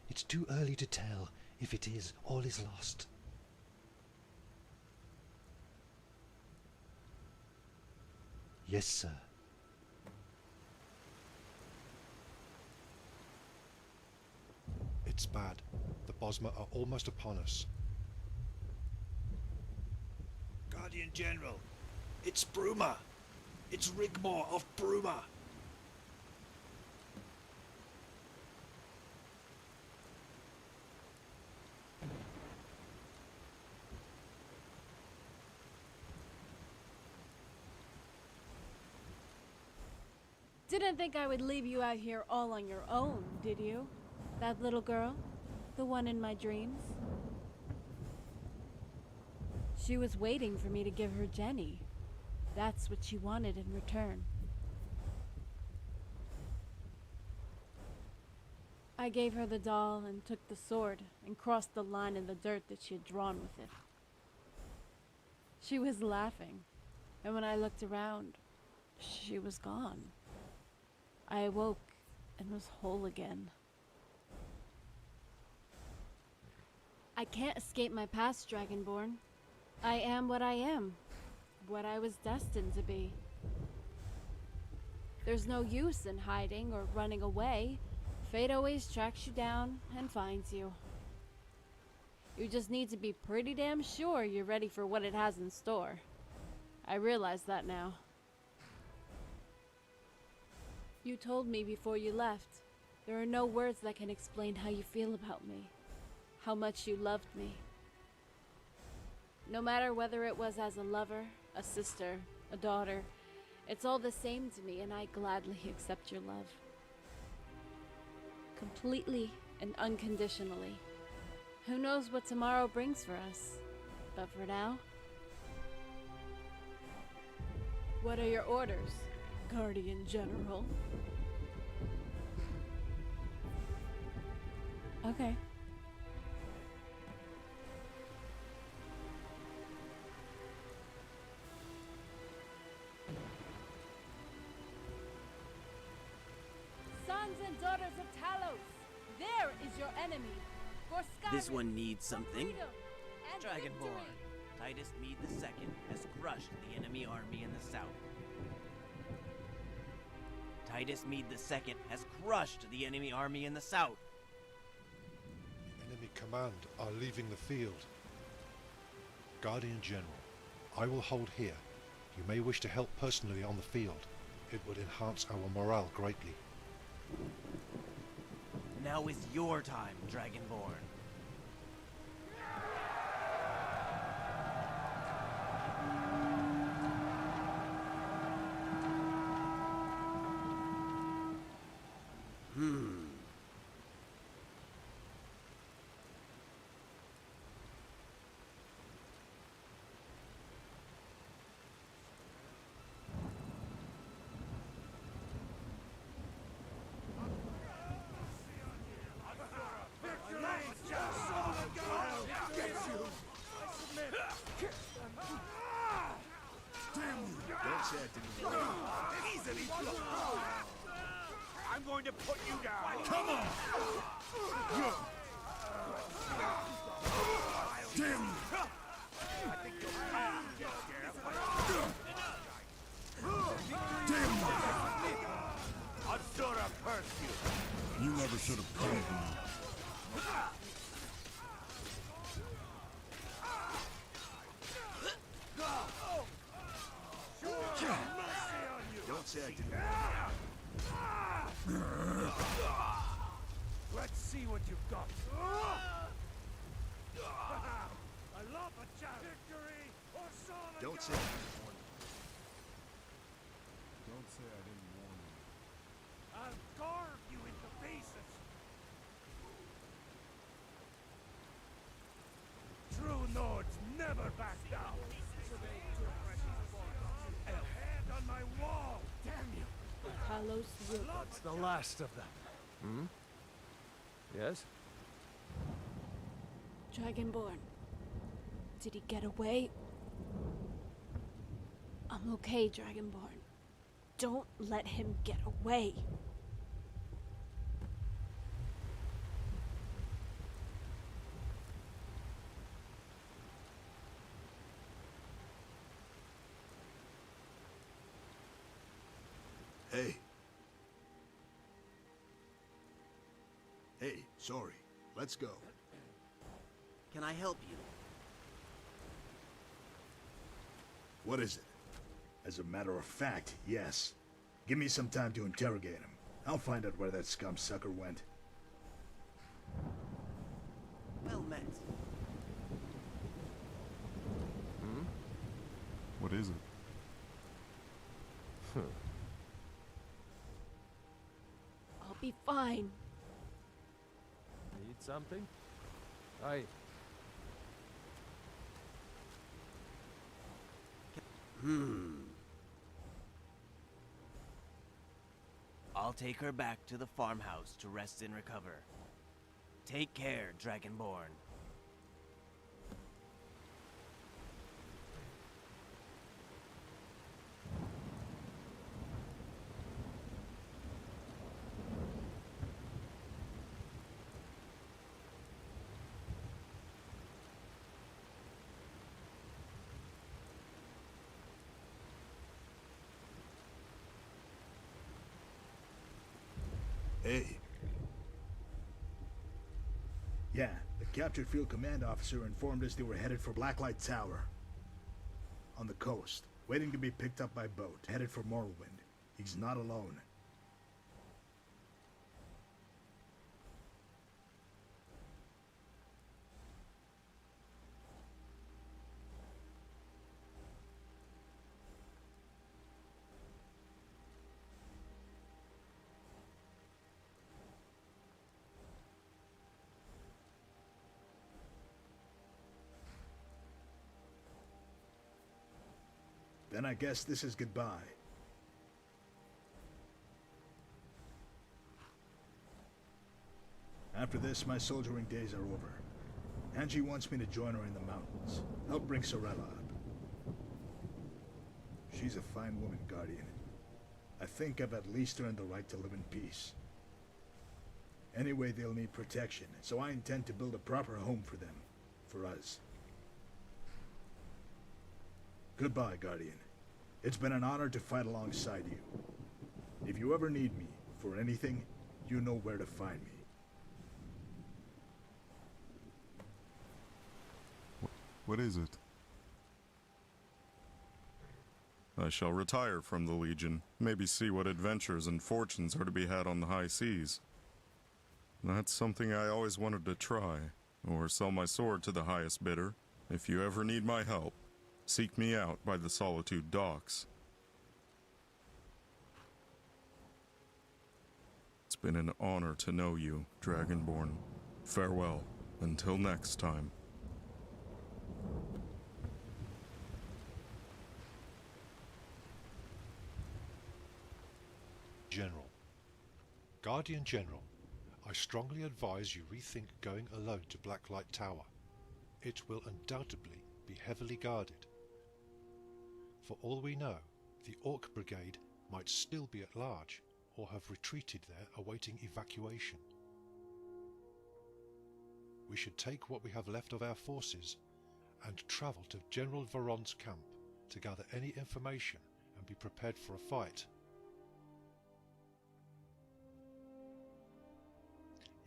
It's too early to tell. If it is, all is lost. Yes, sir. It's bad. The Bosma are almost upon us. Guardian General, it's Bruma. It's Rigmor of Bruma. Didn't think I would leave you out here all on your own, did you? That little girl? The one in my dreams? She was waiting for me to give her Jenny. That's what she wanted in return. I gave her the doll and took the sword and crossed the line in the dirt that she had drawn with it. She was laughing, and when I looked around, she was gone. I awoke and was whole again. I can't escape my past, Dragonborn. I am what I am, what I was destined to be. There's no use in hiding or running away. Fate always tracks you down and finds you. You just need to be pretty damn sure you're ready for what it has in store. I realize that now. You told me before you left, there are no words that can explain how you feel about me, how much you loved me. No matter whether it was as a lover, a sister, a daughter, it's all the same to me, and I gladly accept your love. Completely and unconditionally. Who knows what tomorrow brings for us, but for now... What are your orders, Guardian General? Okay. Sons and daughters of Talos, There is your enemy. For Skyrim, This one needs something. freedom and Dragonborn. victory. Titus Mead II has crushed the enemy army in the south. Titus Mead II has crushed the enemy army in the south. The enemy command are leaving the field. Guardian General, I will hold here. You may wish to help personally on the field. It would enhance our morale greatly. Now is your time, Dragonborn. I'm going to put you down. Come on! Damn you! Damn you! I should have cursed you. You never should have come to me. Don't say I didn't. Let's see what you've got. I love a challenge. Victory or solid. Don't say. Don't say I didn't warn you. I'll carve you into pieces. True Nords never back down. A head on my wall. Damn you. Carlos will. That's the last of them. Hmm? Yes? Dragonborn. Did he get away? I'm okay, Dragonborn. Don't let him get away. Hey. Hey, sorry. Let's go. Can I help you? What is it? As a matter of fact, yes. Give me some time to interrogate him. I'll find out where that scum-sucker went. Well met. Hmm? What is it? I'll be fine. Need something? I'll take her back to the farmhouse to rest and recover. Take care, Dragonborn. Hey. Yeah, the captured field command officer informed us they were headed for Blacklight Tower. On the coast, waiting to be picked up by boat, headed for Morrowind. He's not alone. Then I guess this is goodbye. After this, my soldiering days are over. Angie wants me to join her in the mountains. Help bring Sorella up. She's a fine woman, Guardian. I think I've at least earned the right to live in peace. Anyway, they'll need protection, so I intend to build a proper home for them. For us. Goodbye, Guardian. It's been an honor to fight alongside you. If you ever need me for anything, you know where to find me. What is it? I shall retire from the Legion, maybe see what adventures and fortunes are to be had on the high seas. That's something I always wanted to try, or sell my sword to the highest bidder. If you ever need my help, seek me out by the Solitude docks. It's been an honor to know you, Dragonborn. Farewell, until next time. General. Guardian General, I strongly advise you rethink going alone to Blacklight Tower. It will undoubtedly be heavily guarded. For all we know, the Orc Brigade might still be at large, or have retreated there awaiting evacuation. We should take what we have left of our forces and travel to General Varon's camp to gather any information and be prepared for a fight.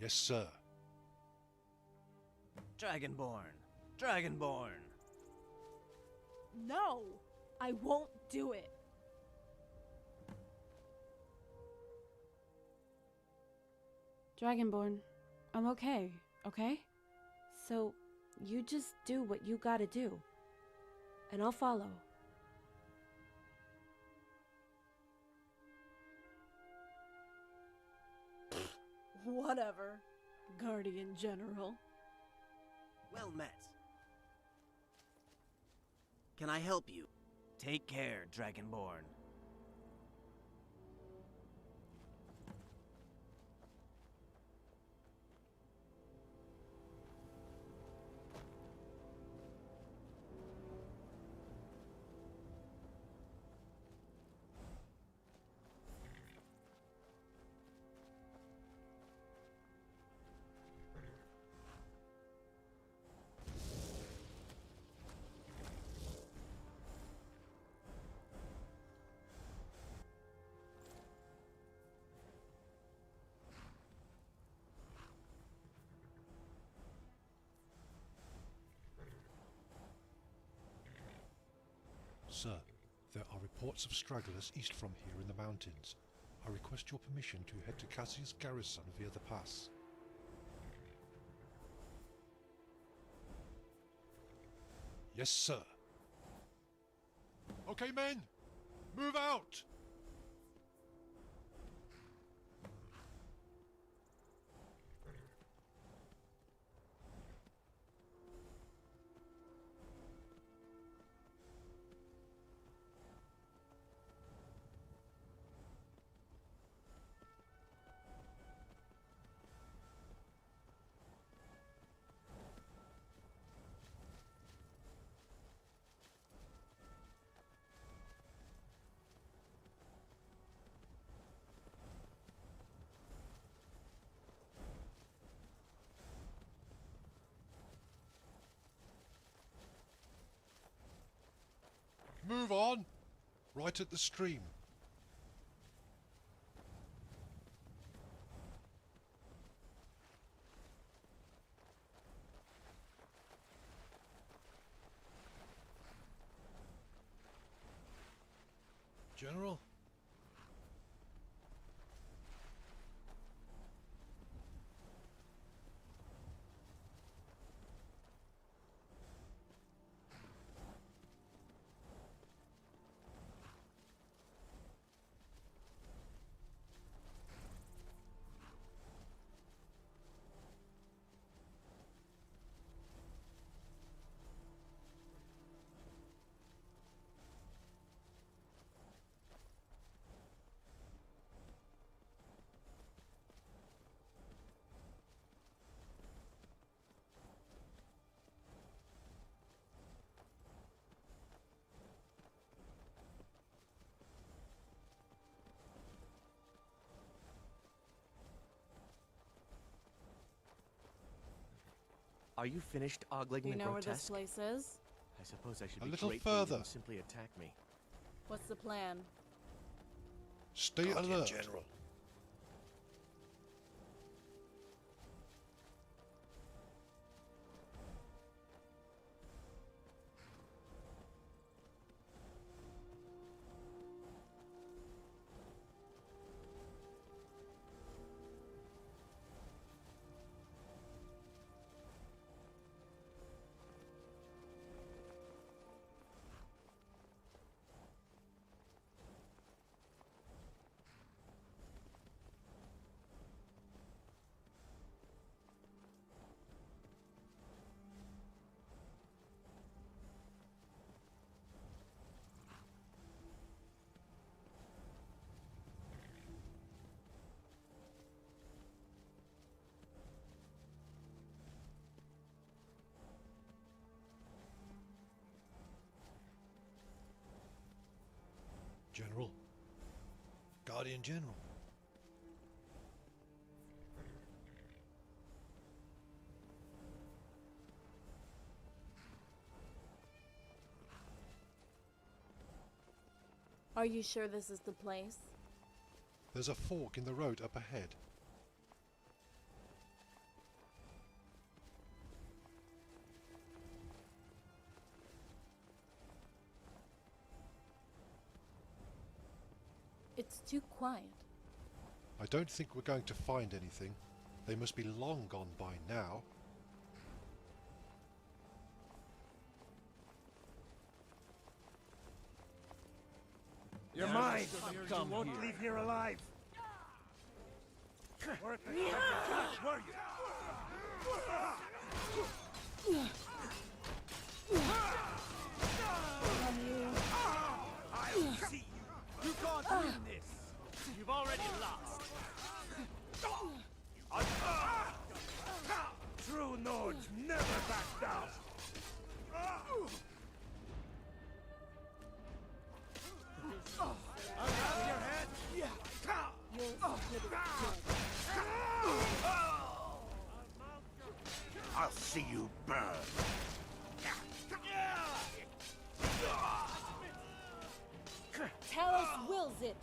Yes, sir. Dragonborn! Dragonborn! No! I won't do it! Dragonborn, I'm okay, okay? So, you just do what you gotta do. And I'll follow. Whatever, Guardian General. Well met. Can I help you? Take care, Dragonborn. Sir, there are reports of stragglers east from here in the mountains. I request your permission to head to Cassius' garrison via the pass. Yes, sir. Okay, men! Move out! Move on! Right at the stream. General? Are you finished ogling You the know where this grotesque? place is? I suppose I should A be little grateful you further. didn't simply attack me. What's the plan? Stay Guardian alert. General. General. Guardian General. Are you sure this is the place? There's a fork in the road up ahead. It's too quiet. I don't think we're going to find anything. They must be long gone by now. You're mine! You won't leave here alive! Worth it, were you? I'll see you! You can't win this! You've already lost! True Nords never back down! I'll have your head! I'll see you burn. Talos wills it.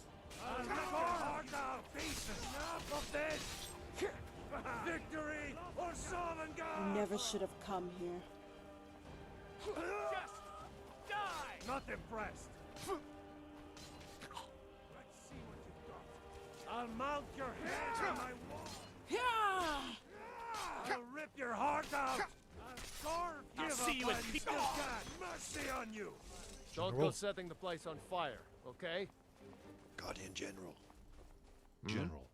I'll rip our faces of this! Victory or Sovngarde! You never should have come here. Just die! Not impressed. Let's see what you've got. I'll mount your head on my wall. I'll rip your heart out. I'll see you in peace. Mercy on you. Don't General. go setting the place on fire, okay? Guardian General. General.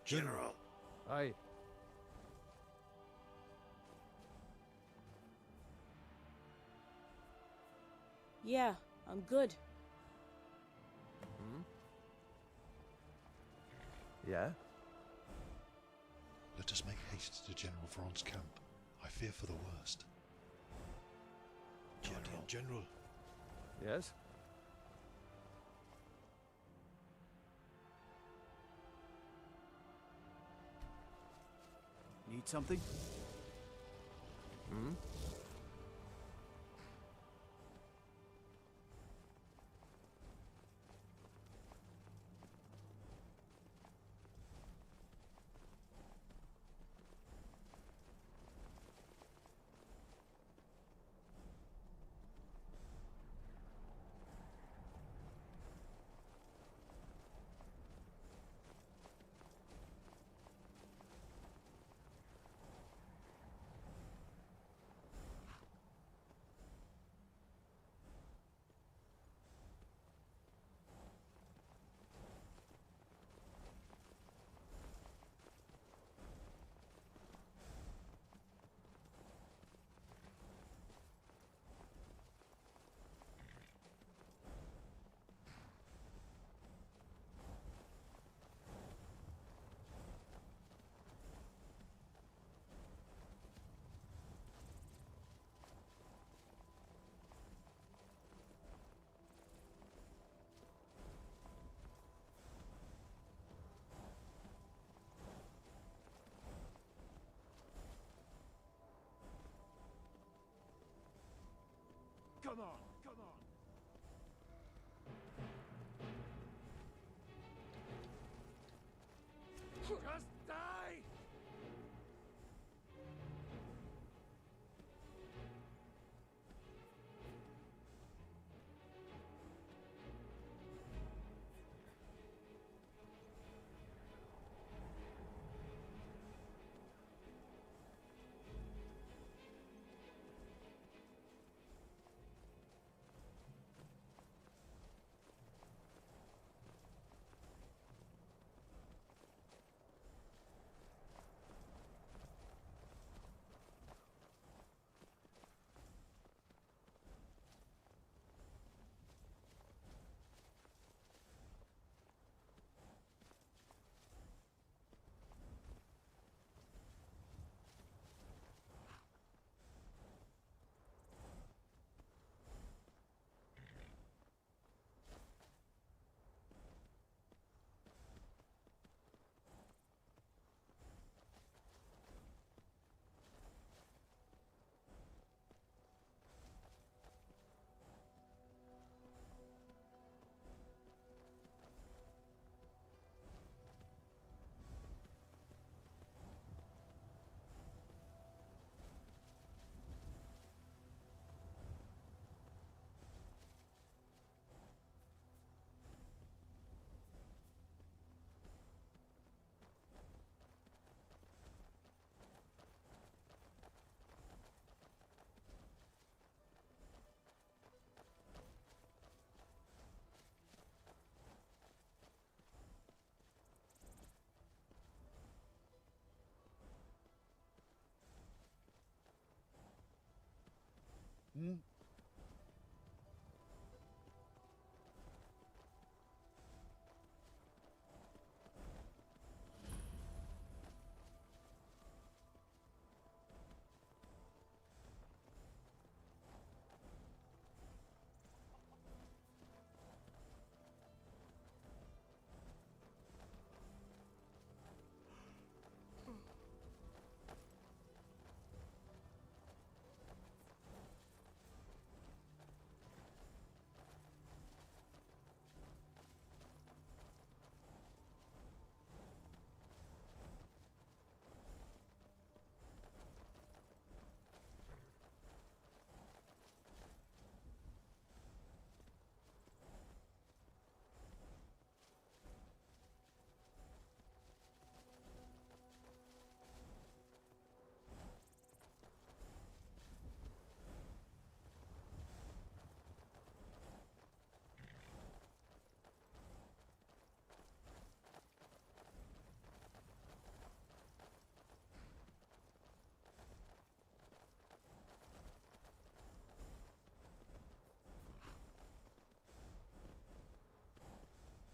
General. I... Yeah, I'm good. Yeah? Let us make haste to General Vrons's camp. I fear for the worst. Guardian General. Yes? Need something? Hmm? Come on, come on. Just die!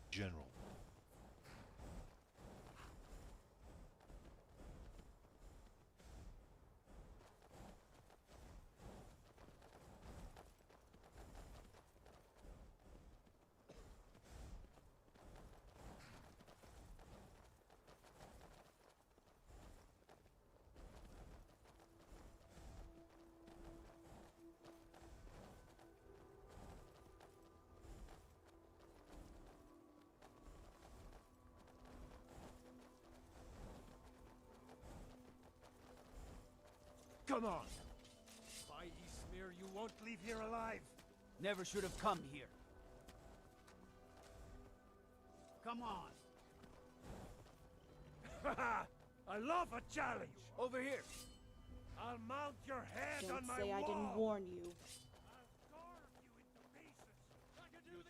General. Come on! By Eastmere, you won't leave here alive! Never should have come here. Come on! Haha! I love a challenge! Over here! I'll mount your head Don't on my say wall! I didn't warn you.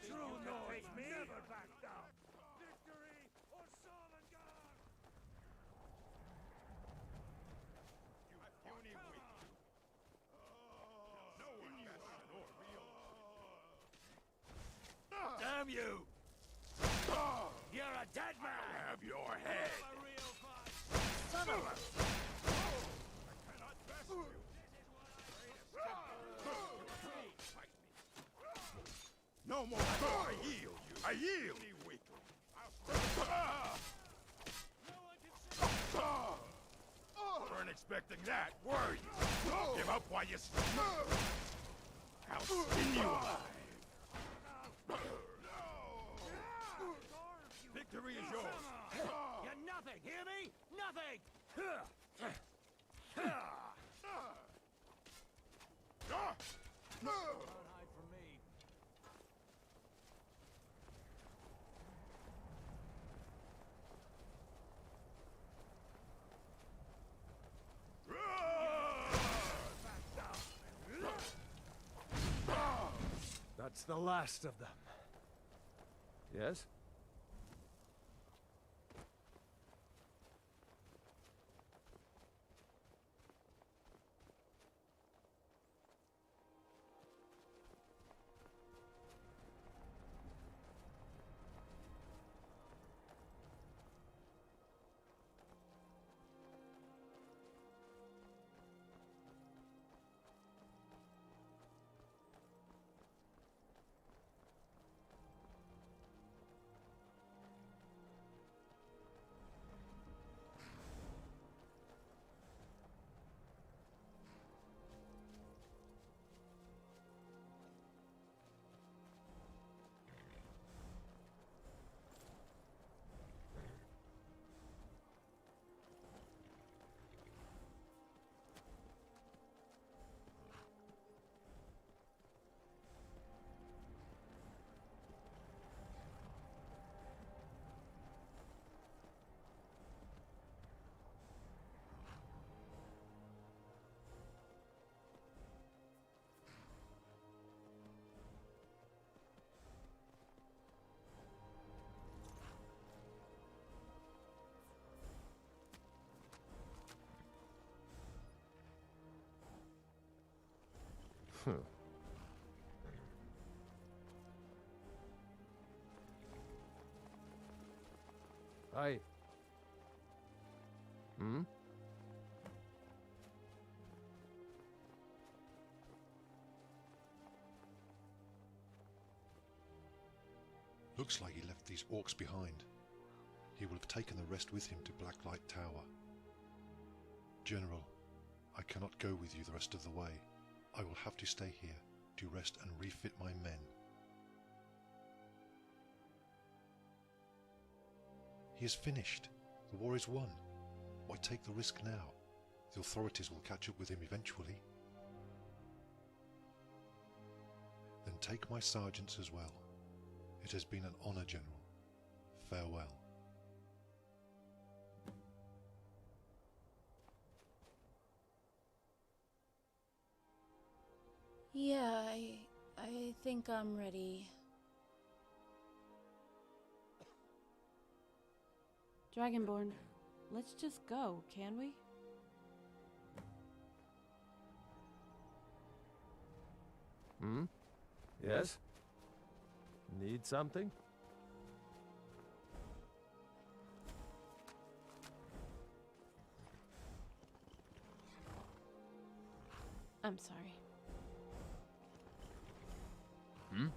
True Nords never back down! Victory or Solengard! Damn you! You're a dead man! I'll have your head! Son of a... No more! I yield you! I yield! Weren't expecting that, were you? Give up while you... I'll skin you alive. Victory is yours. You're nothing, hear me? Nothing! Don't hide from me. That's the last of them. Yes? I... Hmm? Looks like he left these orcs behind. He will have taken the rest with him to Blacklight Tower. General, I cannot go with you the rest of the way. I will have to stay here to rest and refit my men. He is finished. The war is won. Why take the risk now? The authorities will catch up with him eventually. Then take my sergeants as well. It has been an honor, General. Farewell. Yeah, I think I'm ready. Dragonborn, let's just go, can we? Hmm? Yes? Need something? I'm sorry. Hmm?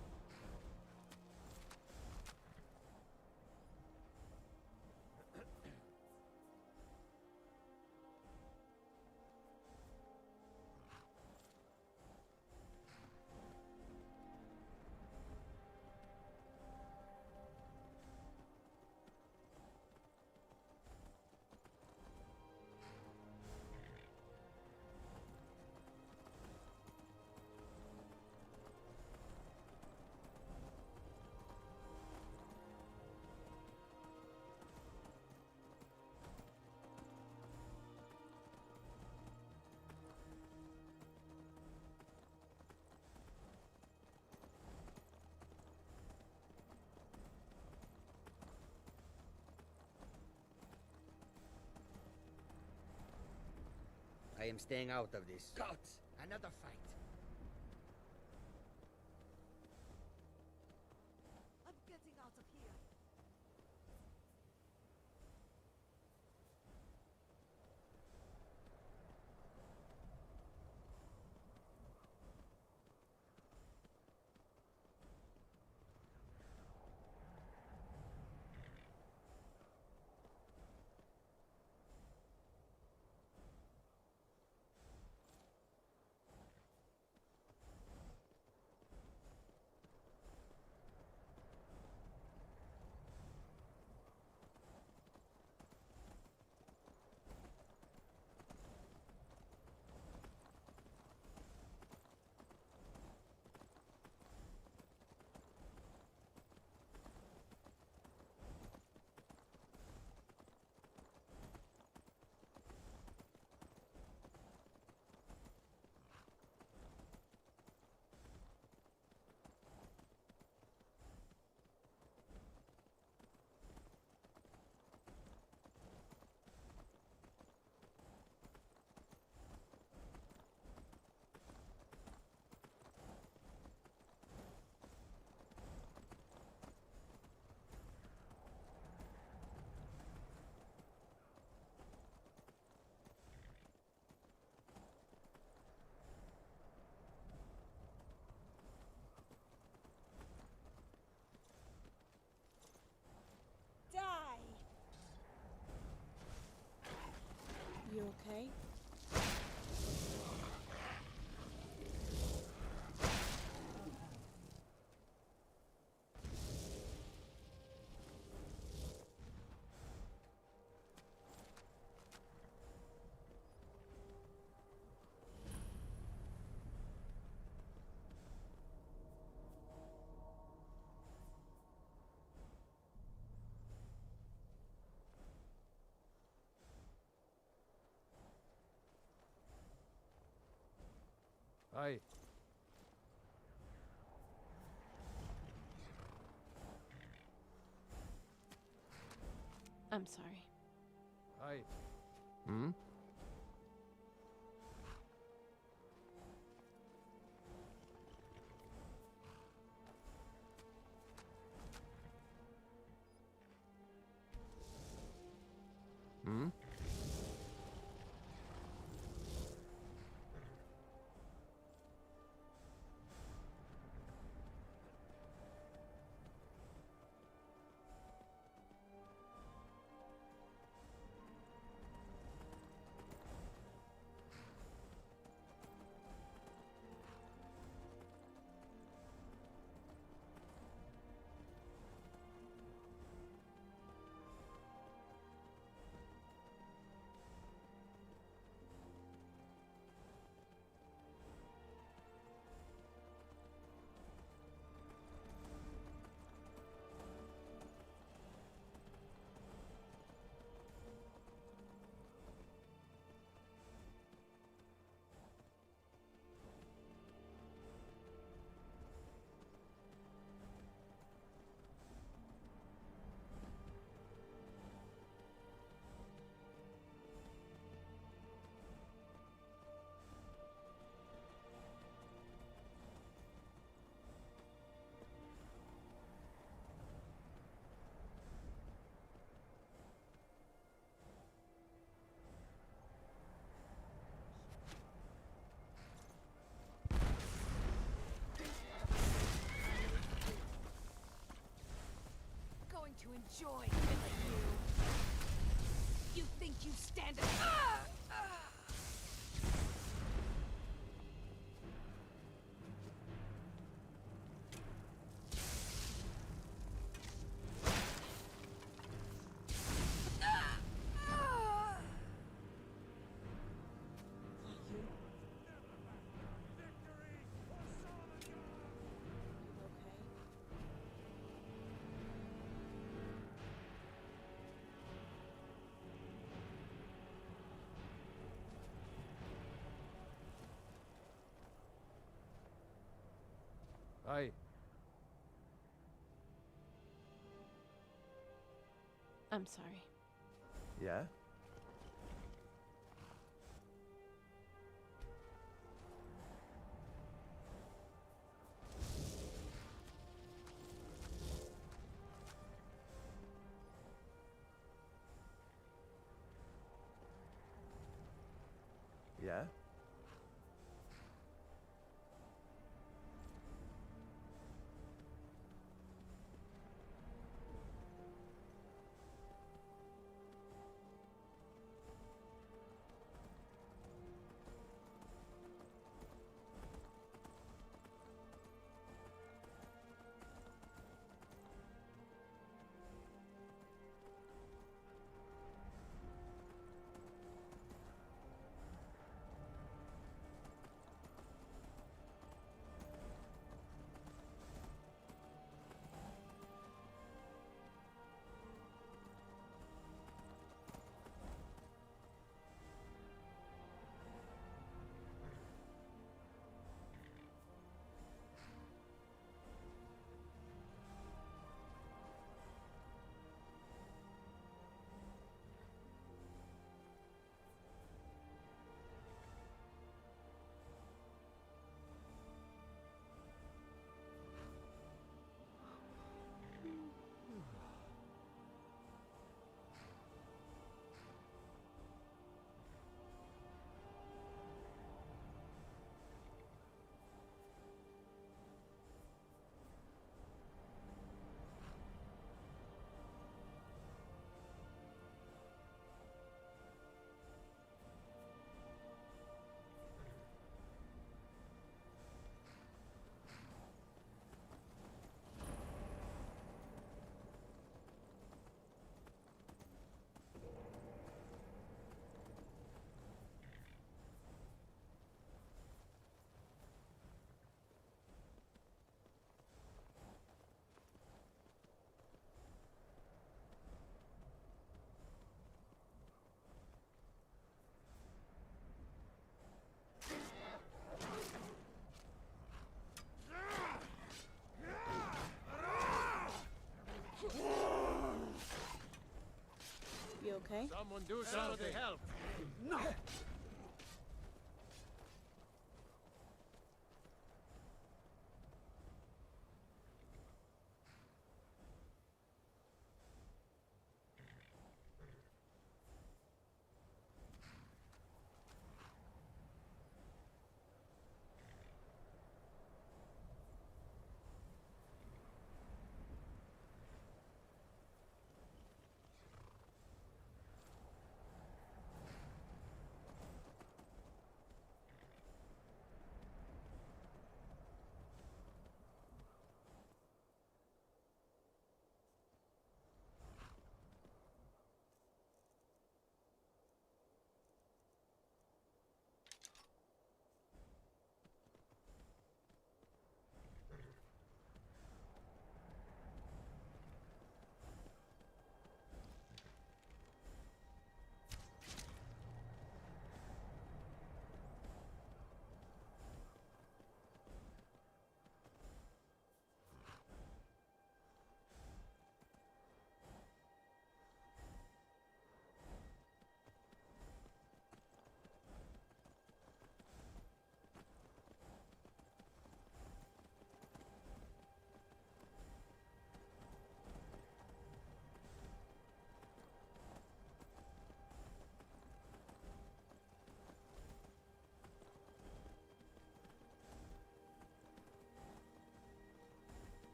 I am staying out of this. Gods! Another fight! I'm getting out of here. okay? Aye. I'm sorry. Aye. Hmm? Hmm? Going to enjoy killing you. You think you stand a... Aye. I'm sorry. Yeah? Yeah? okay? Someone do something. Help! No!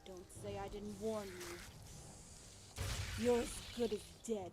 Don't say I didn't warn you. You're as good as dead.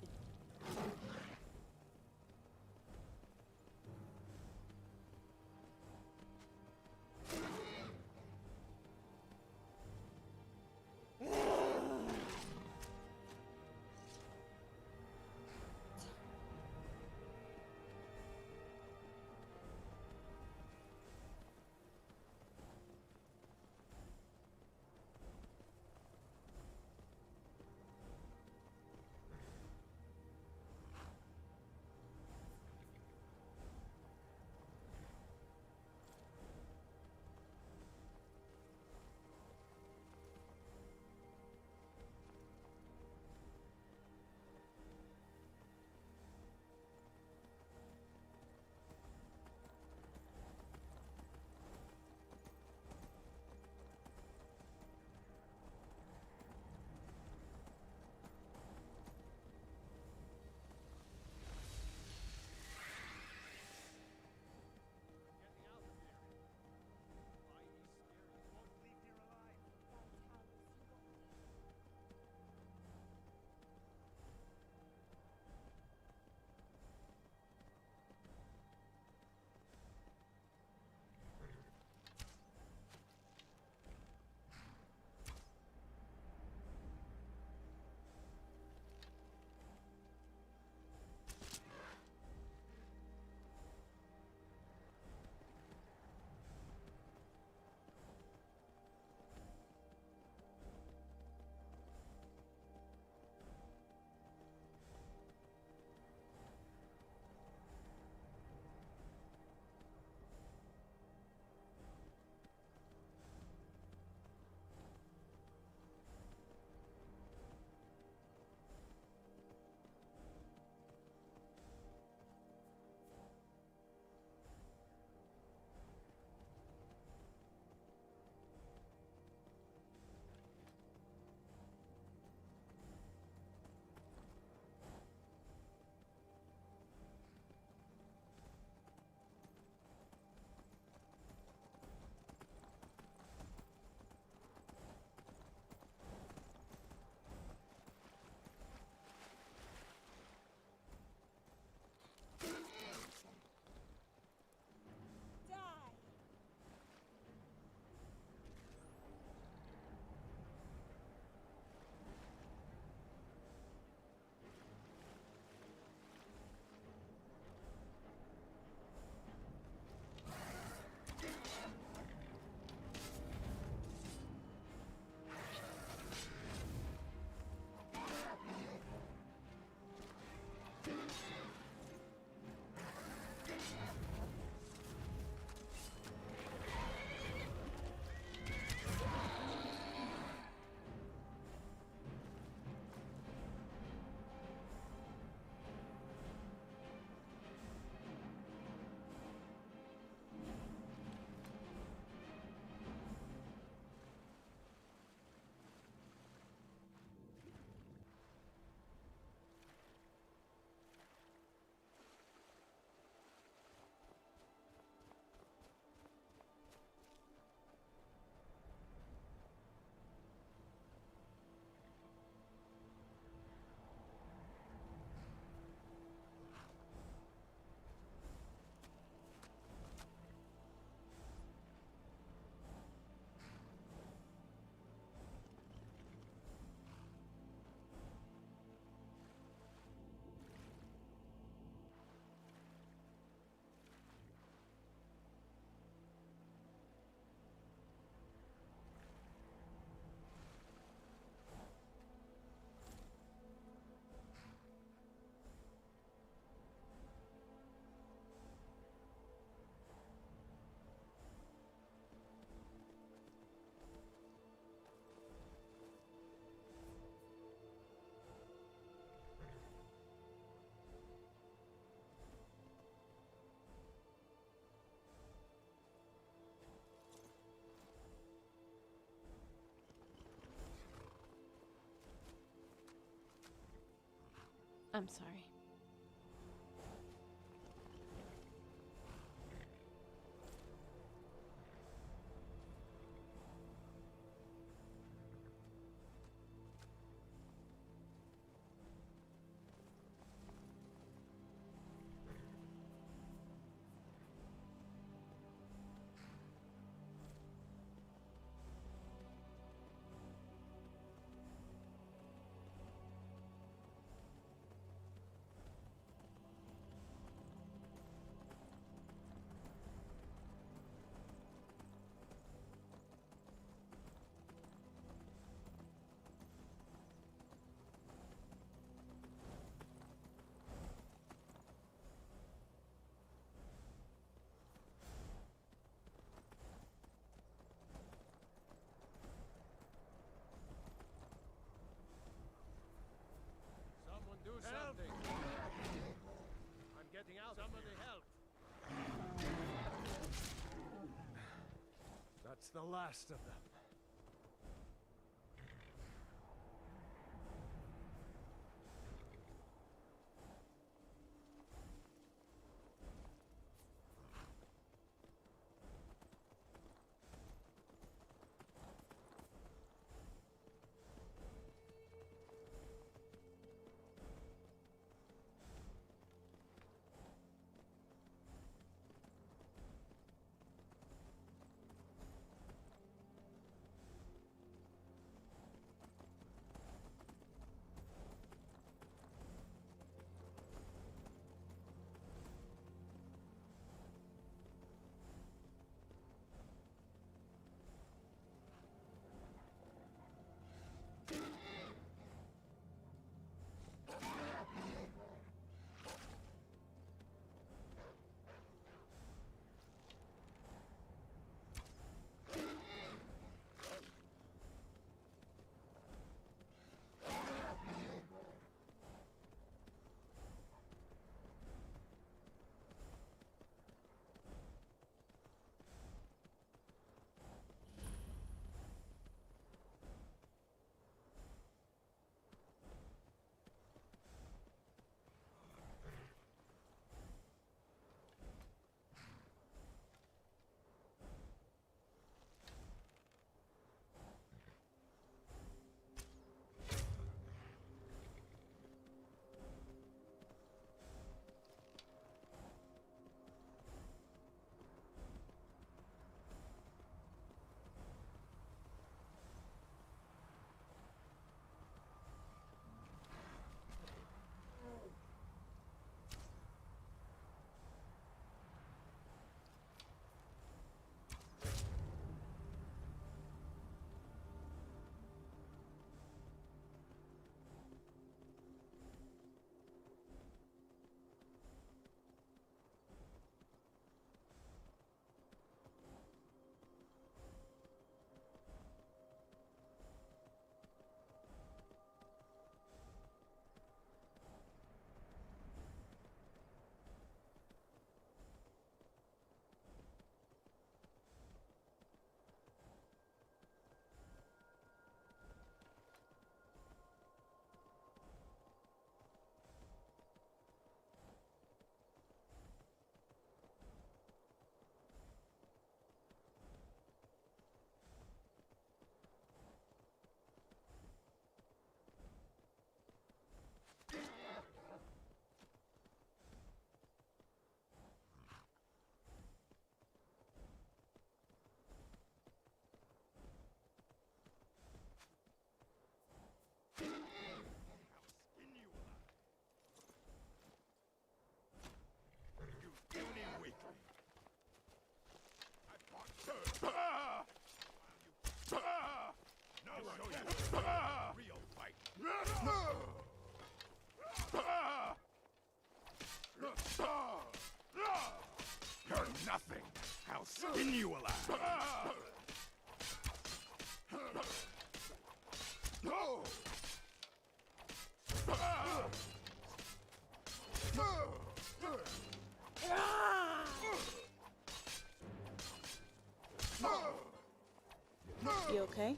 I'm sorry. Someone do something. I'm getting out. Somebody help. That's the last of them. You're nothing. I'll skin you alive. You okay?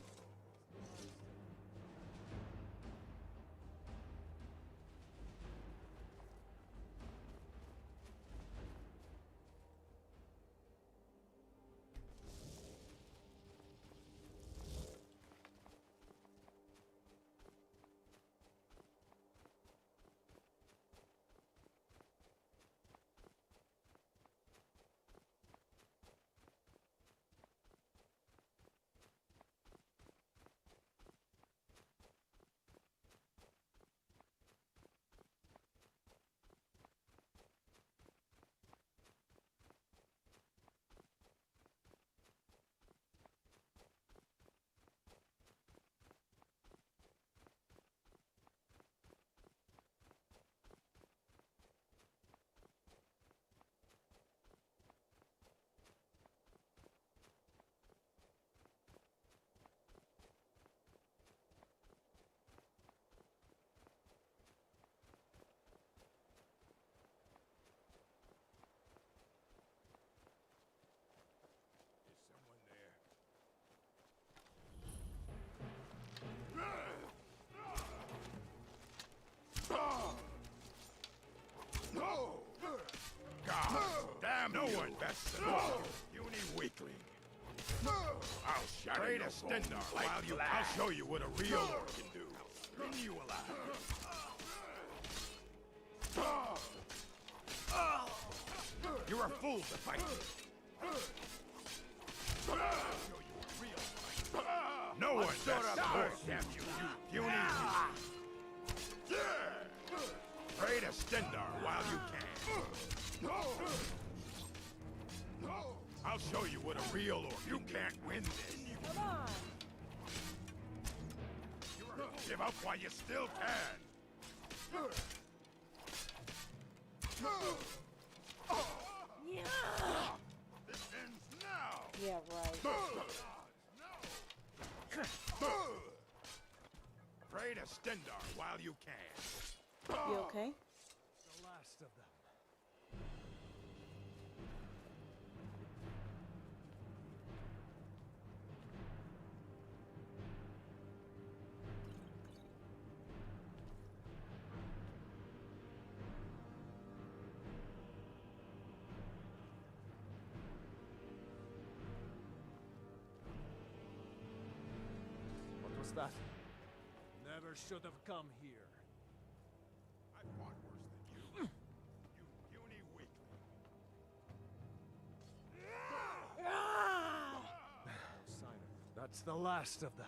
Puny weakling. I'll shatter your Stendar I'll show you what a real orc can do. Bring you alive. You're a fool to fight me. No one better damn you, puny. Pray to Stendar while you can. I'll show you what a real orc. You can't win this. Come on. Give up while you still can. This ends now. Yeah, right. Pray to Stendar while you can. You okay? The last of them. What was that? Never should have come here. I fought worse than you. You puny weakling. Sign it. That's the last of them.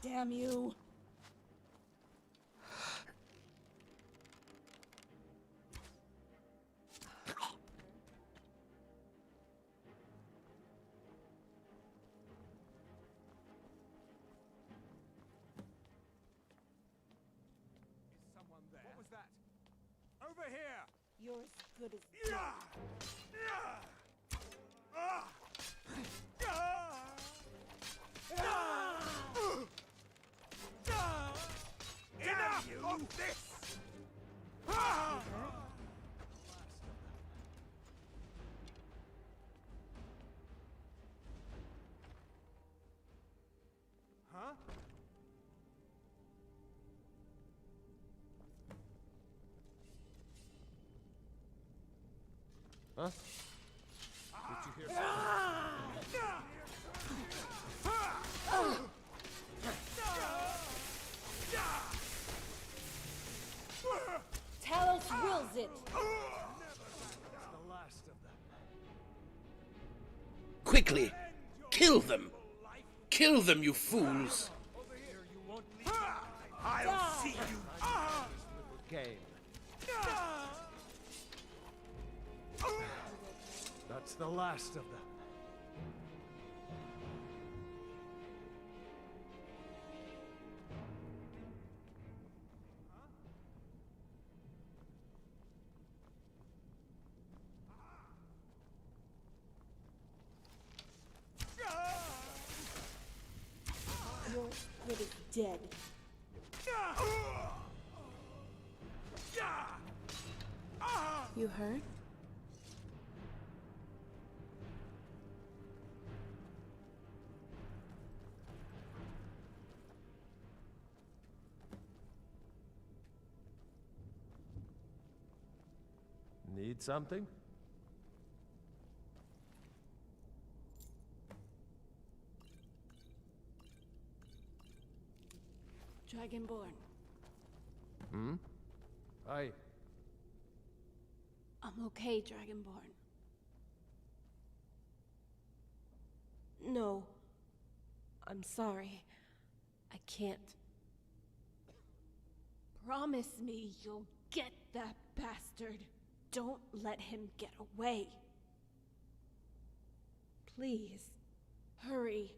Damn you. Is someone there? What was that? Over here! You're as good as Yeah! Enough of this! Huh? Huh? Did you hear something? Talos wills it. That's the last of them. Quickly! Kill them! Kill them, you fools! Over here, you won't leave. I'll see you. Little game. That's the last of them. You're as good as dead. You hurt? Need something? Dragonborn. Hmm? Aye. I'm okay, Dragonborn. No. I'm sorry. I can't. Promise me you'll get that bastard. Don't let him get away. Please, hurry.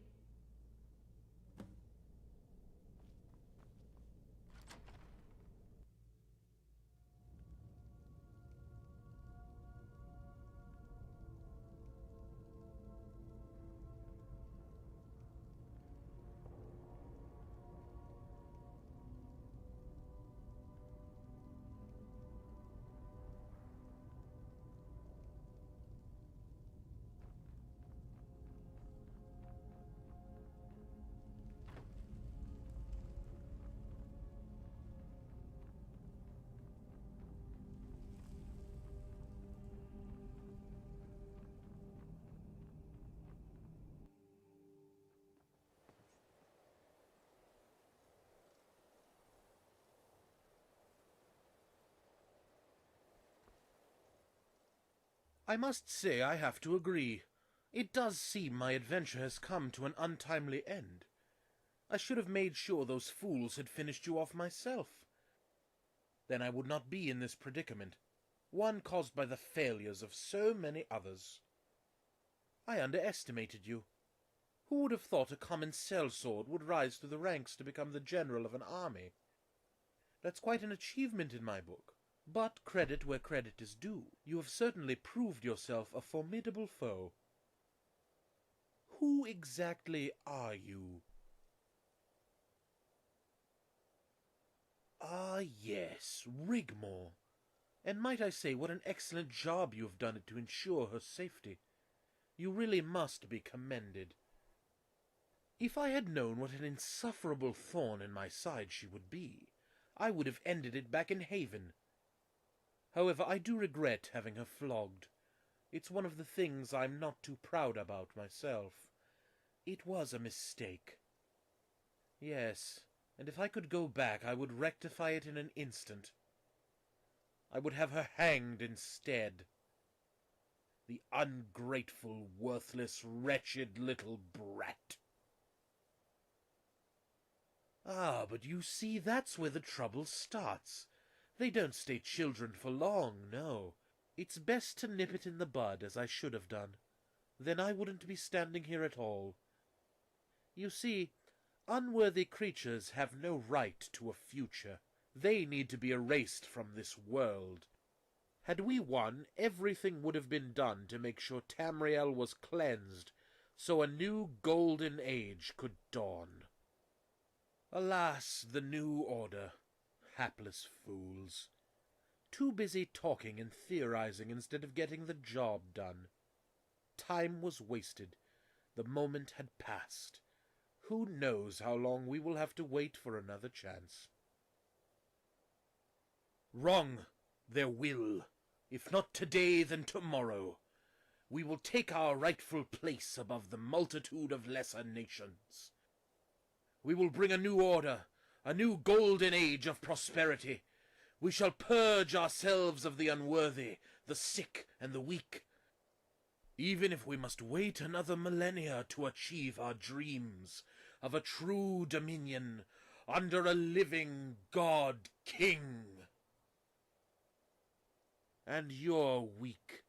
I must say I have to agree. It does seem my adventure has come to an untimely end. I should have made sure those fools had finished you off myself. Then I would not be in this predicament, one caused by the failures of so many others. I underestimated you. Who would have thought a common sellsword would rise through the ranks to become the general of an army? That's quite an achievement in my book. But credit where credit is due. You have certainly proved yourself a formidable foe. Who exactly are you? Ah, yes, Rigmore. And might I say what an excellent job you have done to ensure her safety. You really must be commended. If I had known what an insufferable thorn in my side she would be, I would have ended it back in Haven. However, I do regret having her flogged. It's one of the things I'm not too proud about myself. It was a mistake. Yes, and if I could go back, I would rectify it in an instant. I would have her hanged instead. The ungrateful, worthless, wretched little brat. Ah, but you see, that's where the trouble starts. They don't stay children for long, no. It's best to nip it in the bud, as I should have done. Then I wouldn't be standing here at all. You see, unworthy creatures have no right to a future. They need to be erased from this world. Had we won, everything would have been done to make sure Tamriel was cleansed, so a new golden age could dawn. Alas, the new order. Hapless fools. Too busy talking and theorizing instead of getting the job done. Time was wasted. The moment had passed. Who knows how long we will have to wait for another chance? Wrong. There will. If not today, then tomorrow. We will take our rightful place above the multitude of lesser nations. We will bring a new order, a new golden age of prosperity. We shall purge ourselves of the unworthy, the sick, and the weak. Even if we must wait another millennia to achieve our dreams of a true dominion under a living God-King. And you're weak.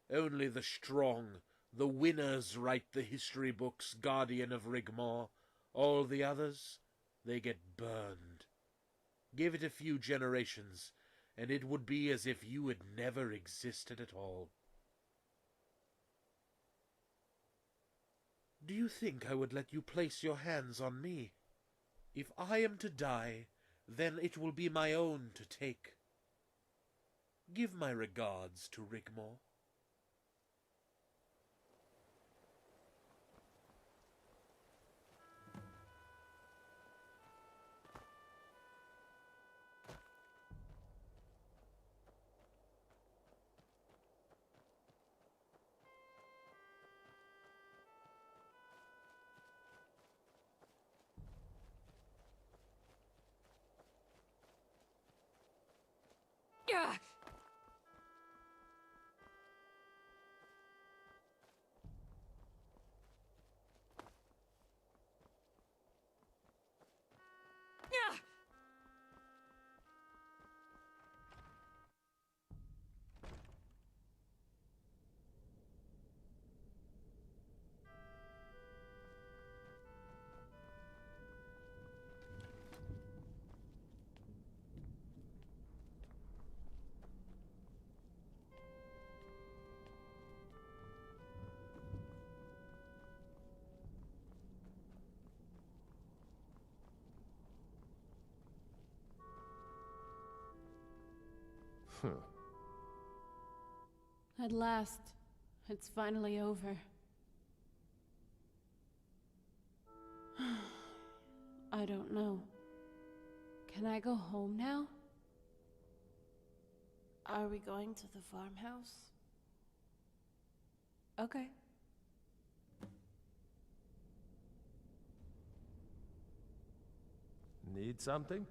Only the strong, the winners write the history books, Guardian of Rigmore. All the others, they get burned. Give it a few generations, and it would be as if you had never existed at all. Do you think I would let you place your hands on me? If I am to die, then it will be my own to take. Give my regards to Rigmore. Yeah. Yeah. At last, it's finally over. I don't know. Can I go home now? Are we going to the farmhouse? Okay. Need something?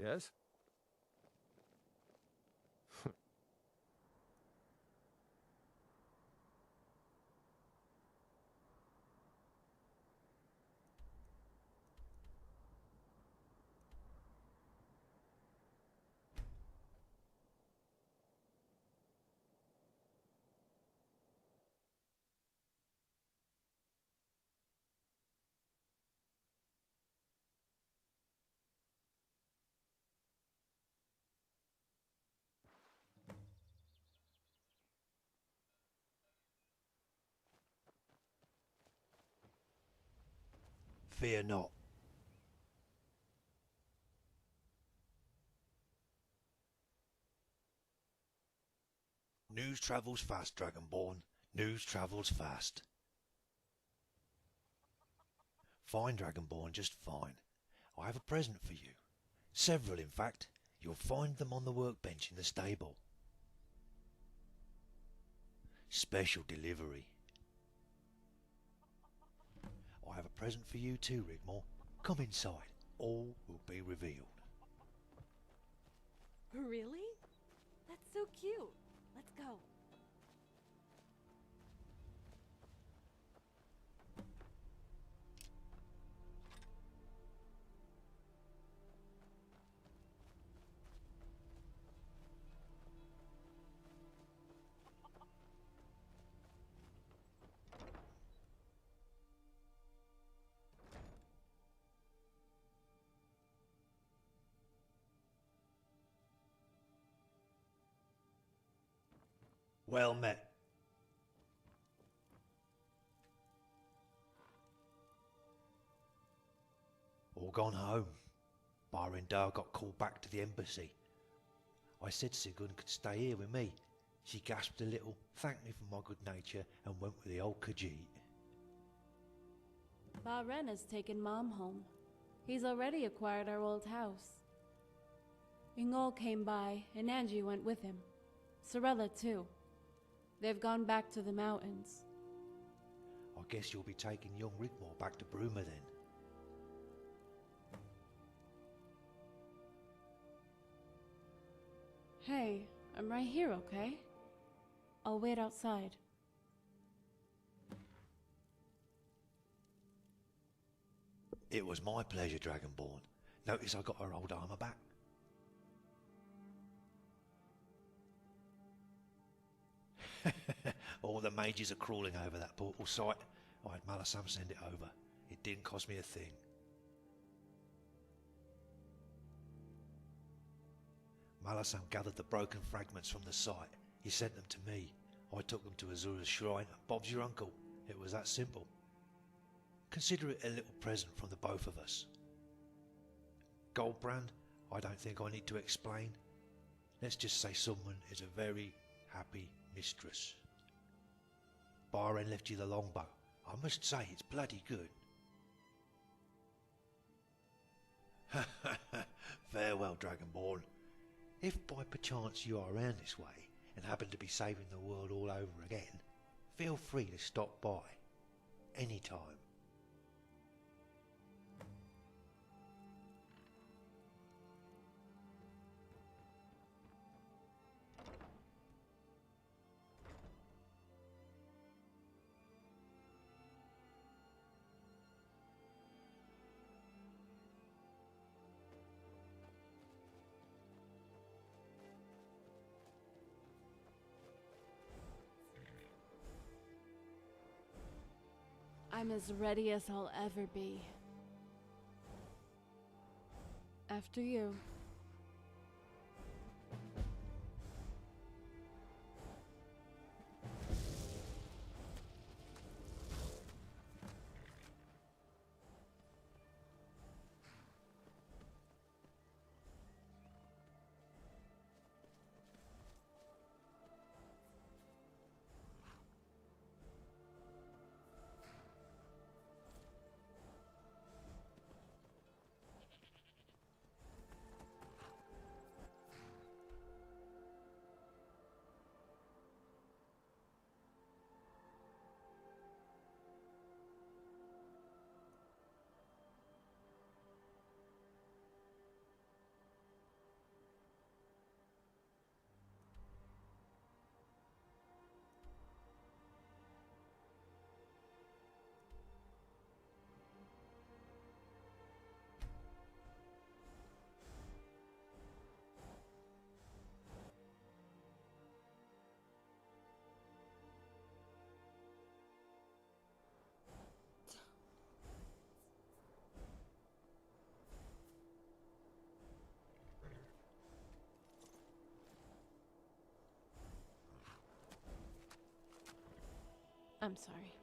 Yes? Fear not. News travels fast, Dragonborn. News travels fast. Fine, Dragonborn, just fine. I have a present for you. Several, in fact. You'll find them on the workbench in the stable. Special delivery. I have a present for you too, Rigmore. Come inside. All will be revealed. Really? That's so cute. Let's go. Well met. All gone home. Barindar got called back to the embassy. I said Sigurd could stay here with me. She gasped a little, thanked me for my good nature, and went with the old Khajiit. Baren has taken Mom home. He's already acquired our old house. Ingol came by, and Angie went with him. Sorella, too. They've gone back to the mountains. I guess you'll be taking young Rigmore back to Bruma then. Hey, I'm right here, okay? I'll wait outside. It was my pleasure, Dragonborn. Notice I got her old armour back. All the mages are crawling over that portal site. I had Malasam send it over. It didn't cost me a thing. Malasam gathered the broken fragments from the site. He sent them to me. I took them to Azura's shrine. Bob's your uncle. It was that simple. Consider it a little present from the both of us. Goldbrand, I don't think I need to explain. Let's just say someone is a very happy mistress. Baren left you the longbow. I must say it's bloody good. Farewell, Dragonborn. If by perchance you are around this way and happen to be saving the world all over again, feel free to stop by. Anytime. I'm as ready as I'll ever be. After you. I'm sorry.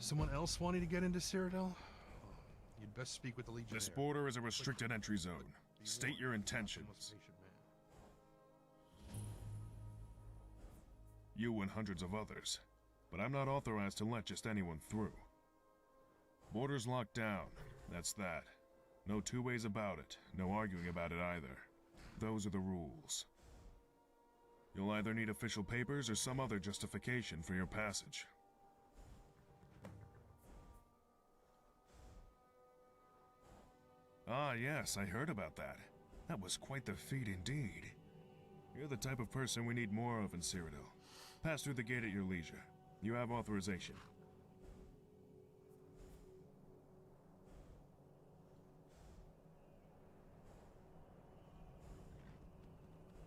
Someone else wanting to get into Cyrodiil? You'd best speak with the Legionnaire. This border is a restricted entry zone. State your intentions. You and hundreds of others. But I'm not authorized to let just anyone through. Border's locked down. That's that. No two ways about it. No arguing about it either. Those are the rules. You'll either need official papers or some other justification for your passage. Ah, yes, I heard about that. That was quite the feat indeed. You're the type of person we need more of in Cyrodiil. Pass through the gate at your leisure. You have authorization.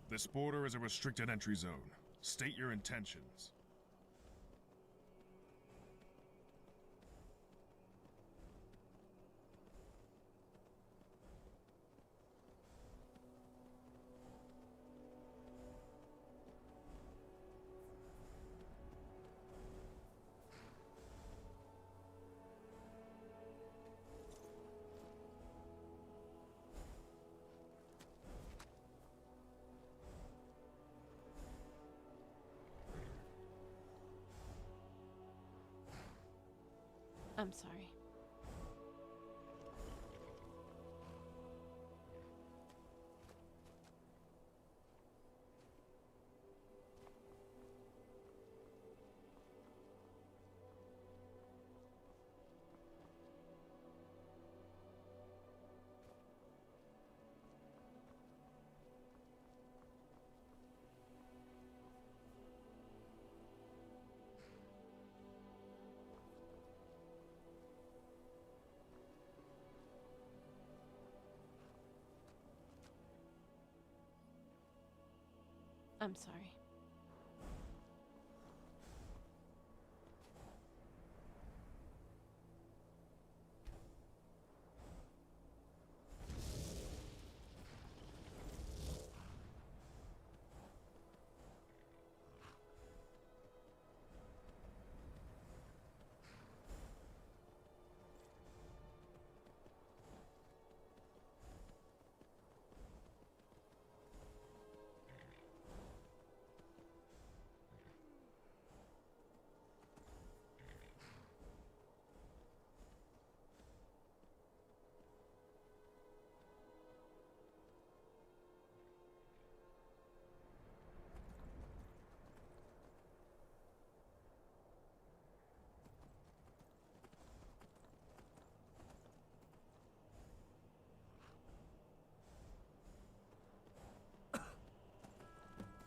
This border is a restricted entry zone. State your intentions. I'm sorry. I'm sorry.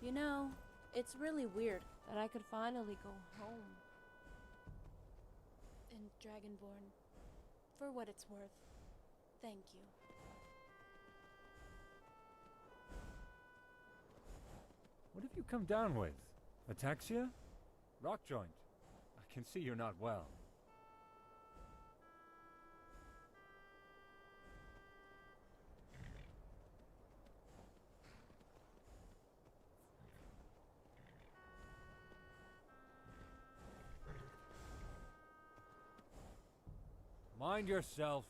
You know, it's really weird that I could finally go home. And Dragonborn, for what it's worth, thank you. What have you come down with? Ataxia? Rock joint? I can see you're not well. Mind yourself.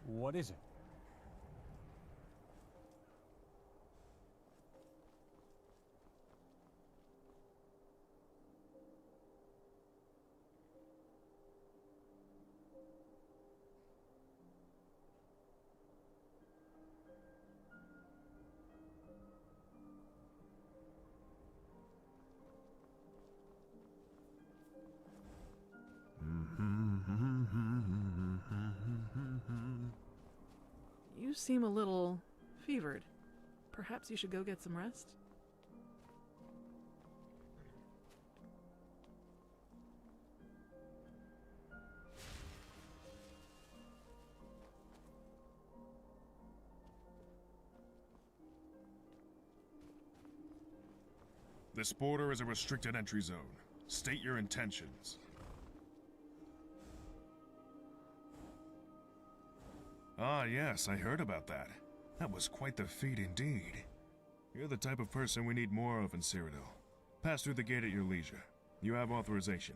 What is it? You seem a little fevered. Perhaps you should go get some rest? This border is a restricted entry zone. State your intentions. Ah, yes, I heard about that. That was quite the feat indeed. You're the type of person we need more of in Cyrodiil. Pass through the gate at your leisure. You have authorization.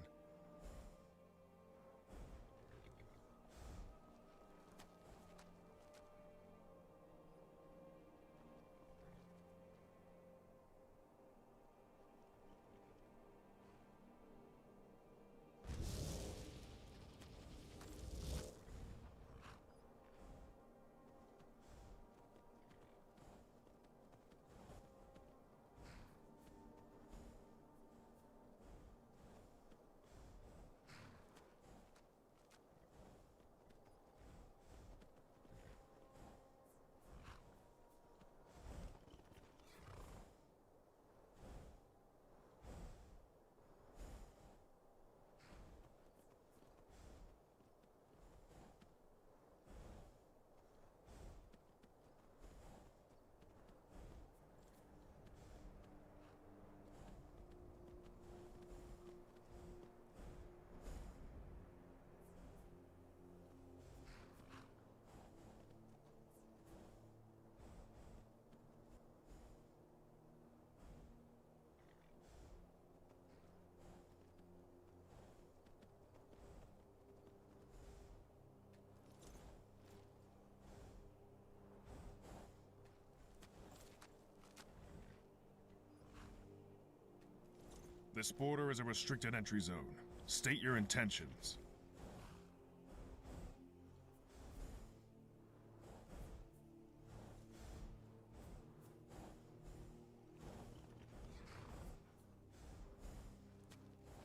This border is a restricted entry zone. State your intentions.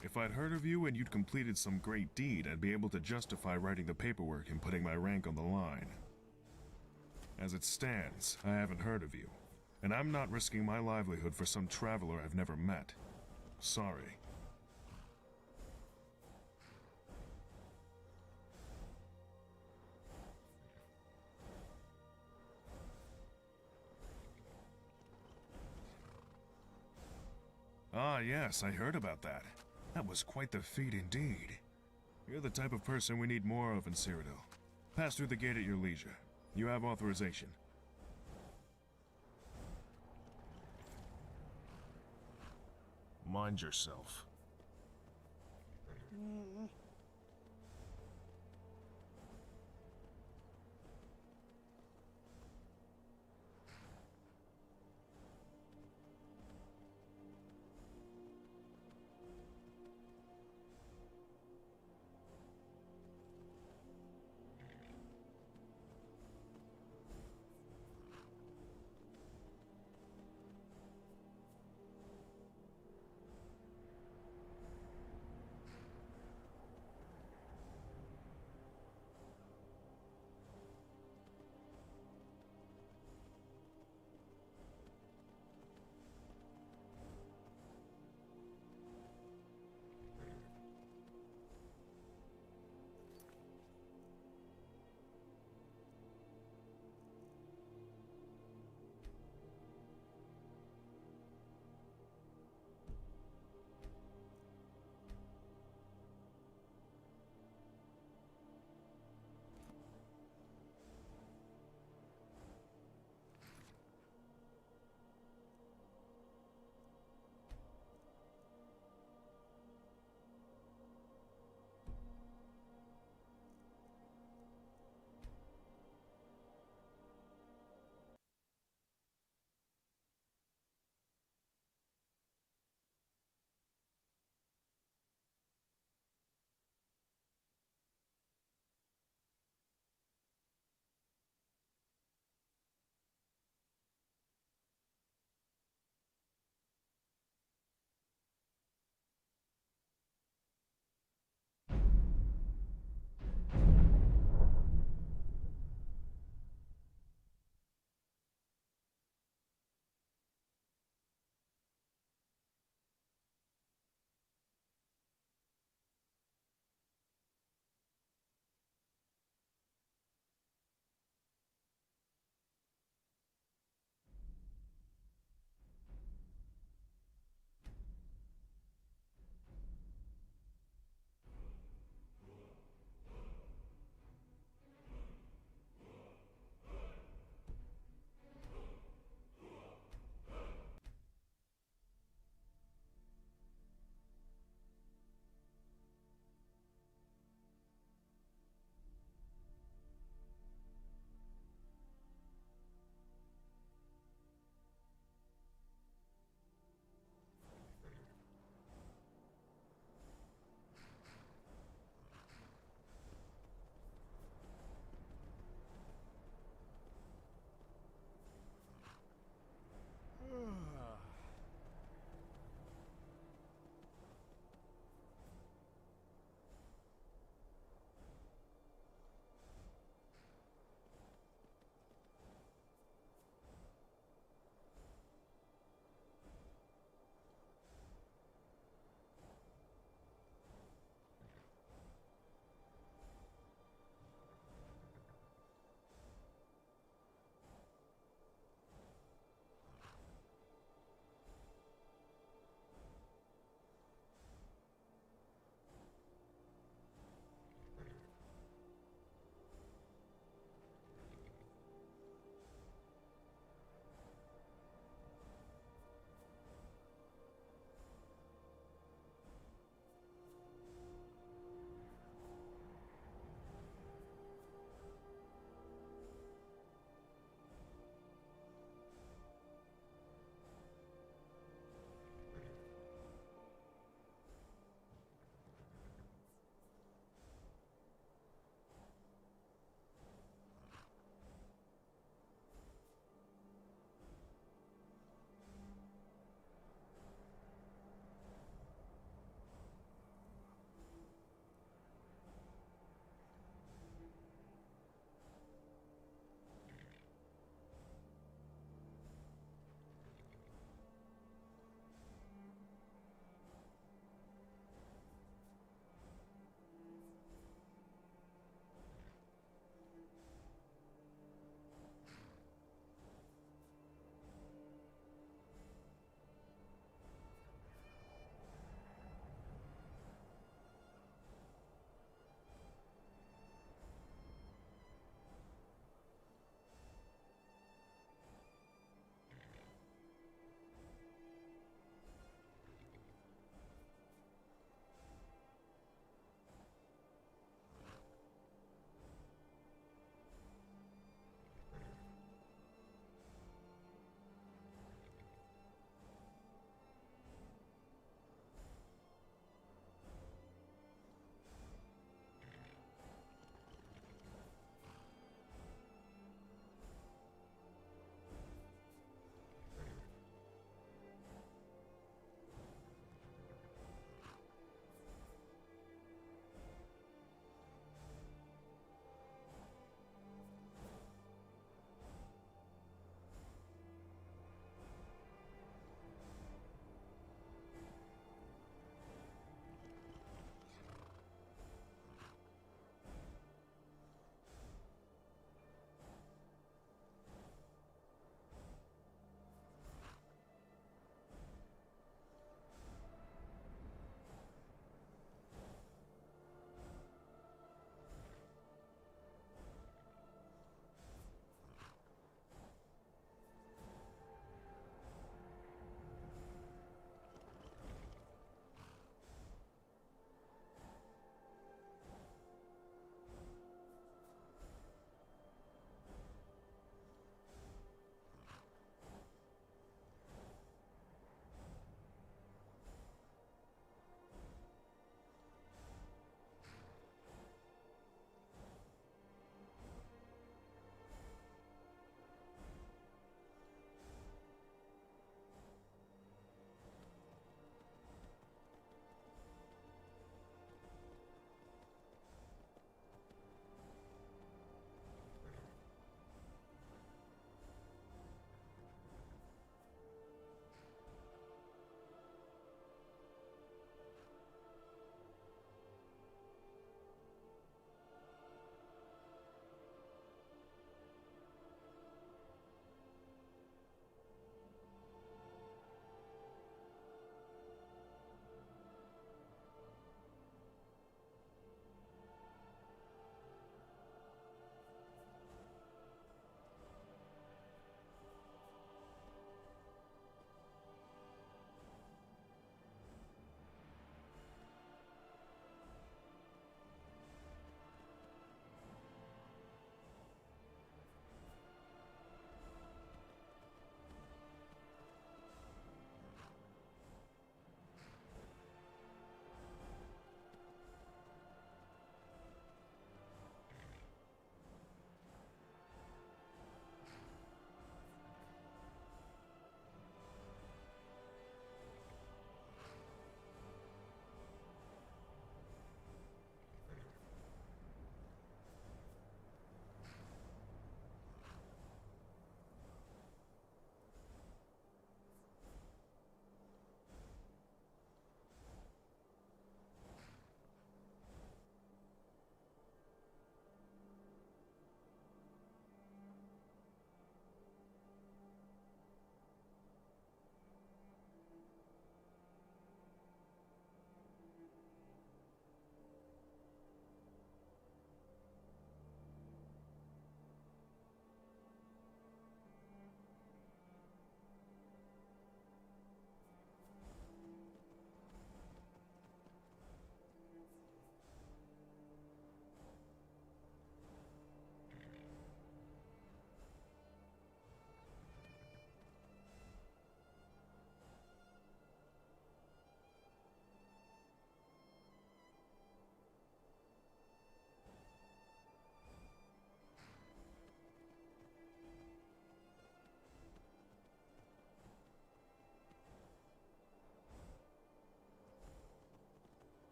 If I'd heard of you and you'd completed some great deed, I'd be able to justify writing the paperwork and putting my rank on the line. As it stands, I haven't heard of you, and I'm not risking my livelihood for some traveler I've never met. Sorry. Ah, yes, I heard about that. That was quite the feat indeed. You're the type of person we need more of in Cyrodiil. Pass through the gate at your leisure. You have authorization. Mind yourself.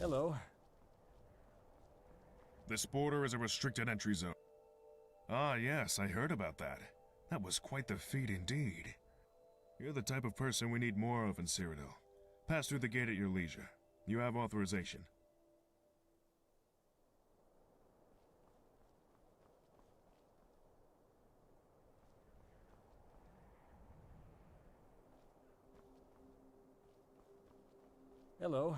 Hello. This border is a restricted entry zone. Ah, yes, I heard about that. That was quite the feat indeed. You're the type of person we need more of in Cyrodiil. Pass through the gate at your leisure. You have authorization. Hello.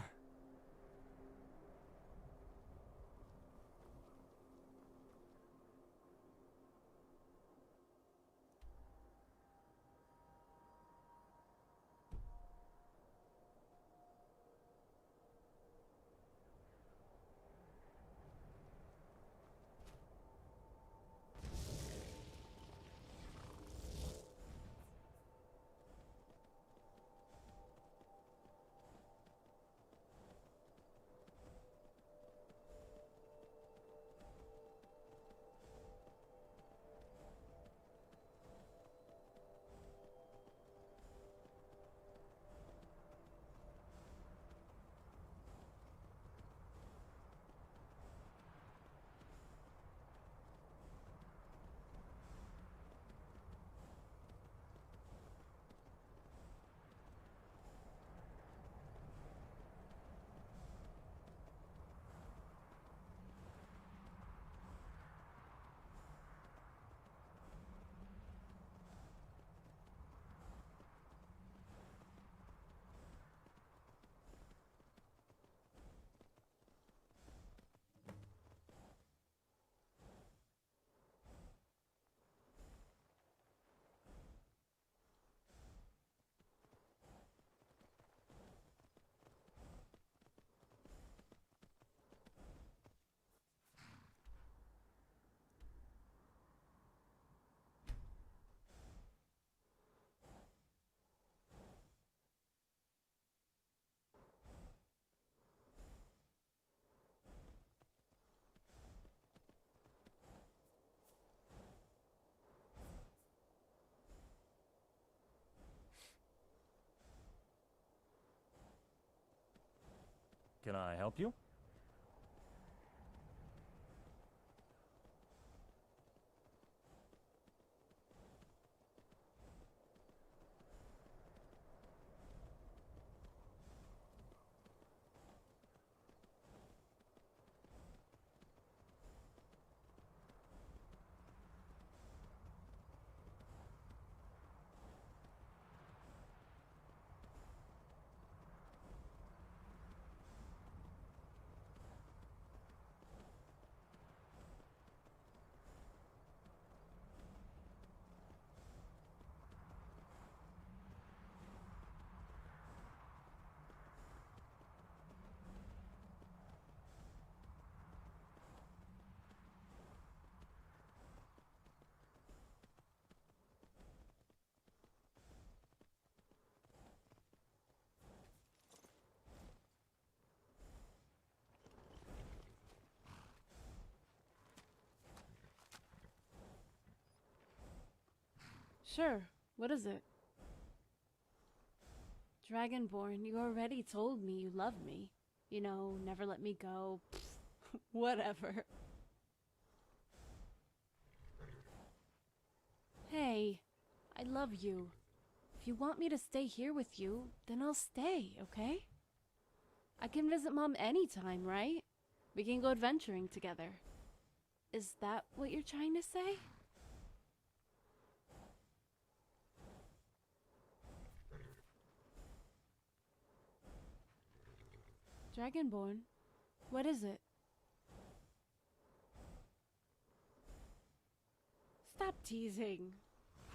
Can I help you? Sure. What is it? Dragonborn, you already told me you love me. You know, never let me go. Whatever. Hey, I love you. If you want me to stay here with you, then I'll stay, okay? I can visit Mom anytime, right? We can go adventuring together. Is that what you're trying to say? Dragonborn, what is it? Stop teasing.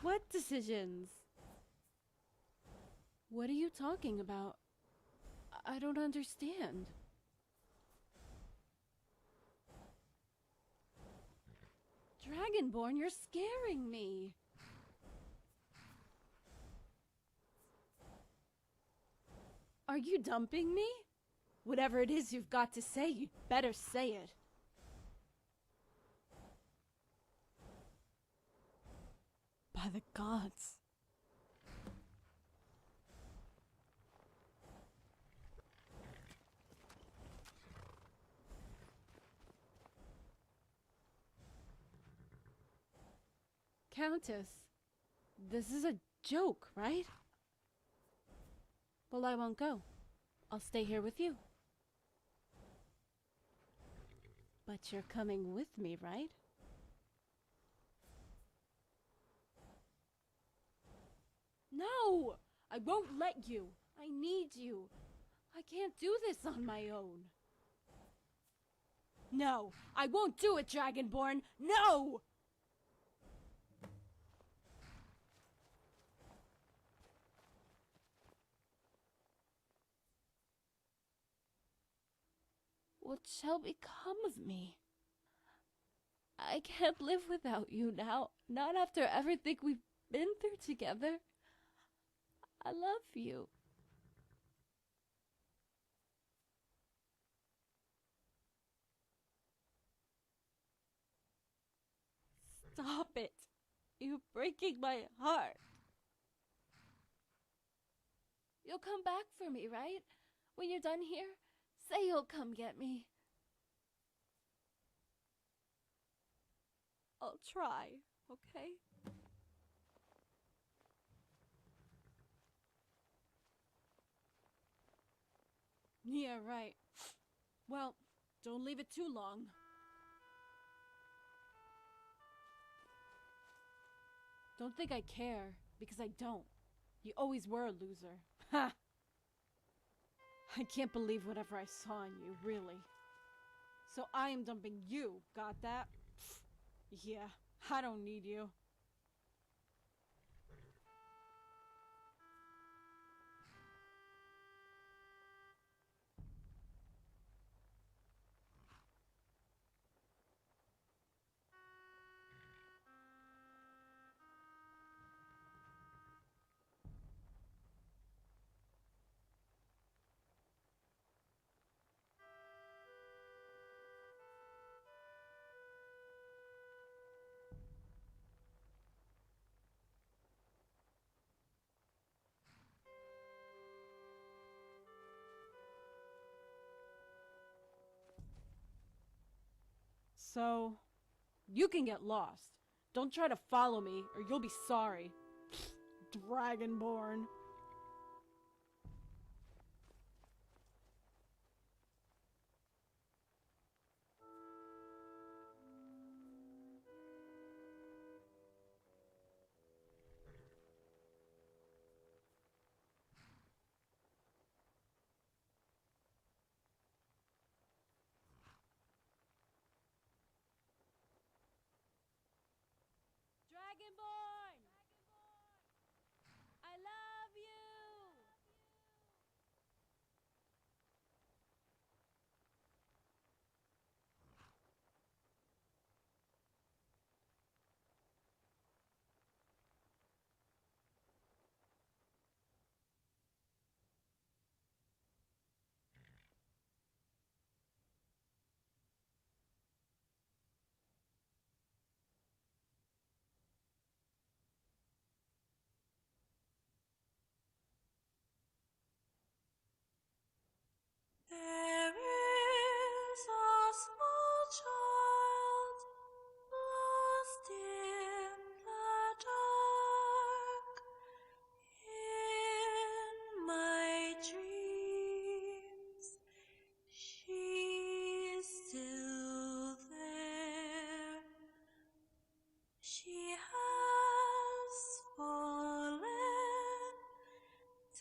What decisions? What are you talking about? I don't understand. Dragonborn, you're scaring me. Are you dumping me? Whatever it is you've got to say, you'd better say it. By the gods. Countess. This is a joke, right? Well, I won't go. I'll stay here with you. But you're coming with me, right? No! I won't let you. I need you. I can't do this on my own. No, I won't do it, Dragonborn. No! What shall become of me? I can't live without you now. Not after everything we've been through together. I love you. Stop it. You're breaking my heart. You'll come back for me, right? When you're done here, say you'll come get me. I'll try, okay? Yeah, right. Well, don't leave it too long. Don't think I care, because I don't. You always were a loser. Ha! I can't believe whatever I saw in you, really. So I am dumping you, got that? Yeah, I don't need you. So, you can get lost. Don't try to follow me, or you'll be sorry. Dragonborn. Dragonborn! I love you! There is a small child lost in the dark. In my dreams, she's still there. She has fallen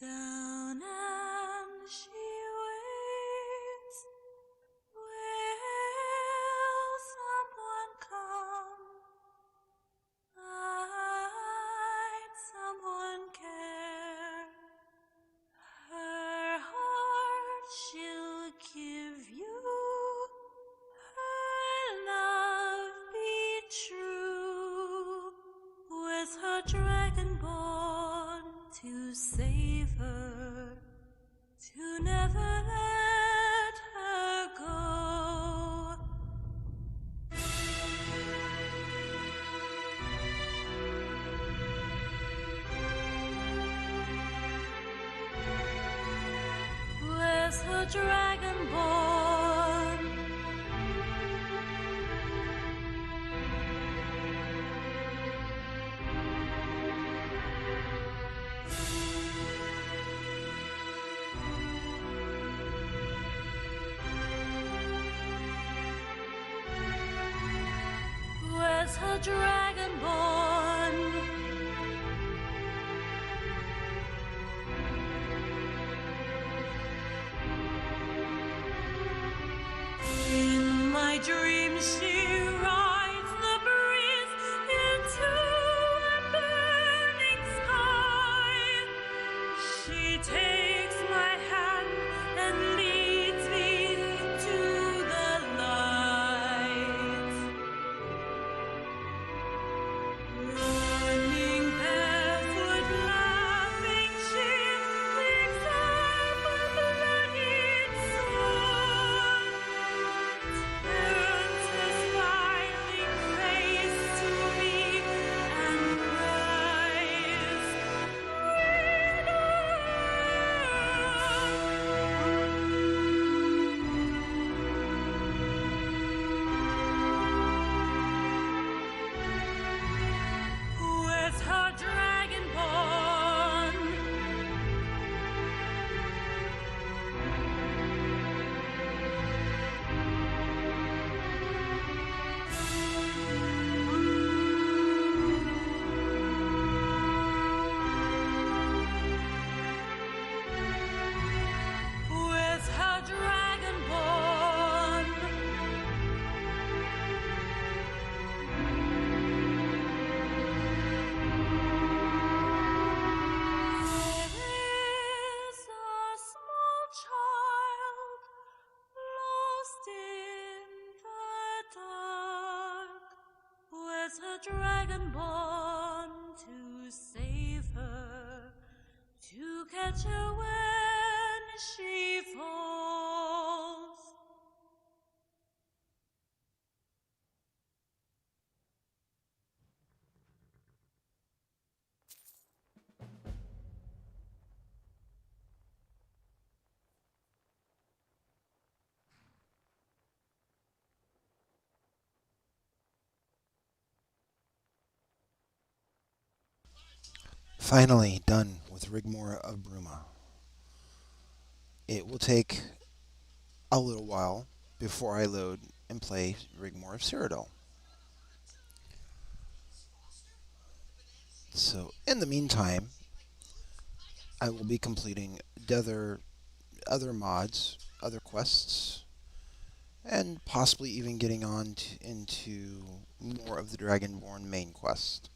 down and she waits. Will someone come? Might someone care? Her heart she'll give you. Her love be true. With her dragonborn to save her, to never let her go. Where's her dragonborn? was a dragonborn. In my dreams she rides the breeze into a burning sky. She takes my hand and leads me to the light. Running barefoot, laughing, she picks up a bloodied sword. Turns her smiling face to me and cries, with her dragonborn. With her dragonborn. There is a small child lost in the dark, with a dragonborn to save her, to catch her when she falls. Finally done with Rigmore of Bruma. It will take a little while before I load and play Rigmore of Cyrodiil. So in the meantime, I will be completing the other mods, other quests, and possibly even getting on into more of the Dragonborn main quest.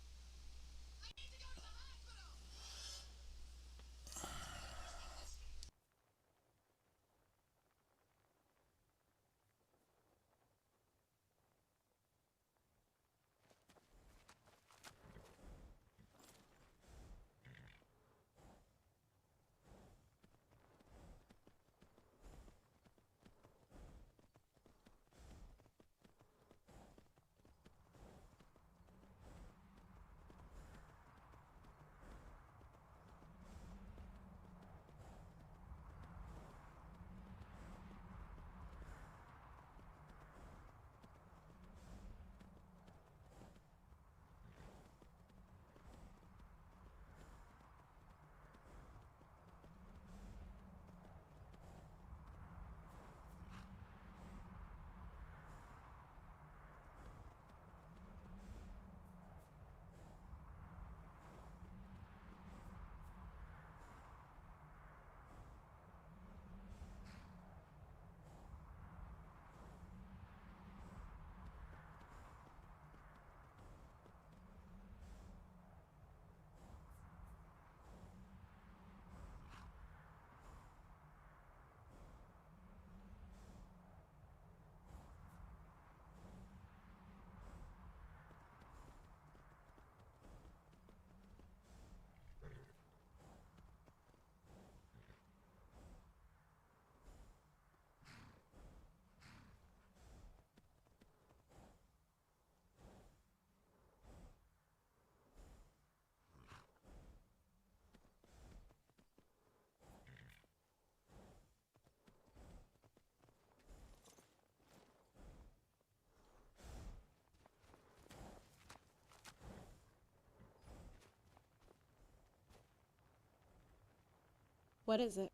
What is it?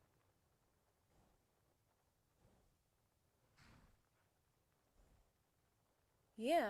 Yeah.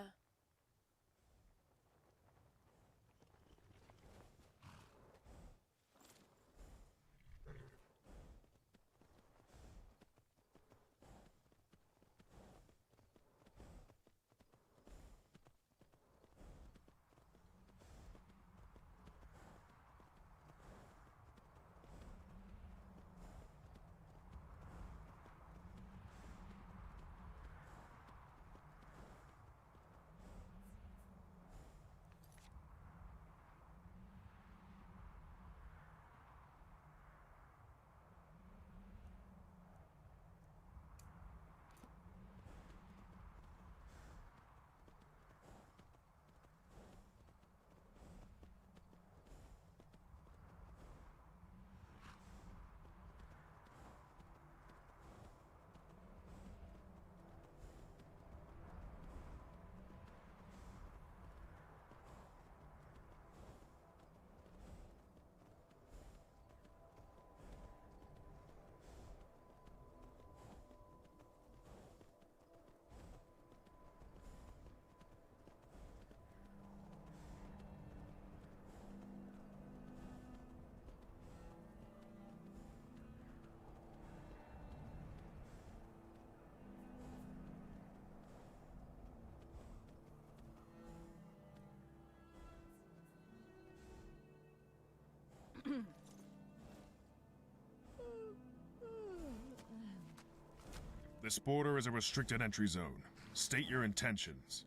This border is a restricted entry zone. State your intentions.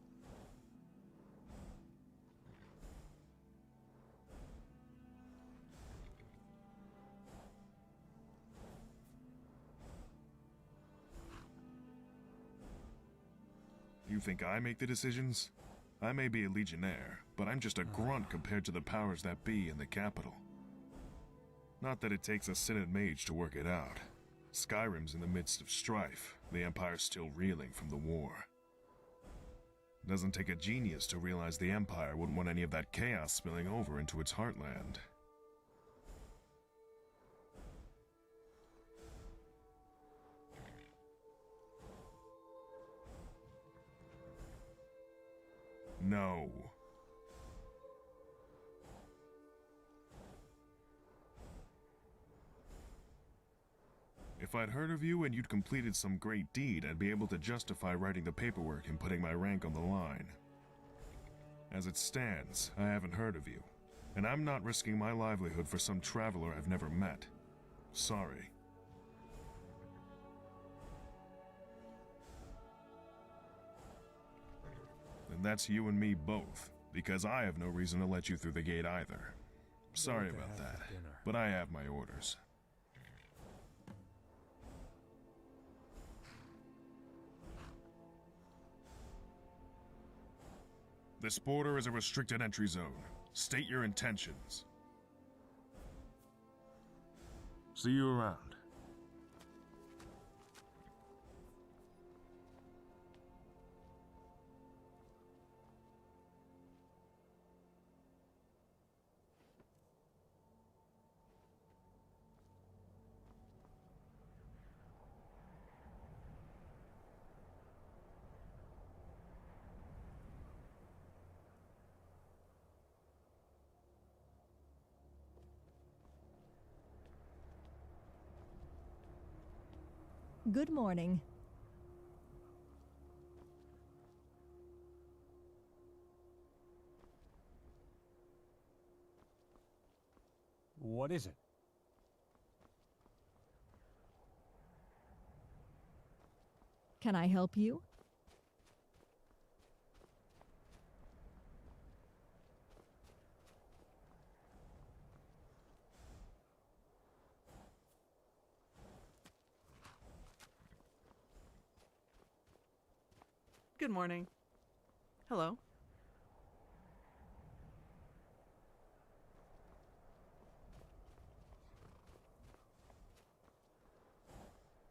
You think I make the decisions? I may be a legionnaire, but I'm just a grunt compared to the powers that be in the capital. Not that it takes a Synod mage to work it out. Skyrim's in the midst of strife, the Empire's still reeling from the war. Doesn't take a genius to realize the Empire wouldn't want any of that chaos spilling over into its heartland. No. If I'd heard of you and you'd completed some great deed, I'd be able to justify writing the paperwork and putting my rank on the line. As it stands, I haven't heard of you, and I'm not risking my livelihood for some traveler I've never met. Sorry. And that's you and me both, because I have no reason to let you through the gate either. Sorry about that, but I have my orders. This border is a restricted entry zone. State your intentions. See you around. Good morning. What is it? Can I help you? Good morning. Hello.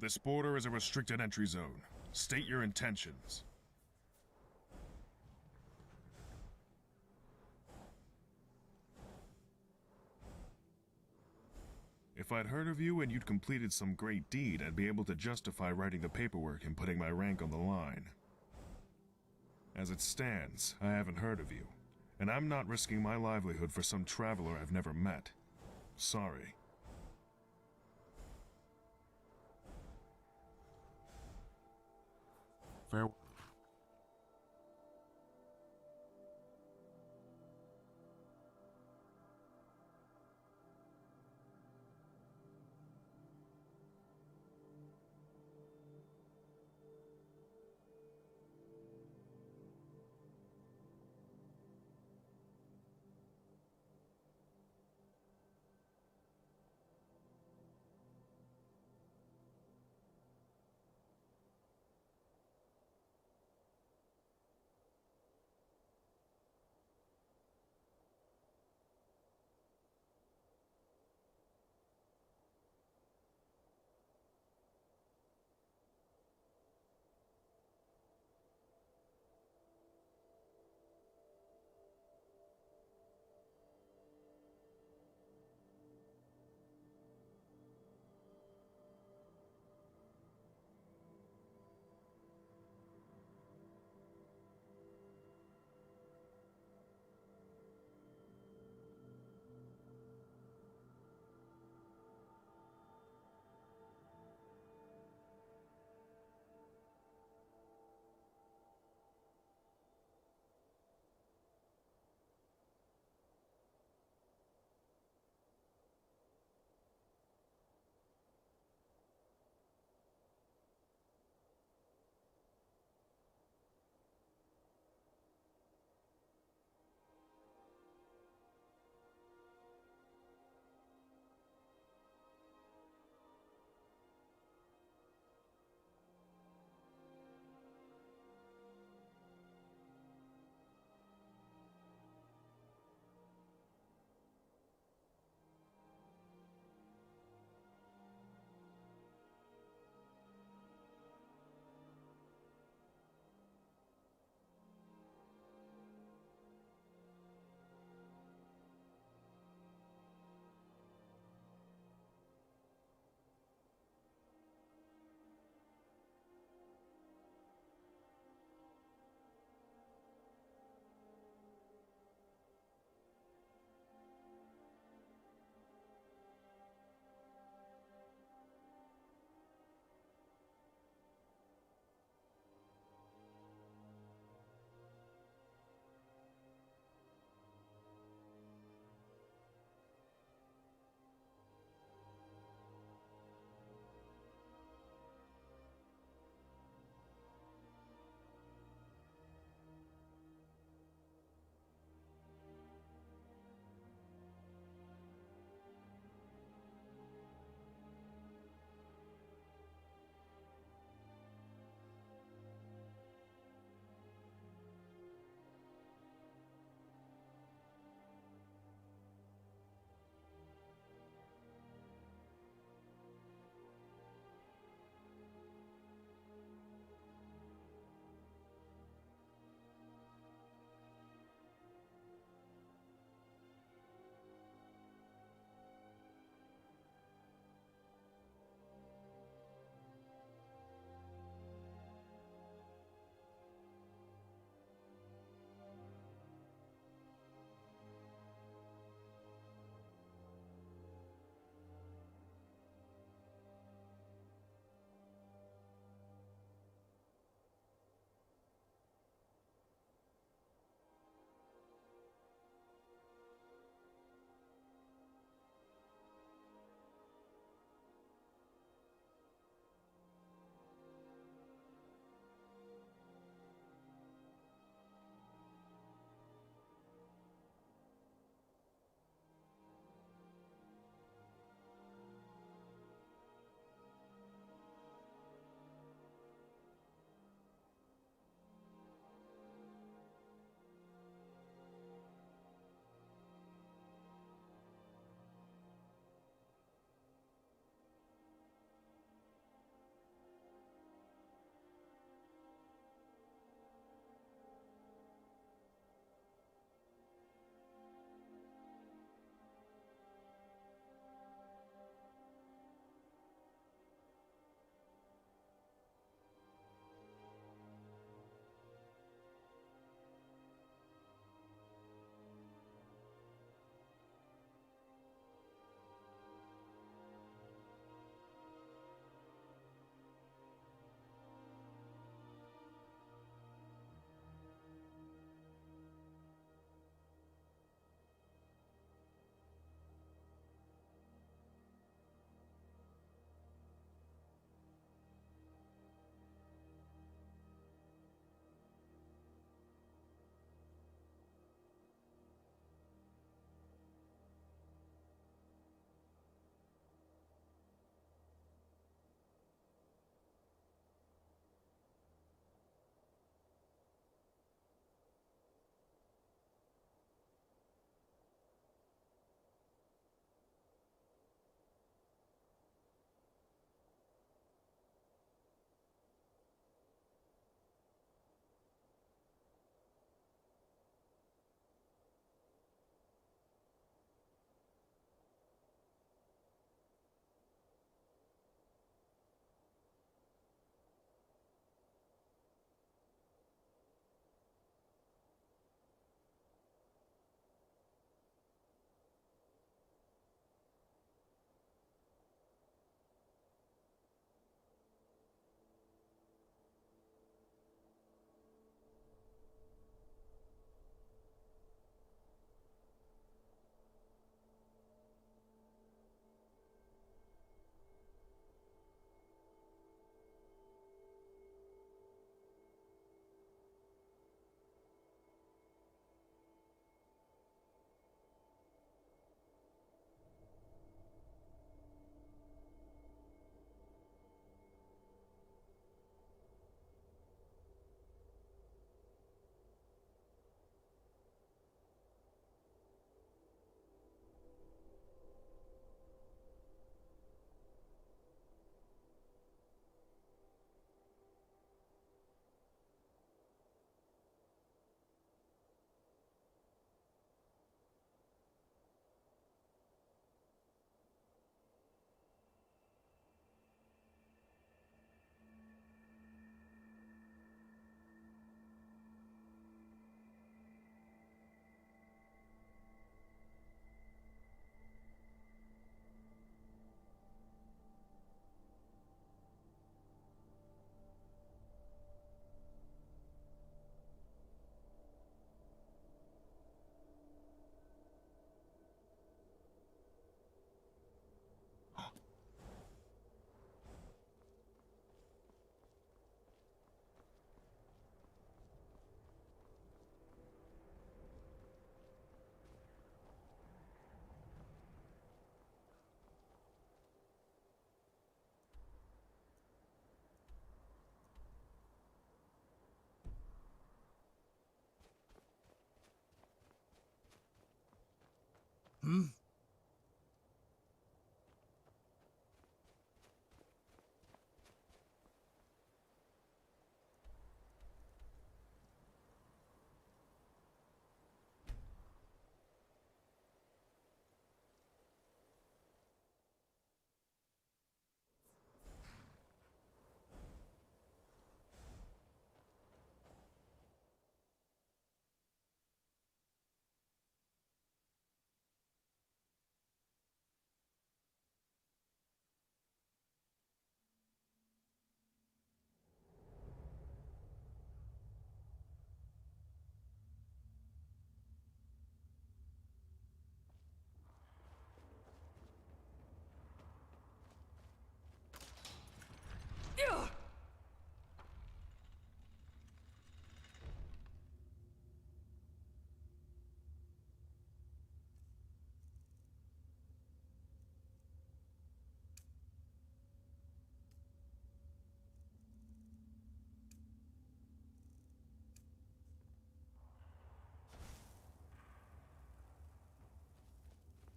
This border is a restricted entry zone. State your intentions. If I'd heard of you and you'd completed some great deed, I'd be able to justify writing the paperwork and putting my rank on the line. As it stands, I haven't heard of you, and I'm not risking my livelihood for some traveler I've never met. Sorry. Farewell.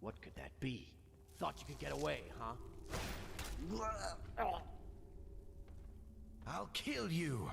What could that be? Thought you could get away, huh? I'll kill you.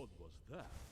What was that?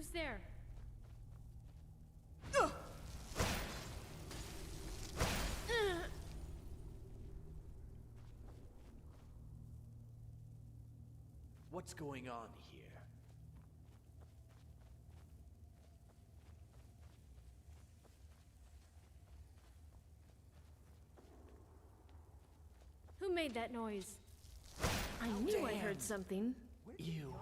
Who's there? What's going on here? Who made that noise? I knew I heard something. You.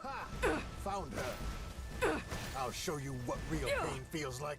Ha! Found her. I'll show you what real pain feels like.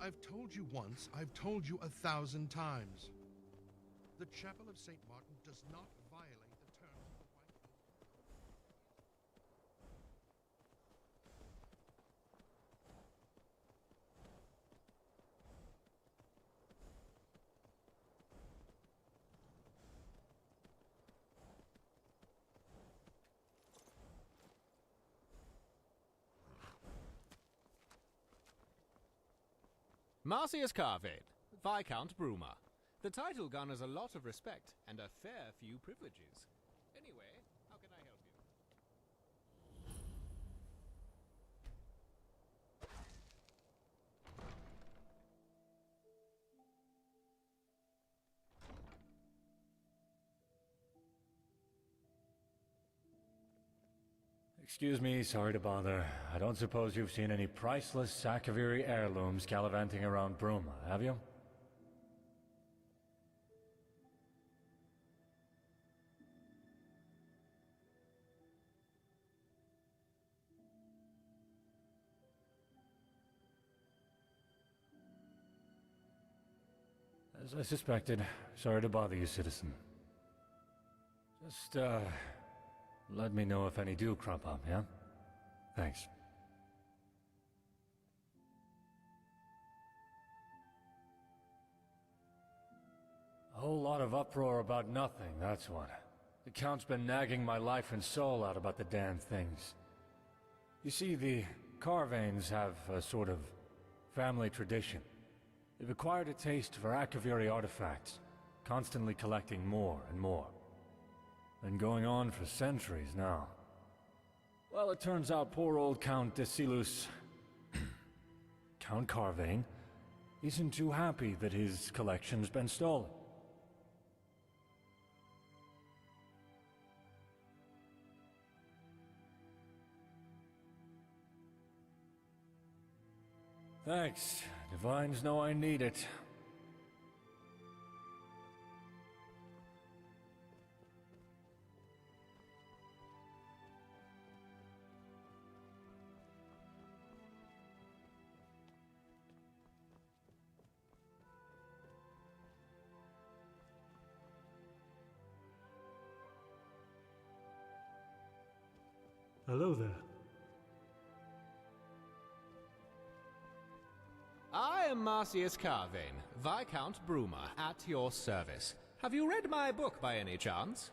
I've told you once, I've told you 1,000 times. The Chapel of St. Martin does not violate the terms of the White Oak. Marcius Carvane, Viscount Bruma. The title garners a lot of respect and a fair few privileges. Anyway, how can I help you? Excuse me, sorry to bother. I don't suppose you've seen any priceless Sakaviri heirlooms gallivanting around Bruma, have you? As I suspected, sorry to bother you, citizen. Just, let me know if any do crop up, yeah? Thanks. A whole lot of uproar about nothing, that's what. The Count's been nagging my life and soul out about the damn things. You see, the Carvanes have a sort of family tradition. They've acquired a taste for Akaviri artifacts, constantly collecting more and more. Been going on for centuries now. Well, it turns out poor old Count Desilus, Count Carvane, isn't too happy that his collection's been stolen. Thanks. Divines know I need it. Hello there. I am Marcius Carvane, Viscount Bruma, at your service. Have you read my book by any chance?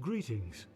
Greetings.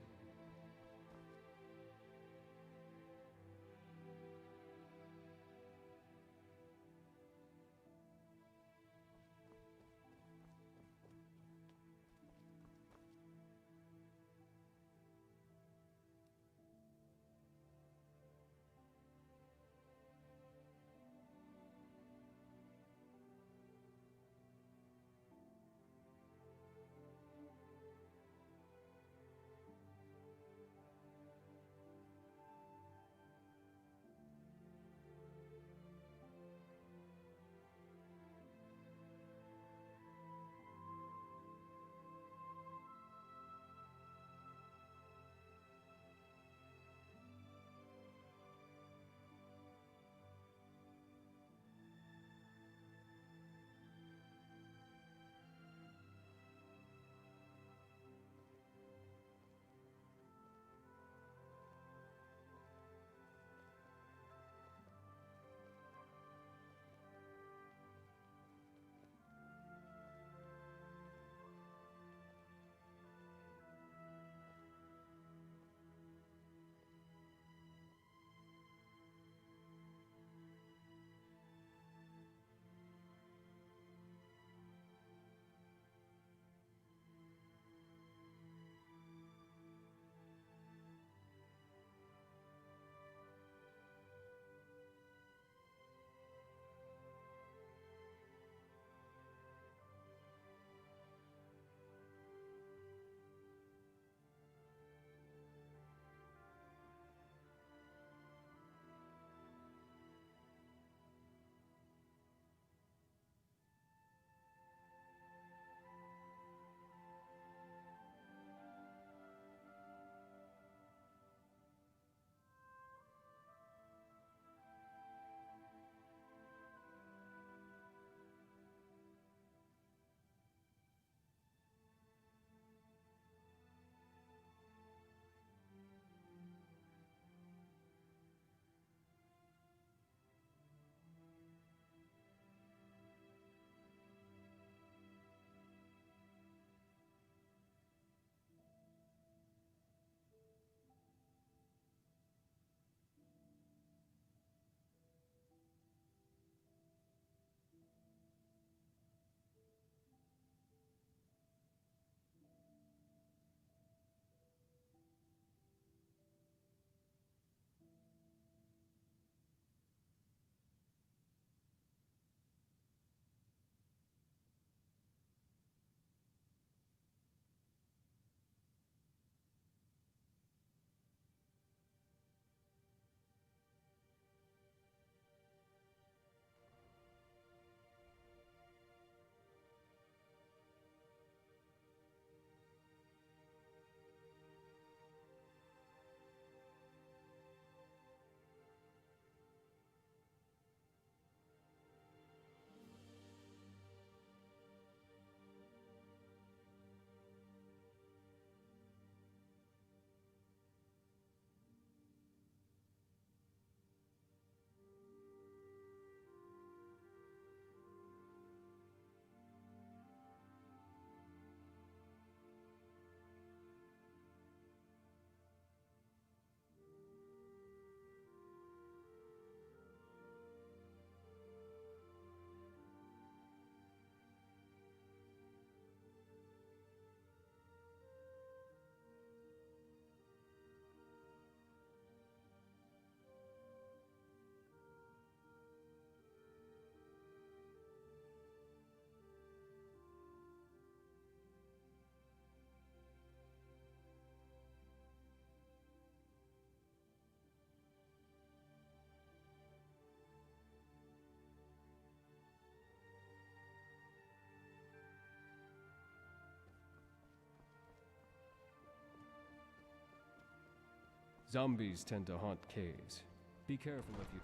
Zombies tend to haunt caves. Be careful if you...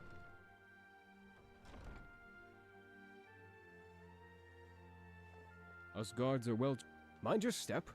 Us guards are well... Mind your step.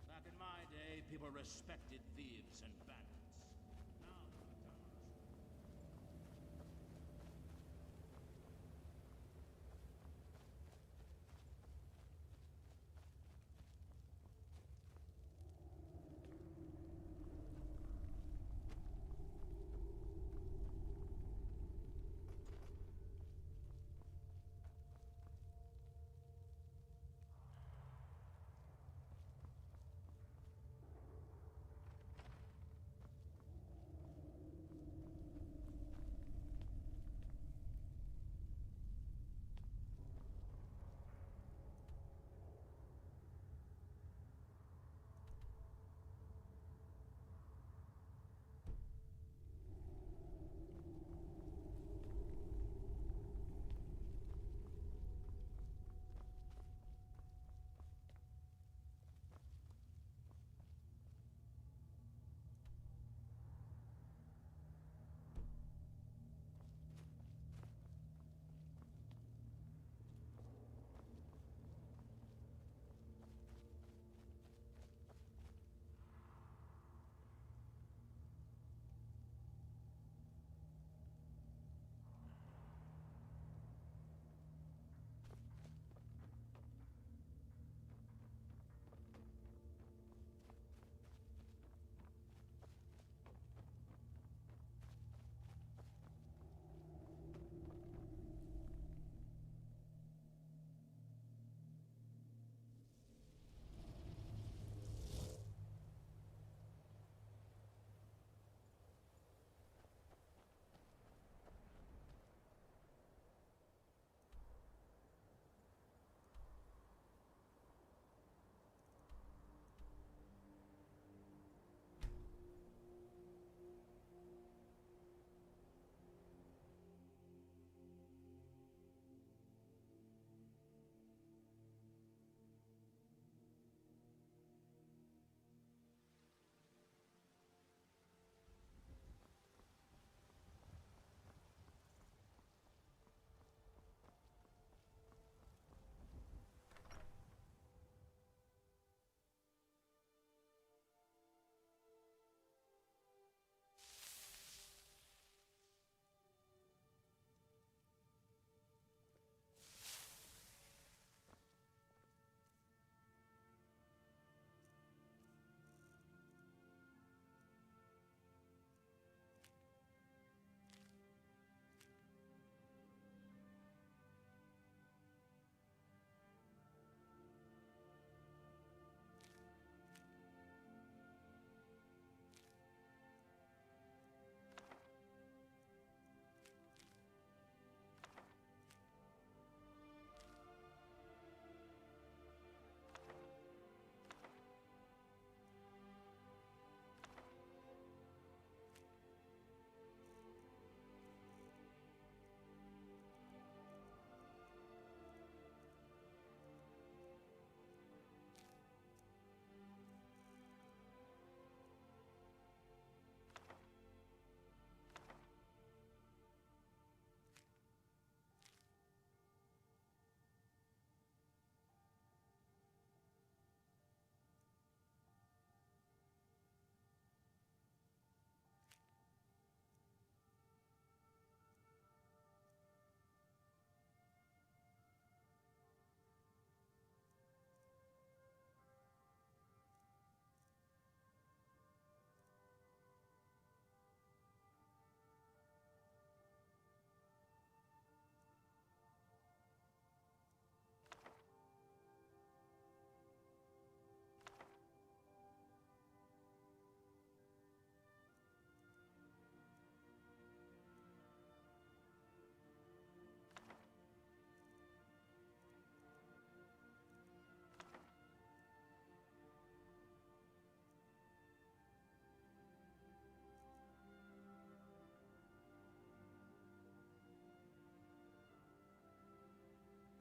Back in my day, people respected thieves and bandits. Now,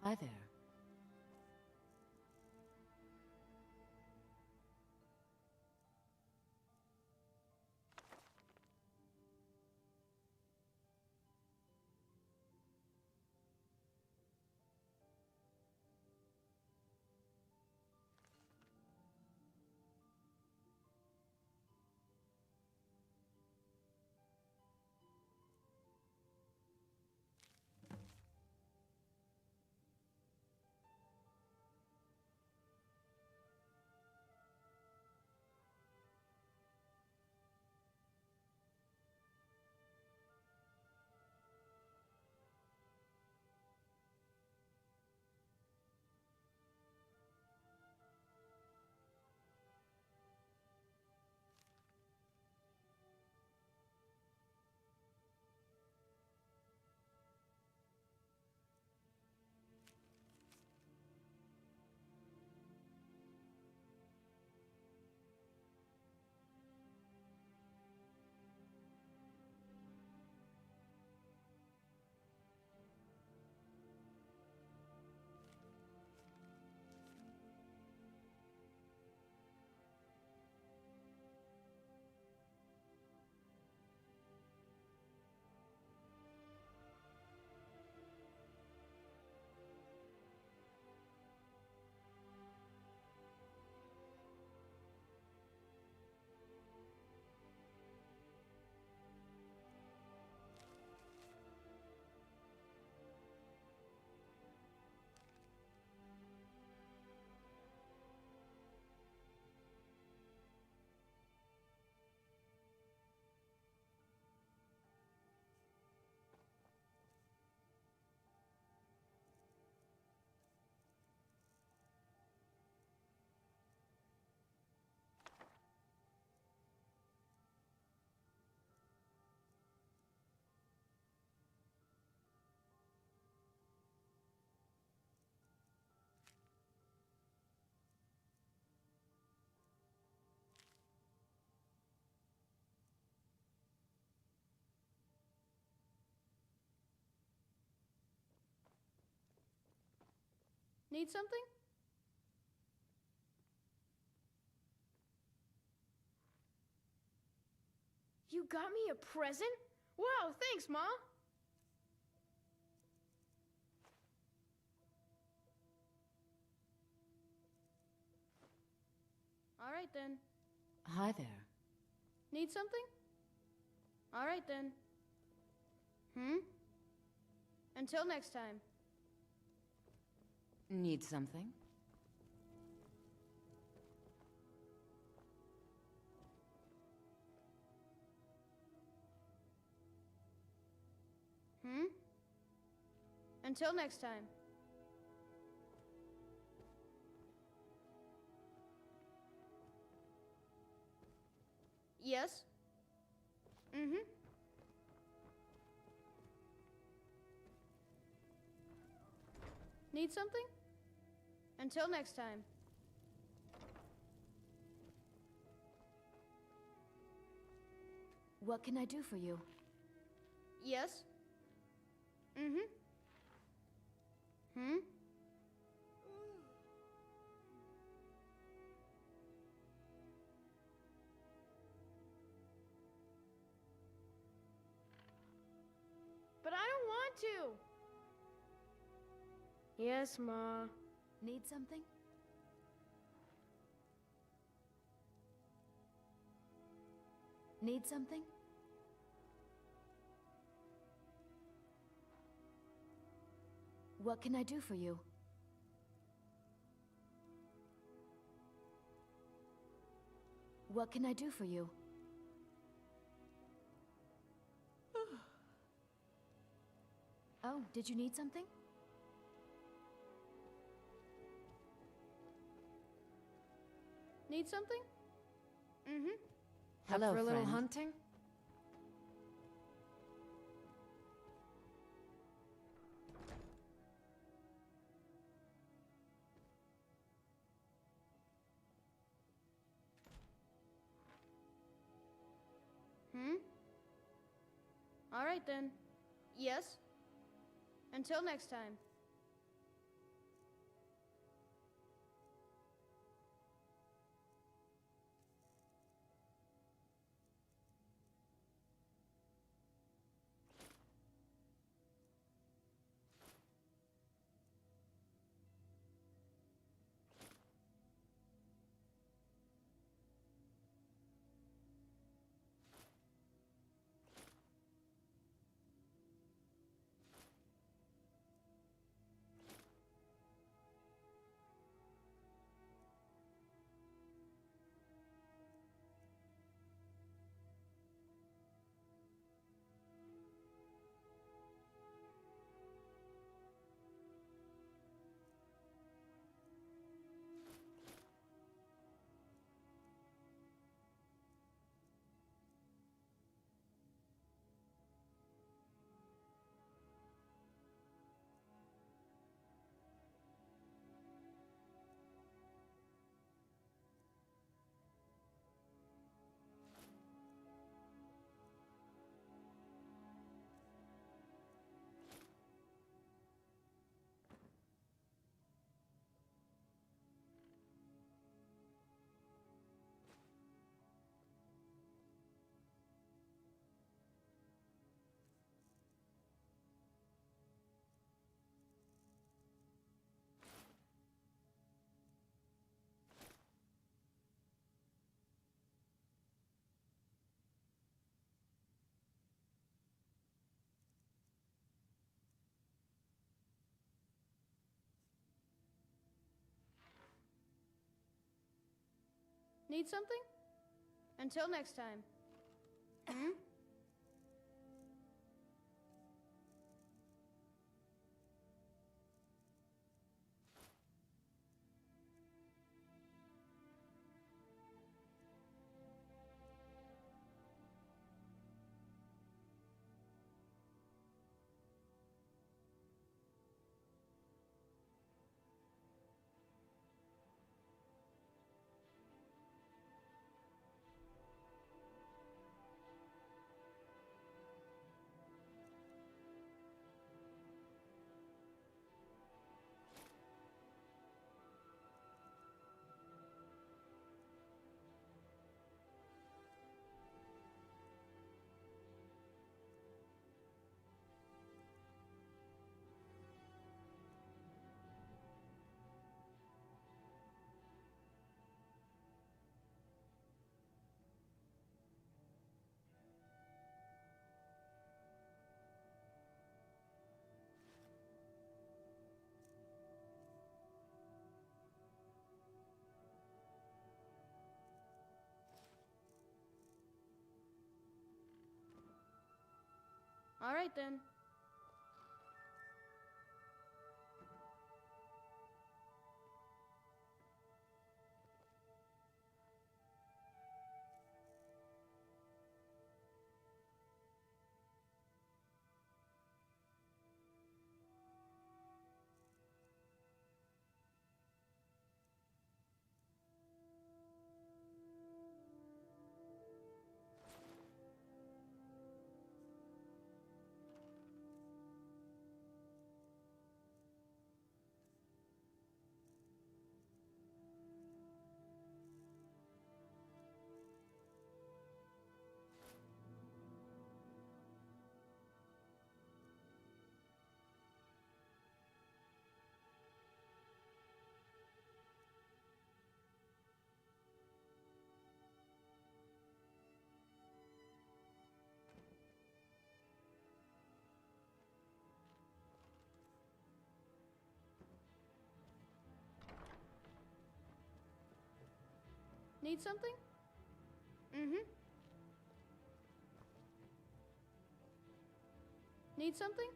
Hi there. Need something? You got me a present? Wow, thanks, Ma. All right then. Hi there. Need something? All right then. Until next time. Need something? Until next time. Yes? Need something? Until next time. What can I do for you? Yes? But I don't want to. Yes, Ma. Need something? Need something? What can I do for you? What can I do for you? Oh, did you need something? Need something? Hello, Up for a little friend. hunting? All right then. Yes? Until next time. Need something? Until next time. Hmm? All right then. Need something? Mm-hmm. Need something?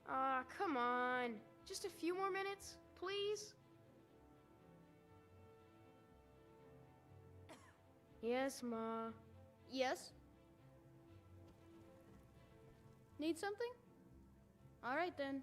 Ah, come on. Just a few more minutes, please? Yes, Ma. Yes? Need something? All right, then.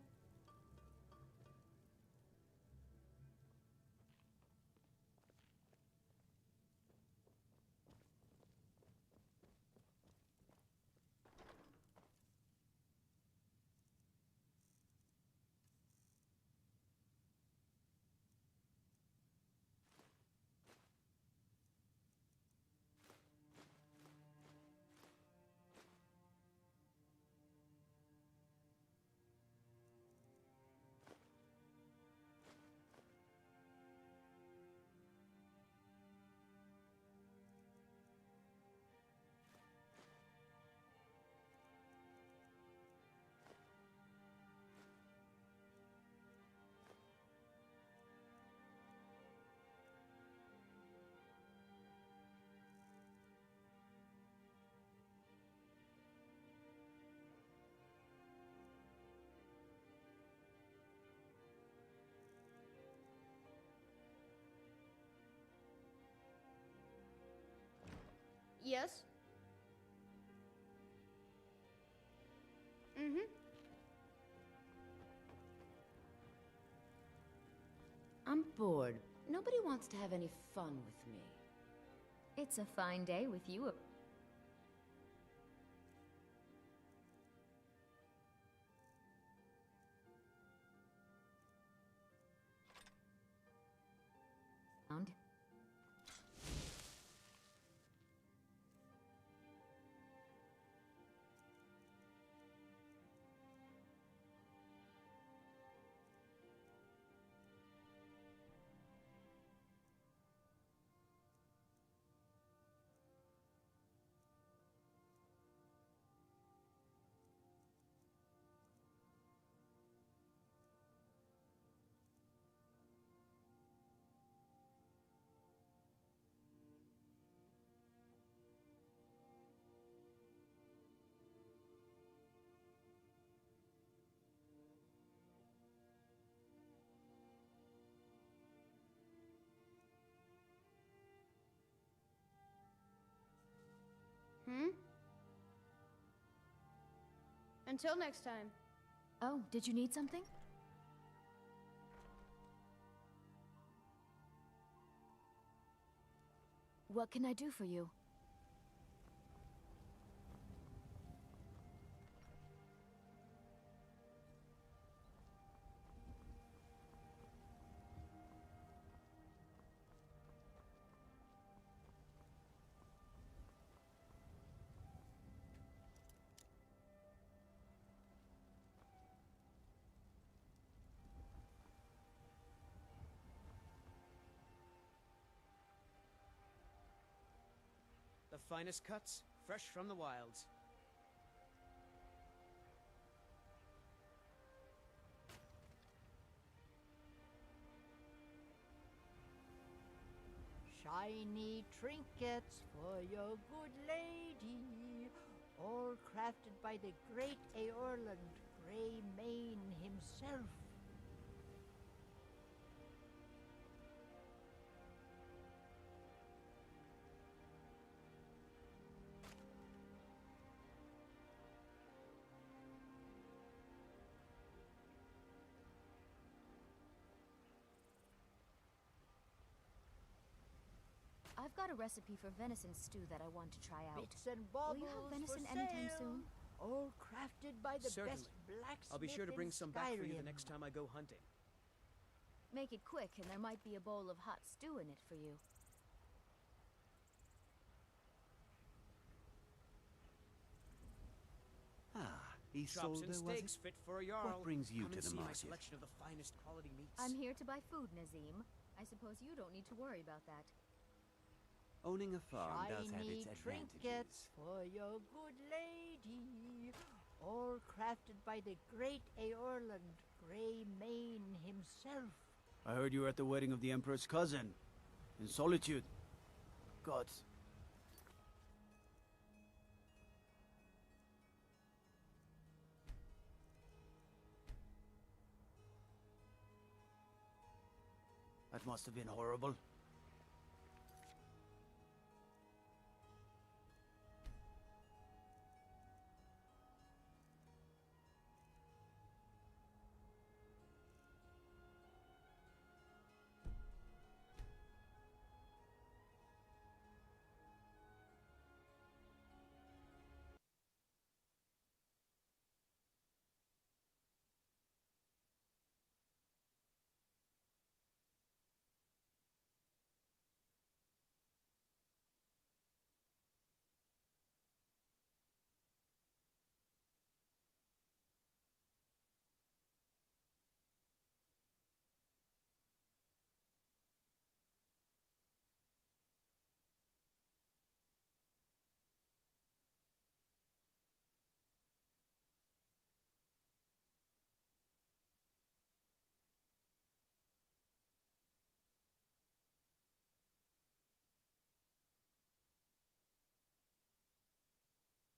Yes? Mm-hmm. I'm bored. Nobody wants to have any fun with me. It's a fine day with you. Around. Until next time. Oh, did you need something? What can I do for you? The finest cuts, fresh from the wilds. Shiny trinkets for your good lady, all crafted by the great Aorland Greymane himself. I've got a recipe for venison stew that I want to try out. Bits and baubles Will you have venison for anytime sale, soon? all crafted by the Certainly. best blacksmith I'll be sure to bring in some back for you the Skyrim. next time I go hunting. Make it quick, and there might be a bowl of hot stew in it for you. Ah, Chops Isolde, and was steaks it? fit for a jarl. What brings you Come to and the see my market? selection of the finest quality meats. I'm here to buy food, Nazim. I suppose you don't need to worry about that. Owning a farm does have Shiny its trinkets advantages. for your good lady, all crafted by the great Aorland Greymane himself. I heard you were at the wedding of the Emperor's cousin. In Solitude. Gods. That must have been horrible.